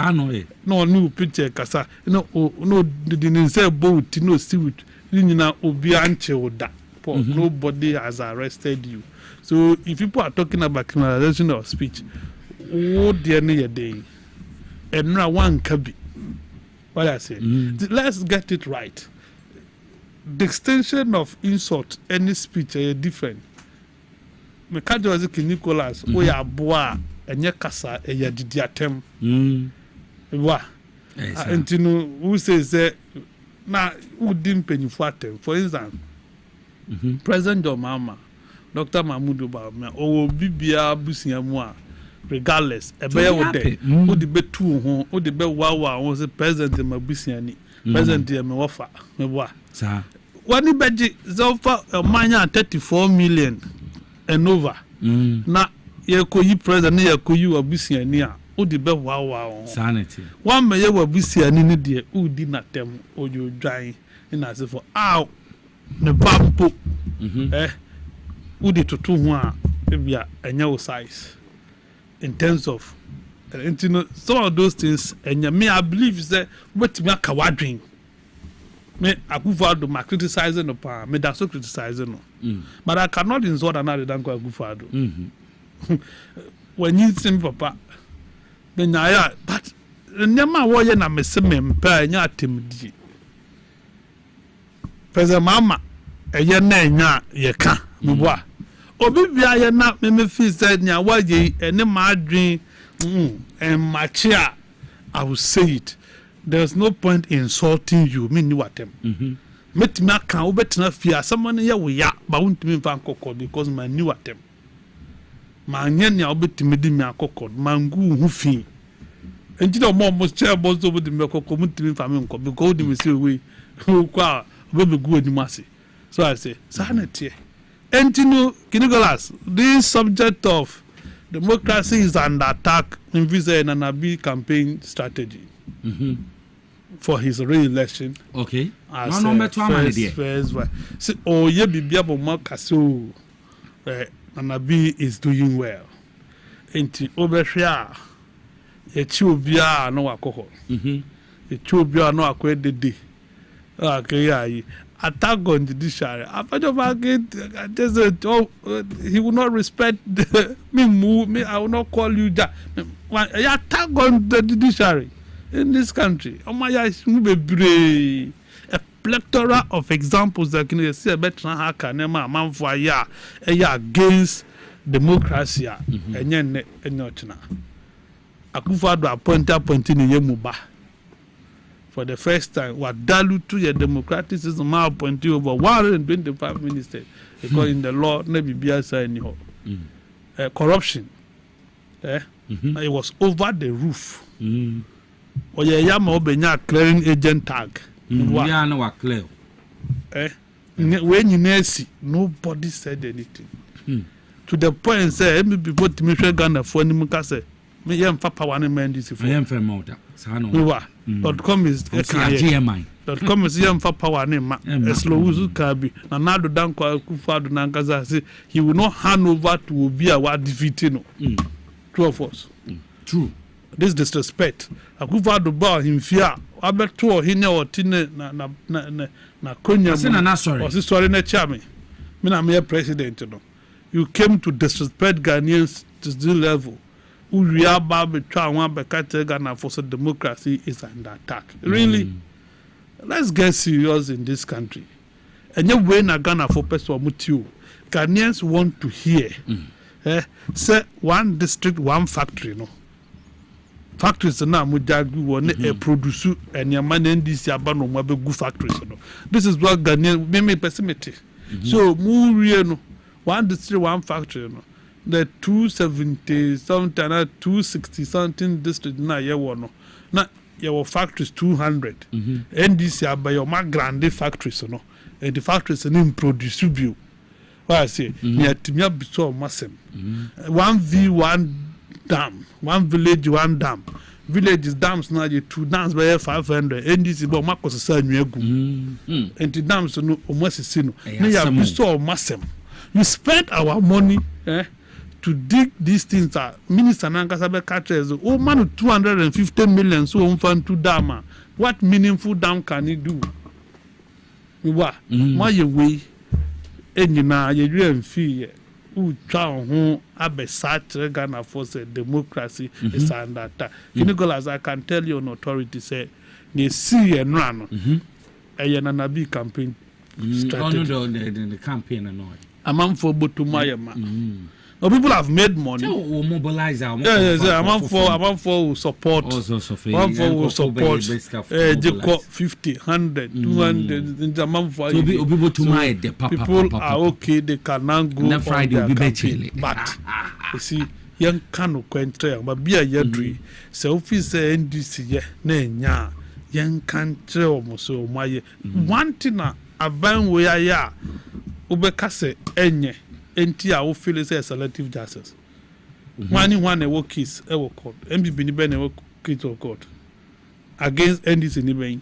No new picture kasa. No didn't say boat, no see it. Obianche oda. Nobody has arrested you. So if people are talking about criminalization of speech, what the near day, and now one can be. What I say, let's get it right. The extension of insult, any speech, are different. Me can't do as a Nicholas, we are boa, and your casa, and your diatem. What? And you know, who says that now, who didn't pay you for them? For instance, President Domama, Dr. Mahmoud Obama, or Bibia Busiamwa, regardless, a bear would day, who the bet 2 home, who the bet Wawa was the president in Mabusiani, President in Mewafa, Mewa. When you bet Zofa a minor 34 million and over. Now, you could president near Kuyu Abusiania, who the bet Wawa. Sanity. 1 mayor will be seen in the who did not tell or you dry in as if for ow. The bamboo, who did to 2 maybe a narrow size in terms of, and you know, some of those things, and me, I believe that what me a kawadring. Me, I go for my criticizing upon me, that's so criticizing. But I cannot insult another than go for when you see papa, then I, but never warrior na me see me pay nya timidi. Pese mama eye na nya ye ka mboa obi bia ye na me feel said nya waje ene ma adwen and machia. I will say it, there's no point in insulting you. Me ni watem met me aka obetina fia someone ye we ya ba wuntimi fa kokko because my ni watem ma nya nya obetimi di me akokko mangu hu fi enti do mo mo chair boss over the me kokko mutimi fa me nko because di me say we kwa baby go animasi. So I say, sanity. And you know, Nicholas, this subject of democracy is under attack in Visa and Anabi campaign strategy for his re-election.
Okay.
As first. Oh, yeah, Bibia Bomakaso Anabi is doing well. And Obeshia, a chubia no alcohol. A chubia no accredited. Okay, attack on judiciary. After the market, he will not respect me. I will not call you that. Attack on the judiciary in this country. Oh my gosh, a plethora of examples that can see a better haka nema man for against democracy. And yen enyochna. Akufo-Addo appointing Yemuba. For the first time, what dilute to your democratic system appointed over 125 ministers because in the law, never be anyhow. Corruption, it was over the roof. Or yama obenya clearing agent tag.
Yeah, no clear.
When you see, nobody said anything. To the point, say, before Timothy Ghana for any say, me yam papa one man this for
yam for motor.
.com is .com is yam for power name slow uzu kabi na nado danko Akufo-Addo nankaza say he will not hand over to Obi a wa defeating two of us.
True.
This disrespect. Akufo-Addo ba him fear abeto hinya otine na konya was sorry na chami me na me president no. You came to disrespect Ghanaians to this level. We are about trying to Ghana for democracy is under attack. Really, let's get serious in this country. And you when a Ghana for person mutu, Ghanaians want to hear. Say one district, one factory. No factories na mujagu one produce and your man in this yabano mabe good factories. No, this is what Ghanaian me pessimistic. So no one district, one factory. No. The 270 something, 260 something district na ye wono na your factories 200 and this year by your grande factories no and the factories in produce you what I say near timia biso masem 1v1 dam, one village one dam. Villages dams now you 2 dams by 500 and this is about makos sa nwegu and the dams no almost sino na ya biso masem we spend our money to dig these things that Minister Nankasabe catches. Oh man, 250 million so on fund to dam. What meaningful dam can it do? What? My way, and you know, you fee. Who try on abesat Ghana for say democracy is under attack. As I can tell you on authority say they see and run. A Yananabi campaign strategy.
The campaign and all.
A man for Botumayama. No, people have made money.
So mobilize our
a man for support.
Also,
one for support. 50, 100, 200. In the month for people are okay. They can now go on
Friday.
Their campaign. But you see, young cano quentre, but be a yadri. So if you say NDC, ne young country almost so my one thing a ban where ya ubekase enye. Enti a wo feel say selective justice. One a work case e wo court. MBB ni be na work case of court against NDC ni ben.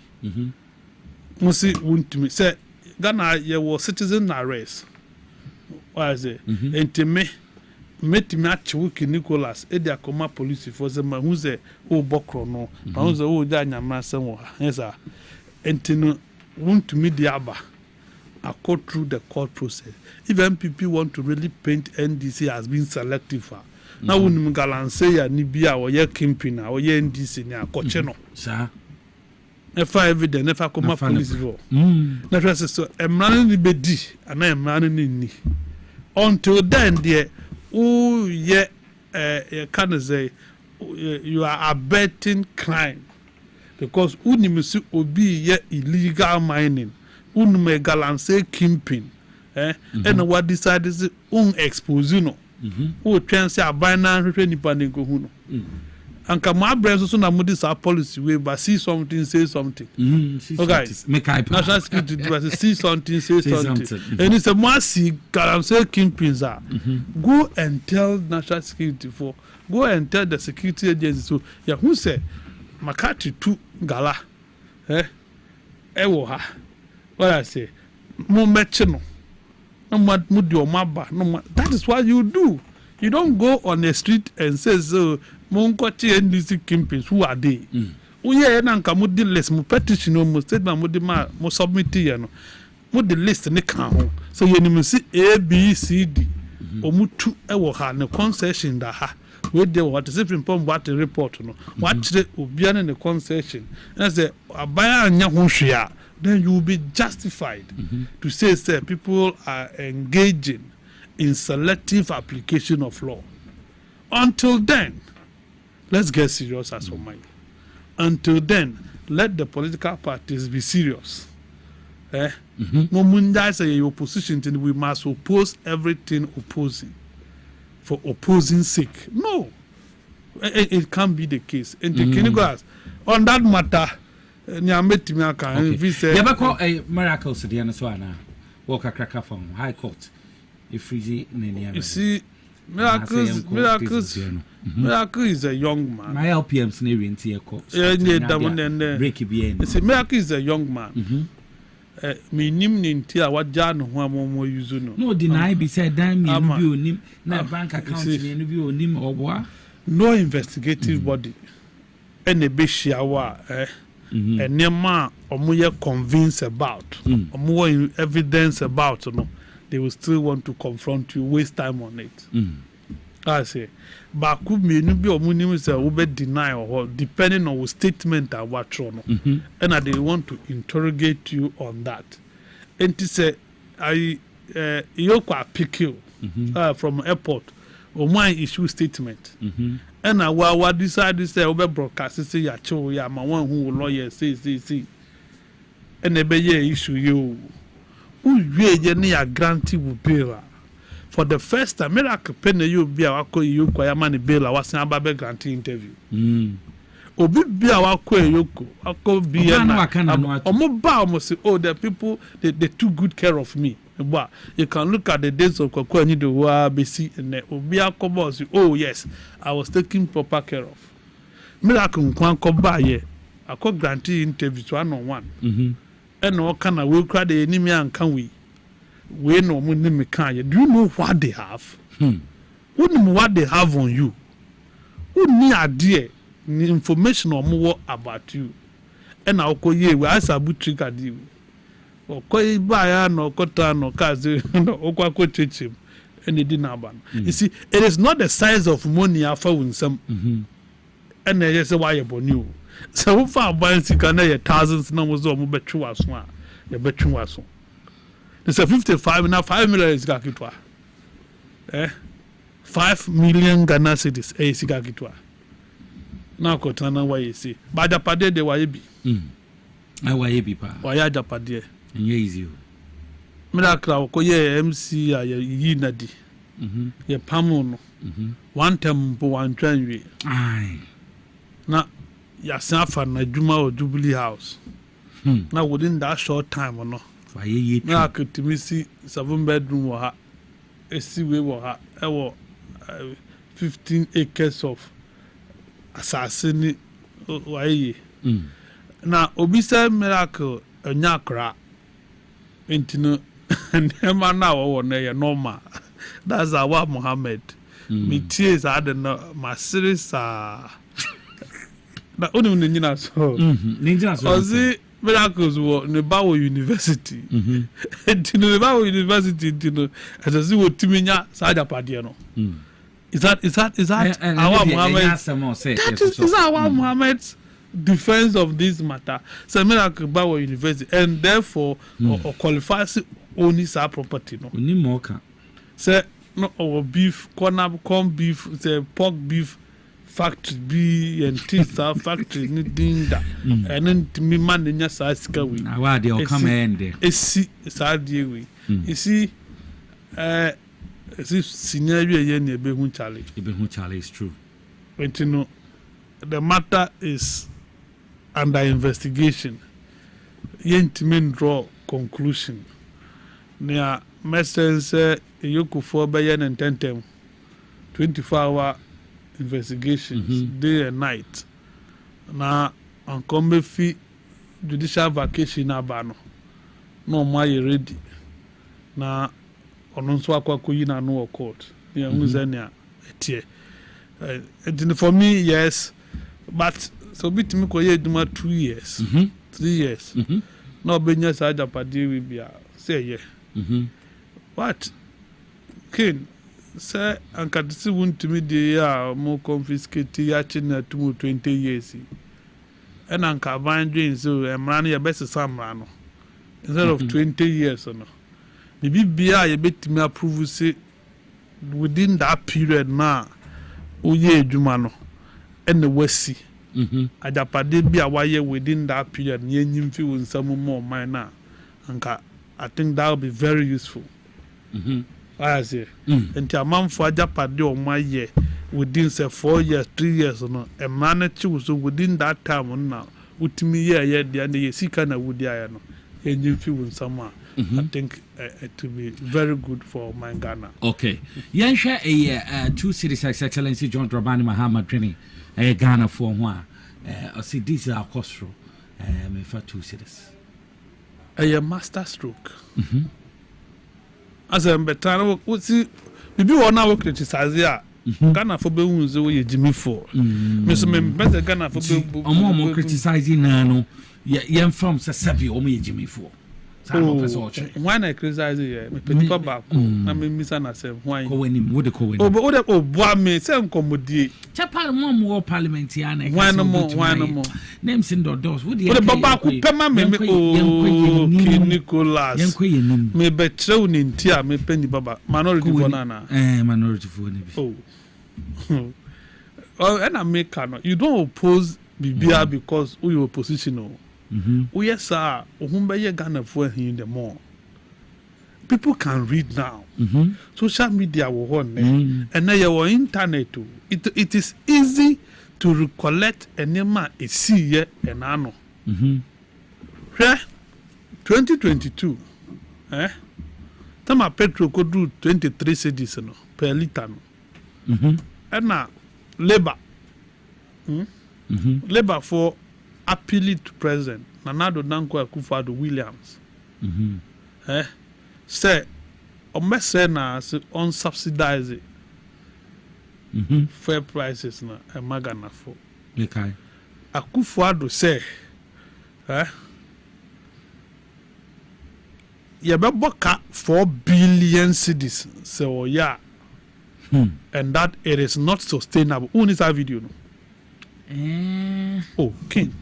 Musi want me say Ghana ye was citizen arrest. Why is it? Enti me achi wiki Nicholas e dia koma police for say ma hu say o bokro no. Ma hu say o ja nyama sem wo. Yes sir. Enti no want me di aba. I go through the court process. If MPP want to really paint NDC as being selective, now when Galanse ya Nibia or ye Kimpina or ye NDC ni a cocheno.
Sir,
if I evident, if I come up police law,那说so, I'm running the bedi, and I'm running in ni. Until then, dear, oh yeah, can say you are abetting crime because unimusu obi ye illegal mining. Unme galanse kimping and what decided is expose no who chance a binary nipa go huno and kama brands so na modis our policy way but see something say something okay
make I
national security but see something say something and it's a massive galanse kimpings are go and tell national security for go and tell the security agency so ya who say makati tu gala ewo ha. What I say, no matchino, no maba, no. That is what you do. You don't go on the street and say, "So, Monkochi NDC kimpings, who are they?" Oh yeah, na nkamudi list, mo petition, mo statement, mo demand, mo submit yano, mo the list ne kan. So you need see A, B, C, D. Omu tu ewo ha ne concession da ha. We dey what is different from what the report no. What the obiane ne concession. And say abaya anya ho hwea. Then you will be justified to say people are engaging in selective application of law. Until then, let's get serious as for mine. Until then, let the political parties be serious. No munda say your opposition, we must oppose everything opposing for opposing sake. No, it can't be the case. And on that matter.
Yabako a miracle to the Anaswana. Walk a cracker from High Court. If you
see, Miracle is a young man.
My LPM snare in Tia Court.
Breaky bien. Miracle is a young man. Me nim in Tia what Jan Huamo Yuzuno.
No deny beside them, you na bank account nim or
no investigative body. And a bishawa, and near ma or more convinced about or more evidence about they will still want to confront you, waste time on it. I say but could be no be or will be deny or depending on what statement and what and they want to interrogate you on that. And to say I yokwa pick you from airport or my issue statement. And I what decide to say over broadcast say ya cho ya ma one who lawyer say and the be issue you who ye near grantee will bail for the first time miracle penny you be our you kwaya man bail was an ababe grantee interview obi be our yoko ako be say oh the people they took good care of me. But you can look at the days of Kwakwanyi the WABC and Obia Kobos. Oh, yes, I was taking proper care of. Miracle Kwan Kobaye, I could grantee interviews 1-on-1. And all kind of will cry the enemy and can we? we no mo ni me kan do you know what they have what they have on you ni ade ni information omo about you and na okoye we asabu trigger di okoye ba ya no kota no kaze no okwa chechim and di na ban you see it is not the size of money afa wunsam and they say why you bonu so we fa ban sika na ye thousands na mo zo mo betwe aso a ye betwe aso it's a 55 now 5 million is gakitwa 5 million Ghana cedis sika kitwa na kotana wa yesi ba japade de wa yebi
wa yebi pa
wa ya japade
nye easy
miracle ko ye MC ya yi nadi ye pamu no one time po one twanwe
ai
na ya safa na juma o Jubilee House na within that short time no
wa ye
miracle timisi 7 bedroom wa ha esi we wa ha e wo 15 acres of assassin waye na obisa miracle anyakra entino nema na wo na ye normal that's our Muhammad me tears had no masirisa na onu nyina so
nyina so
ozi miracles wo ne bawo university entino ne bawo university entino azazi wo timinya saja pade no Is that our Muhammad? That is our Muhammad's defense of this matter. So miracle Bawa University, and therefore qualifies only our property. No,
only more can.
Say no our beef, corn beef, say pork beef factory be and teeth factory needing that, and then to me man in your size we.
Why they all come in there?
See, we. You see, as if scenario yen be hun challenge.
Is true.
But you know, the matter is under investigation. Yen to draw conclusion. Near message you could for by yen and 10 24-hour investigations day and night. Now on come fee judicial vacation abano. No my ready. Now ono nso akwakoyi na no court ya nguzania etie and for me yes but so bit me koye duma 2 years 3 years no benya sa japade we bia say yeah but kin say ankatisi wuntumi de ya mo confiscate ya china to 20 years and anka bandwin so emrano ya best samra no instead of 20 years no maybe bia you bet me approve say within that period na oye adwuma no and wasi ajapade bia waye within that period nyanyim fi wonsam mo man na anka I think that will be very useful I say and amamfo ajapade o maye within say 4 years 3 years no e manage so within that time na utimi ye dia na yesika na wudi aya no nyanyim fi wonsam I think it will be very good for my Ghana.
Okay. Yansha a 2 cities His Excellency John Dramani Mahama training Ghana for one. I see this is our cost me for 2 cities.
A master stroke. As I'm better, what's it? Maybe one hour criticize ya. Ghana for beunze we Jimmy for. Miss better Ghana for
more criticizing no. Yeah, from Sasabi or me Jimmy for.
When I criticize it, me penipa back. I mean, Miss Anna said, why?
Go in him, would the
oh, but oh, boy, me, some commodity.
Chapal more parliamentarian.
Why no more?
Names in the doors. Would
the Baba Pema me, Nicholas, me betray in tea, me penny Baba, minority banana.
Minority for
oh, and I make you don't oppose BBR because we oppositional. Oh yes, sir. Ohumbe Ghana for in the more. People can read now. Social media will on and now your internet too. It is easy to recollect a name is see ye and ano. 2022. Tama petrol could do 23 cedis no per liter no. And now labor. Labor for appealing to President Nana Addo Dankwa Akufo-Addo Williams. Say Omese na se unsubsidized fair prices na Magana for.
Okay.
Akufo-Addo say yɛbɛbɔ 4 billion cedis sɛ ɔyɛ and that it is not sustainable. Who needs that video? Oh, King.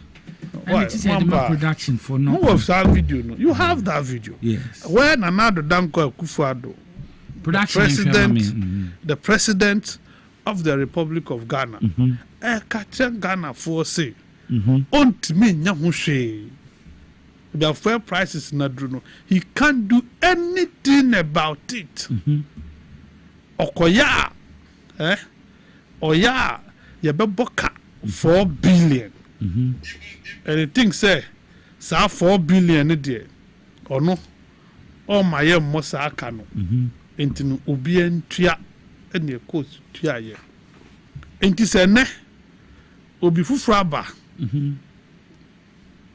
Why? Production for no.
Who has that video? No? You have that video.
Yes.
When another Danko Akufo-Addo, the president of the Republic of Ghana, Ghana for say, "Ont me nyahushe." The fair prices na druno. He can't do anything about it. Okoya, Oya, yebeboka 4 billion. And the thing say, sa 4 billion there. Or no, oh my mosa akano. Into ubien tria, and your coach tria ye. Into say ne, obi fufraba.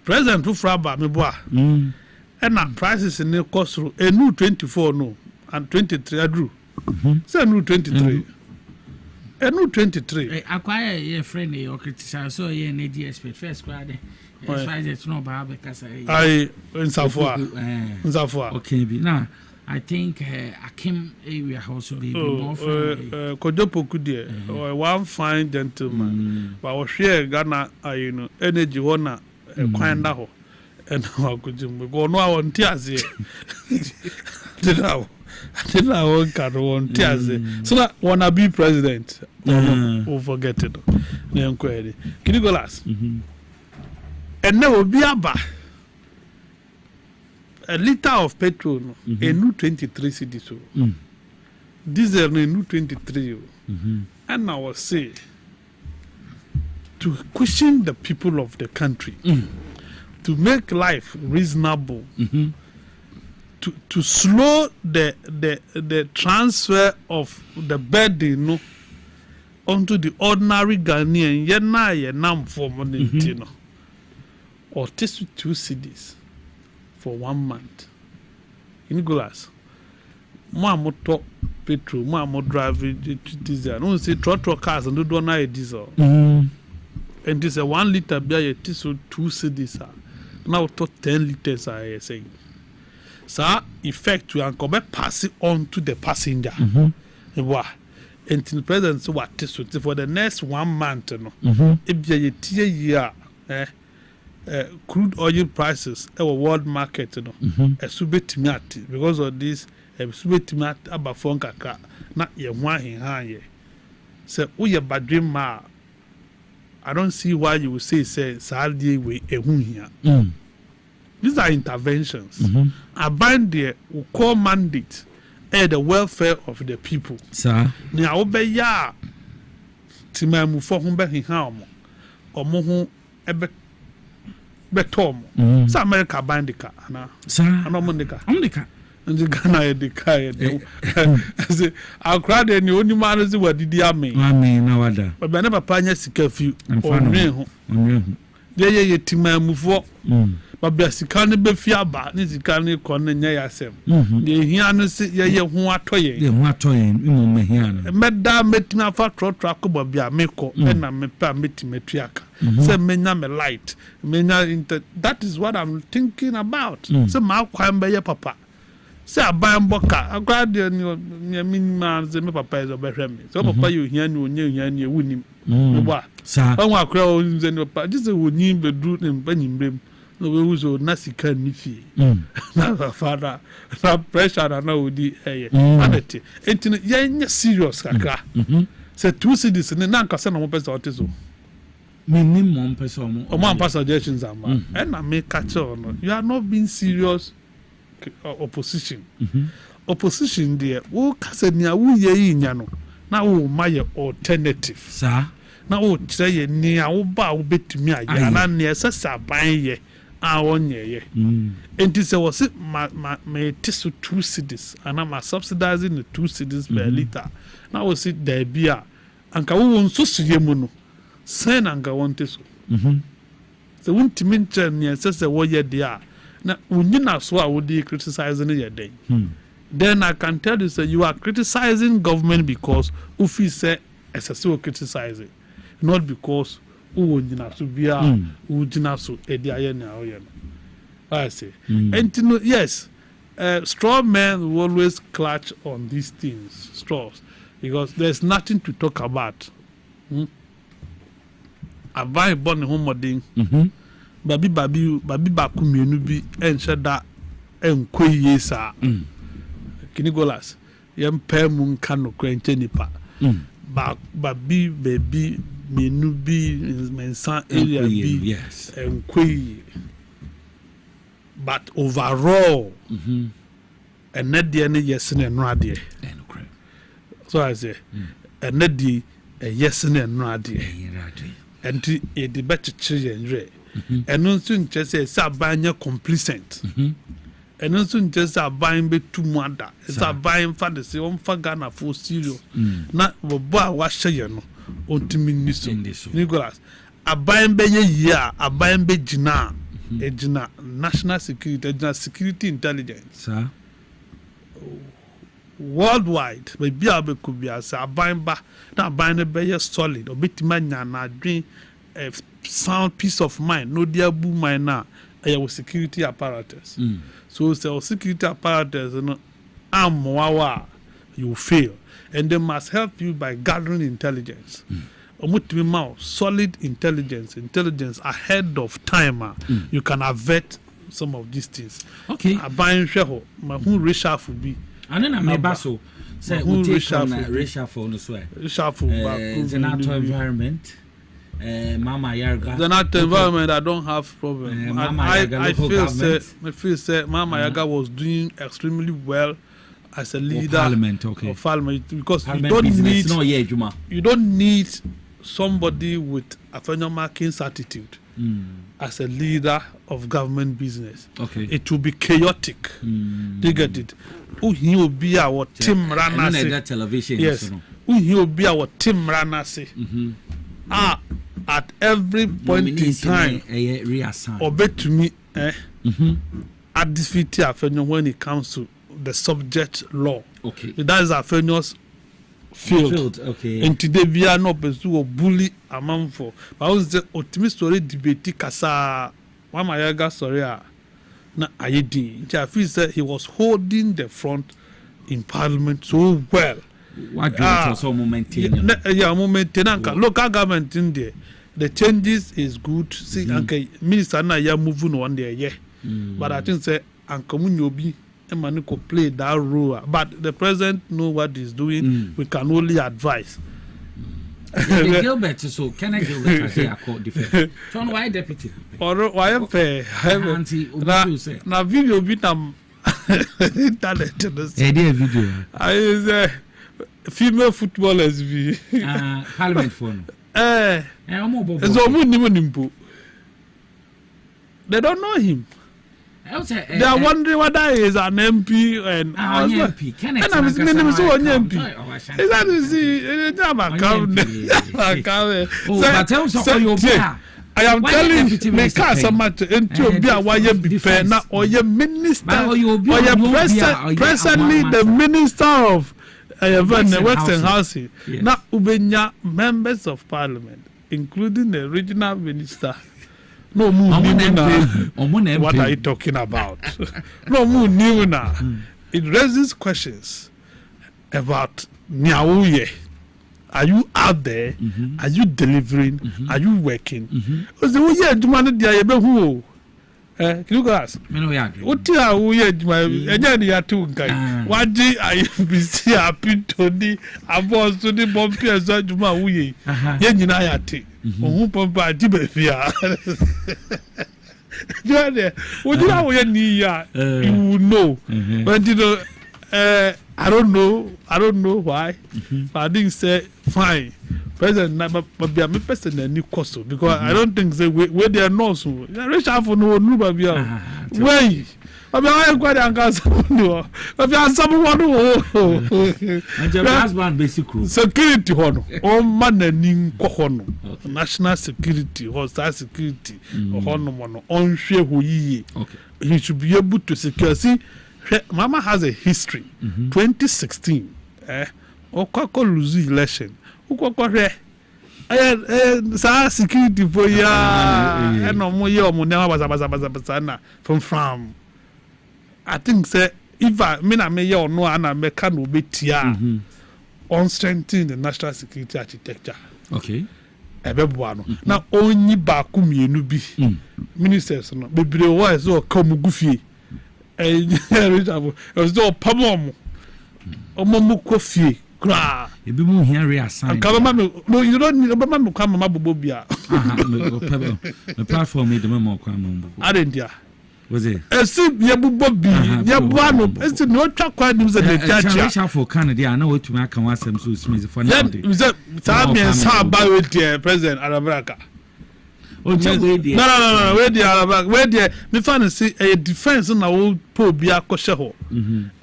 President Fufraba me boa. And prices in the cost through a new 24 no and 23 I drew. Say new 23. A new 23.
Acquire your friend or criticize so ye need the expert first squad. It's no bad because
I in Safwa.
Okay, now I think Akim area also be more
Kojopo Kudie one fine gentleman. But was share Ghana you know energy one kwanda ho and wakujum go no awon tiaze did I won can tiaze so that wanna be president or forget it na enquiry Nicholas and now be aba a liter of petrol a new 23 cedis so diesel no new 23 and I was say to question the people of the country, to make life reasonable, to slow the transfer of the burden onto the ordinary Ghanaian. Ye nam for money, or test 2 cedis for 1 month. In Nicholas, more talk petrol, more drive diesel. No say trotro cars and do not diesel. And this a 1 liter beer, it is 2 cedis. Now, 10 liters, I say. So, effect to and pass it on to the passenger. And the president, so what is it for the next 1 month? If you year, crude oil prices, our world market, a subit because of this, a subit about Fonka, not your one in high. So, we are bad dream. I don't see why you would say Saudi way here. These are interventions. I bind the core mandate the welfare of the people.
Sir.
Now obey ya Timamu for whom be him or mohu betom. Sa America bind the car.
Sir.
Monica. And the Ghana the car. I'll cry then you only man is what did you mean?
I mean, no other.
But I never pioneers curfew. There ye Timamu for. But basically, be fiaba, Nizikani Cornea Yasem. The Hianos, ye who are toying.
The Watoying, Mumahian.
Madame met me for track of Bia Meko, and I'm a permit metriaca. Say, Mena me light. That is what I'm thinking about. So, my crime by your papa. Say, I buy a boca. I grab your mean man, the papa is over me. So, papa, you hear no new and you win him. What?
Sir,
I want crowns and your pa. This would need the root and penny brim. No, we was nasi can nifi. Na father, na pressure na odi eh. Anete. Enti ye serious kakra. Say 2 cedis ne na nkasa na mo pesa oteso.
Minimum pesa mo.
O man pass suggestions ama. And na make catch on. You are not being serious opposition. Opposition there. Wo kase nia wo ye nya no. Na wo ma ye alternative.
Sir.
Na wo kire ye nia wo ba wo betumi aya na ne sesa ban ye. On ye, and this was it. My test 2 cedis, and I'm subsidizing the 2 cedis per liter. Now we see there be a and Kawu so Yemuno, send and go on this. The won't mention yes, says the way they are. Now, when you not so I would be criticizing your day. then I can tell you, say, you are criticizing government because Ufi say SSO criticizing, not because Ujina Subia, Ujina Su Ediayana. I say, and yes, straw men will always clutch on these things, straws, because there's nothing to talk about. I buy born home ding, baby bakumienu bi enshada enkwe yesa. Kinigolas, yam pemun kano kwenche nipa. Babi baby menu bi mensan area bi
yes
enkwe. But overall, and not the any yes and no idea. So I say, and not the yes and no idea. And the better children, and no soon just say, Sabanya complacent. And no soon just are buying be too mother. It's a buying fantasy on Fagana for serious. Not what was saying on to Minister Nicholas. A buying be ya, a buying be Jina. Ejina national security, ejina security intelligence.
Sir.
Worldwide, maybe I could be as a buying back, not buying a better solid, or bit man and dream a sound peace of mind. No dear boom mine now, a security apparatus. So, security apparatus, you fail, and they must help you by gathering intelligence. Solid intelligence ahead of time. You can avert some of these things.
Okay.
Buying share, my who reshuffle be.
And then I'm a so say we take reshuffle no swear.
Reshuffle.
The natural environment. Mama Yaga.
The natural environment, I don't have problem. I feel say Mama Yaga was doing extremely well as a leader of Parliament, because
Parliament
you don't need somebody with a Fenyamakins attitude as a leader of government business.
Okay.
It will be chaotic. Do you get it? He will be our team runner. Yes. He will be our team runner. At every point in time, obey to me. At this fit when it comes to the subject law.
Okay.
That is Afenyo's field.
Okay.
And today we are not pursue bully a man for. But I was the ultimate story debate kasa Mama Yaga story na ayedi. I feel that he was holding the front in Parliament so well.
What do you also maintain?
Yeah, local government in there. The changes is good. See, Minister na ya moving on there, yeah. But I think say Uncle Munyobi Emaniko play that role, but the president know what he's doing. We can only advise.
Gilbert, so can I Gilbert a court defense? John, why deputy?
Or why fair? Now video bit internet.
Video.
I say female footballers be
Parliament phone.
They don't know him. They are wondering whether he is an MP and
MP.
And I'm saying, so an MP. Is that you see? I am telling you, make so much into be a YB now or your minister or your presently the minister of Works and Housing. Now, Ubenya members of Parliament, including the regional minister. No moon what are you talking about? No moon it raises questions about Nyauye. Are you out there? Are you delivering? Are you working? Because the way you man the who can you go ask? What you ya two guy. What do I be see happen to the above to the bumpy as Juma Wuye? Yenayati. Who pump a dibefia? What do you know? But you know, I don't know why. But I didn't say fine. President, but be a person and new cost because I don't think they where they are not so. Rich for no way. I mean, I quite uncomfortable. But you are someone who security honor or manning honor, national security or star security or honor on share who ye. He should be able to secure. See, Mama has a history. 2016, Okako lose election. Ukoko security for ya no more year baza from I think say if I mean I may or no and I may can betia on strengthening the national security architecture.
Okay.
Now only baku mienu bi ministers no bebre wa so come gufie so pamom omomu kofie kra
ebi mu hia reassign
no you don't need obama me kwa mama bobo bia
the platform made the memo kwa mama
adendia
was it
esi ye bubo bi ye boa no esi no twa kwa nim se the church
for Canada I know what to make kan wasem so smith for now
yeah sa me sa ba with the president Arabraka. No, where the Arabak, where the me fan say a defense na wo po bia kɔhye ho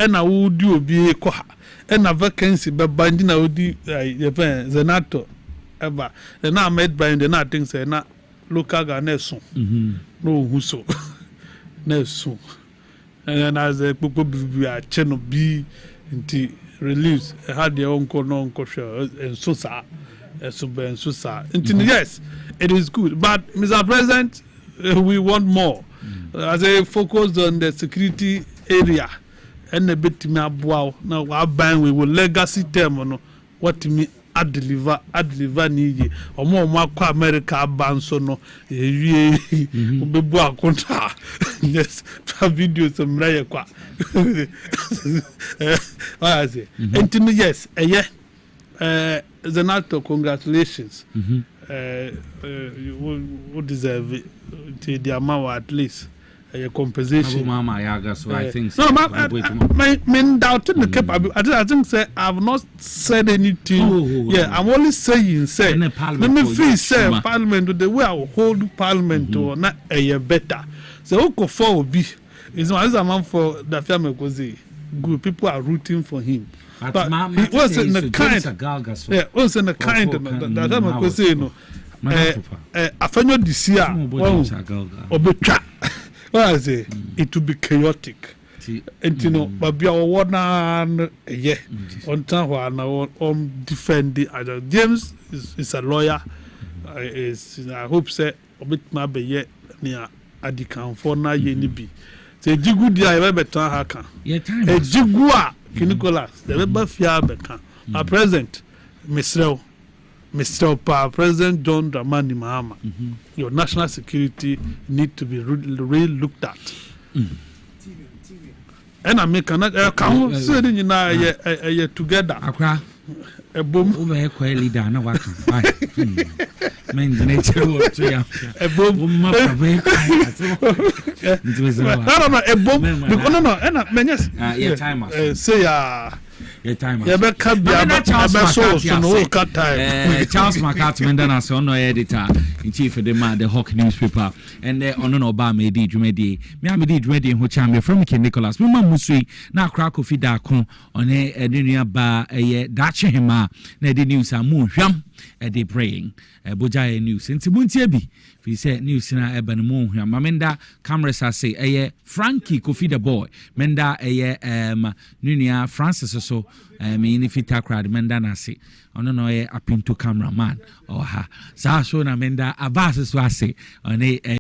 na wo di obi kɔ ha na vacancy be bandi na wo di Zenato eba na made by the na think say na local ga na so no hu so na so and as a popo bi a cheno bi nti release had their own no kɔhye and so sa so ben so sa nti yes it is good, but Mr. President, we want more. As I focus on the security area and a bit me abwa now our bang we will legacy term no what me I deliver need or more kwa America ban so no be bua kontra yes videos some raya kwa what I say and yes Zenato, congratulations. You deserve it. The amount at least a compensation.
Mama Yaga, so I think
so. No, my doubting the capability. I think say I've not said anything. I'm only saying say. Let me feel say Parliament the way I will hold Parliament or not a better. So Oko for will be is one a man for the family because good people are rooting for him. But he was in the kind. Yeah, was in the kind that I'm going to say no. I find you this year. Obetwa. What I say? It will be chaotic. And you know, but be our one yeah. On time when I defend the other. James is a lawyer. I hope say obet ma be ye near adikan for na ye ni bi. Say jigu dia e be tan ha kan. E jigu a Nicholas, the member Fia Bekan, our president, Mr. President John Dramani Mahama, your national security need to be really looked at. And I make another account sitting in a together. A boom over a quail leader, no what means the nature of a boom. A boom, no, and yes, time say, your time. You better cut
Charles McCarthy, and then I saw no editor in chief of the Hawk newspaper, and there on Obama did Jumedi. Me did ready in which I'm from Nicholas. Mama Musui, now crack of Fidakon on a dunia bar a Dacha Hema, Nedi news are moon, a day praying, a Bojaya news, and Tibuntiabi. We said news in our urban moon here. Mamenda cameras say a Frankie Kofi the boy, Menda a Nunia Francis or so. I mean, if it crowd Mendana say, on no a pinto cameraman or her. Sa so na Menda Abbas was say on a